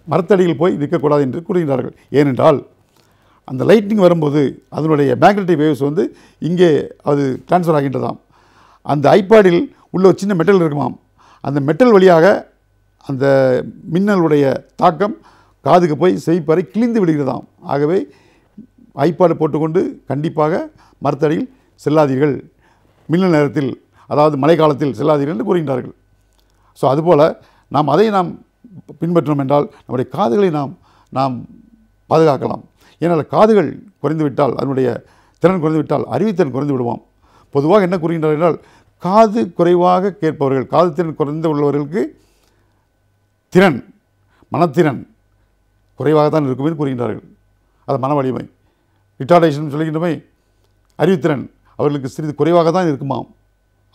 மரத்தடியில் போய் நிற்கக்கூடாது என்று கூறுகின்றார்கள். ஏனென்றால் அந்த லைட்டிங் வரும்போது அதனுடைய மேக்னெட்டிக் வேவ்ஸ் இங்கே அது ட்ரான்ஸ்ஃபர் ஆகின்றதாம். அந்த ஐபாடில் உள்ள ஒரு சின்ன மெட்டல் இருக்குமாம். அந்த மெட்டல் வழியாக அந்த மின்னலுடைய தாக்கம் காதுக்கு போய் செவிப்பறை கிழிந்து விடுகிறதாம். ஆகவே ஐபாடு போட்டுக்கொண்டு கண்டிப்பாக மரத்தடியில் செல்லாதீர்கள், மின்னல் நேரத்தில் அதாவது மழை காலத்தில் செல்லாதீர்கள் என்று கூறுகின்றார்கள். ஸோ அதுபோல் நாம் பின்பற்றோம் என்றால் நம்முடைய காதுகளை நாம் பாதுகாக்கலாம். ஏன்னால் காதுகள் குறைந்துவிட்டால், அதனுடைய திறன் குறைந்துவிட்டால் அறிவுத்திறன் குறைந்து விடுவோம். பொதுவாக என்ன கூறுகின்றார்கள் என்றால் காது குறைவாக கேட்பவர்கள், காது திறன் குறைந்து உள்ளவர்களுக்கு திறன், மனத்திறன் குறைவாக தான் இருக்கும் என்று கூறுகின்றார்கள். அது மன வலிமை. ரிட்டார்டேஷன் சொல்கின்றமே, அறிவுத்திறன் அவர்களுக்கு சிறிது குறைவாக தான் இருக்குமாம்.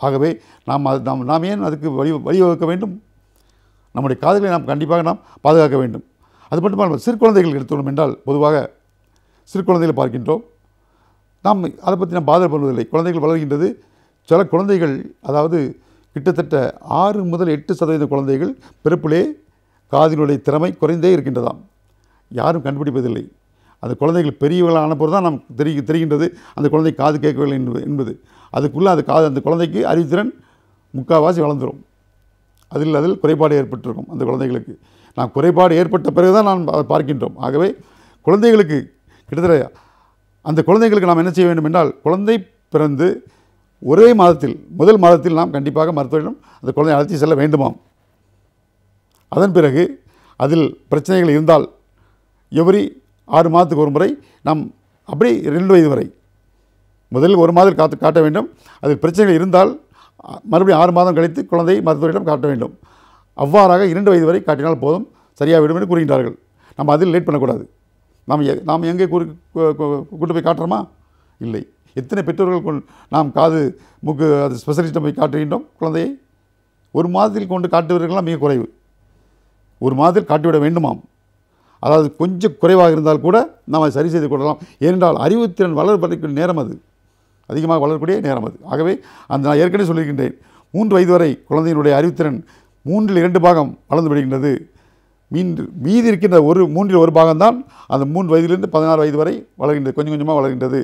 ஆகவே நாம் ஏன் அதுக்கு வழிவகுக்க வேண்டும்? நம்முடைய காதுகளை நாம் கண்டிப்பாக பாதுகாக்க வேண்டும். அது மட்டுமல்ல, சிறு குழந்தைகள் எடுத்துள்ளோம் என்றால் பொதுவாக சிறு குழந்தைகளை பார்க்கின்றோம். நாம் அதை பற்றி நாம் பாதகம் பண்ணுவதில்லை. குழந்தைகள் வளர்கின்றது. சில குழந்தைகள் அதாவது கிட்டத்தட்ட 6 முதல் 8% குழந்தைகள் பிறப்பிலே காதினுடைய திறமை குறைந்தே இருக்கின்றதாம். யாரும் கண்டுபிடிப்பதில்லை. அந்த குழந்தைகள் பெரியவர்களான ஆனபோது தான் நாம் தெரிகின்றது அந்த குழந்தை காது கேட்கவில்லை என்பது. அதுக்குள்ளே அந்த குழந்தைக்கு அறிவுத்திறன் முக்கால்வாசி வளர்ந்துடும். அதில் குறைபாடு ஏற்பட்டிருக்கும் அந்த குழந்தைகளுக்கு. நாம் குறைபாடு ஏற்பட்ட பிறகு தான் நாம் அதை பார்க்கின்றோம். ஆகவே குழந்தைகளுக்கு கிட்டத்தட்ட அந்த குழந்தைகளுக்கு நாம் என்ன செய்ய வேண்டும் என்றால், குழந்தை பிறந்து ஒரே மாதத்தில், முதல் மாதத்தில் நாம் கண்டிப்பாக மருத்துவரிடம் அந்த குழந்தை அழைத்து செல்ல வேண்டுமாம். அதன் பிறகு அதில் பிரச்சனைகள் இருந்தால் எவரி 6 மாதத்துக்கு ஒரு முறை நாம் அப்படி 2 வயது வரை முதலில் 1 மாதம் காட்ட வேண்டும். அதில் பிரச்சனைகள் இருந்தால் மறுபடியும் 6 மாதம் கழித்து குழந்தை மருத்துவரிடம் காட்ட வேண்டும். அவ்வாறாக 2 வயது வரை காட்டினால் போதும், சரியாக விடும் என்று கூறுகின்றார்கள். நம்ம அதில் லேட் பண்ணக்கூடாது. நாம் எங்கே கூட்டு போய் காட்டுறோமா? இல்லை. எத்தனை பெற்றோர்கள் நாம் காது மூக்கு அது ஸ்பெஷலிஸ்ட்டை போய் காட்டுகின்றோம் குழந்தையை? 1 மாதத்தில் கொண்டு காட்டுவர்கள்லாம் மிக குறைவு. 1 மாதத்தில் காட்டிவிட வேண்டுமாம். அதாவது கொஞ்சம் குறைவாக இருந்தால் கூட நாம் அதை சரி செய்து கொள்ளலாம். ஏனென்றால் அறிவுத்திறன் வளர்வதற்கு நேரம் அது அதிகமாக வளரக்கூடிய நேரம் அது. ஆகவே நான் ஏற்கனவே சொல்லியிருக்கின்றேன், 3 வயது வரை குழந்தையினுடைய அறிவுத்திறன் 3/2 பாகம் வளர்ந்து விடுகின்றது. மீதி இருக்கின்ற 3/1 பாகம்தான் அந்த 3 வயதிலிருந்து 16 வயது வரை வளர்கின்றது, கொஞ்சம் கொஞ்சமாக வளர்கின்றது.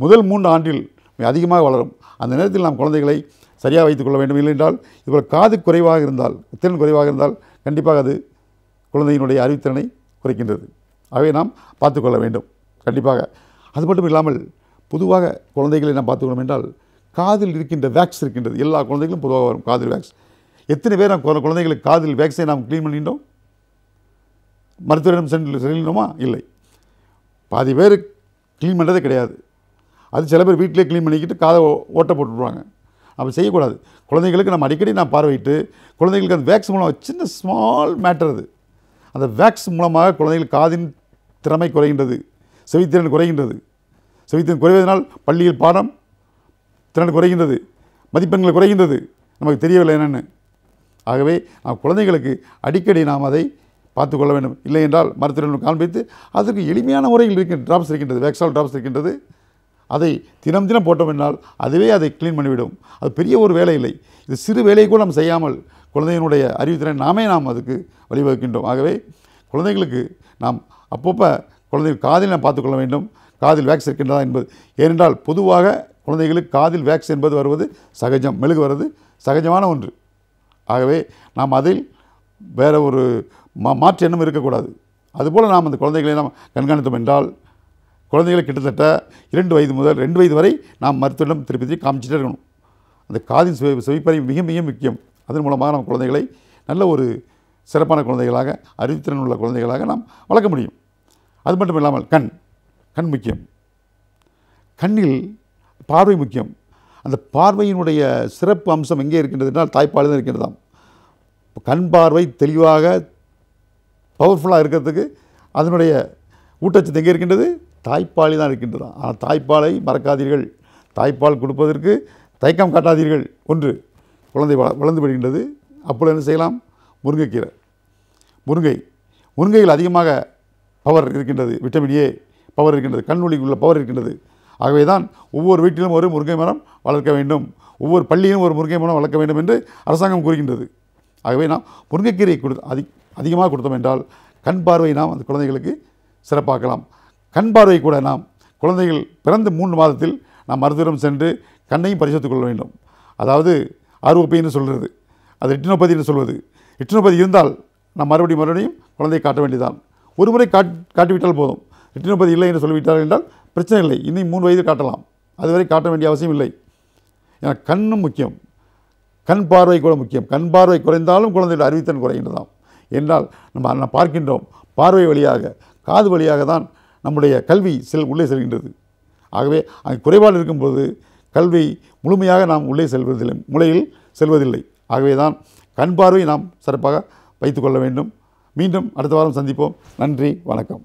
முதல் 3 ஆண்டில் அதிகமாக வளரும். அந்த நேரத்தில் நாம் குழந்தைகளை சரியாக வைத்துக் கொள்ள வேண்டும். இல்லை என்றால் இதுபோல் காது குறைவாக இருந்தால், திறன் குறைவாக இருந்தால் கண்டிப்பாக அது குழந்தையினுடைய அறிவுத்திறனை குறைக்கின்றது. ஆகவே நாம் பார்த்துக்கொள்ள வேண்டும் கண்டிப்பாக. அது மட்டும் இல்லாமல் பொதுவாக குழந்தைகளை நாம் பார்த்துக்கணும் என்றால் காதில் இருக்கின்ற வேக்ஸ் இருக்கின்றது. எல்லா குழந்தைகளும் பொதுவாக வரும் காதில் வேக்ஸ். எத்தனை பேர் நாம் குழந்தைகளுக்கு காதில் வேக்ஸை நாம் க்ளீன் பண்ணிட்டோம்? மருத்துவரிடம் செல்லினோமா? இல்லை. பாதி பேர் க்ளீன் பண்ணுறதே கிடையாது. அது சில பேர் வீட்டிலே க்ளீன் பண்ணிக்கிட்டு காதை ஓட்ட போட்டுருவாங்க. அப்படி செய்யக்கூடாது. குழந்தைகளுக்கு நம்ம அடிக்கடி நான் பார்வையிட்டு குழந்தைகளுக்கு அந்த வேக்ஸ் மூலம் சின்ன ஸ்மால் மேட்டர் அது, அந்த வேக்ஸ் மூலமாக குழந்தைகள் காதின் திறமை குறைகின்றது, செவித்திறன் குறைகின்றது. செவித்திறன் குறைவதனால் பள்ளியில் பாடம் திறன் குறைகின்றது, மதிப்பெண்கள் குறைகின்றது, நமக்கு தெரியவில்லை என்னென்னு. ஆகவே நாம் குழந்தைகளுக்கு அடிக்கடி நாம் அதை பார்த்து கொள்ள வேண்டும். இல்லை என்றால் மருத்துவர்கள் காண்பித்து அதற்கு எளிமையான முறையில் ட்ராப்ஸ் இருக்கின்றது, வேக்ஸால் ட்ராப்ஸ் இருக்கின்றது. அதை தினம் தினம் போட்டோம் என்றால் அதுவே அதை க்ளீன் பண்ணிவிடும். அது பெரிய ஒரு வேலை இல்லை. இது சிறு வேலையை கூட நாம் செய்யாமல் குழந்தையினுடைய அறிவுத்திறன் நாம் அதுக்கு வழிவகுக்கின்றோம். ஆகவே குழந்தைகளுக்கு நாம் அப்பப்போ குழந்தைகள் காதில் நாம் பார்த்துக்கொள்ள வேண்டும், காதில் வேக்ஸ் இருக்கின்றதா என்பது. ஏனென்றால் பொதுவாக குழந்தைகளுக்கு காதில் வேக்ஸ் என்பது வருவது சகஜம், மெழுகு வருவது சகஜமான ஒன்று. ஆகவே நாம் அதில் வேறு ஒரு மாற்று எண்ணம் இருக்கக்கூடாது. அதுபோல் நாம் அந்த குழந்தைகளை நாம் கண்காணித்தோம் என்றால் குழந்தைகளை கிட்டத்தட்ட 2 வயது முதல் 2 வயது வரை நாம் மருத்துவரிடம் திருப்பி காமிச்சிட்டே இருக்கணும். அந்த காதின் செவிப்பறை மிக மிக முக்கியம். அதன் மூலமாக நம்ம குழந்தைகளை நல்ல ஒரு சிறப்பான குழந்தைகளாக, அறிவுத்திறன் உள்ள குழந்தைகளாக நாம் வளர்க்க முடியும். அது மட்டும் இல்லாமல் கண் முக்கியம். கண்ணில் பார்வை முக்கியம். அந்த பார்வையினுடைய சிறப்பு அம்சம் எங்கே இருக்கின்றது என்றால் தாய்ப்பால் தான் இருக்கின்றதாம். கண் பார்வை தெளிவாக பவர்ஃபுல்லாக இருக்கிறதுக்கு அதனுடைய ஊட்டச்சத்து எங்கே இருக்கின்றது? தாய்ப்பால் தான் இருக்கின்றதா. ஆனால் தாய்ப்பாலை மறக்காதீர்கள், தாய்ப்பால் கொடுப்பதற்கு தயக்கம் காட்டாதீர்கள். ஒன்று, குழந்தை வளர்ந்து விடுகின்றது. அப்பொழுது என்ன செய்யலாம்? முருங்கைக்கீரை, முருங்கையில் அதிகமாக பவர் இருக்கின்றது, விட்டமின் ஏ பவர் இருக்கின்றது, கண்ணொளிக்கு உள்ள பவர் இருக்கின்றது. ஆகவே தான் ஒவ்வொரு வீட்டிலும் ஒரு முருங்கை மரம் வளர்க்க வேண்டும், ஒவ்வொரு பள்ளியிலும் ஒரு முருங்கை மரம் வளர்க்க வேண்டும் என்று அரசாங்கம் கூறுகின்றது. ஆகவே நாம் முருங்கைக்கீரை அதிகமாக கொடுத்தோம் என்றால் கண் பார்வை நாம் அந்த குழந்தைகளுக்கு சிறப்பாக்கலாம். கண் பார்வை கூட நாம் குழந்தைகள் பிறந்த 3 மாதத்தில் நாம் மருத்துவரிடம் சென்று கண்ணையும் பரிசோதித்துக் கொள்ள வேண்டும். அதாவது ஆர்ஓபின்னு சொல்கிறது, அது ரெட்டினோபதி என்று சொல்வது. ரெட்டினோபதி இருந்தால் நாம் மறுபடியும் குழந்தையை காட்ட வேண்டியதான். ஒரு முறை காட்டிவிட்டால் போதும். ரெட்டினோபதி இல்லை என்று சொல்லிவிட்டார்கள் என்றால் பிரச்சனை இல்லை, இன்னும் 3 வயது காட்டலாம், அதுவரை காட்ட வேண்டிய அவசியம் இல்லை. ஏன்னா கண்ணும் முக்கியம், கண் பார்வை கூட முக்கியம். கண் பார்வை குறைந்தாலும் குழந்தைகள் அறிவுத்திறன் குறைகின்றதாம். என்றால் நம்ம பார்க்கின்றோம், பார்வை வழியாக காது வழியாக தான் நம்முடைய கல்வி உள்ளே செல்கின்றது. ஆகவே அங்கே குறைபாடு இருக்கும்போது கல்வி முழுமையாக நாம் உள்ளே செல்வதில்லை, மூளையில் செல்வதில்லை. ஆகவே தான் கண் பார்வை நாம் சிறப்பாக வைத்துக்கொள்ள வேண்டும். மீண்டும் அடுத்த வாரம் சந்திப்போம். நன்றி, வணக்கம்.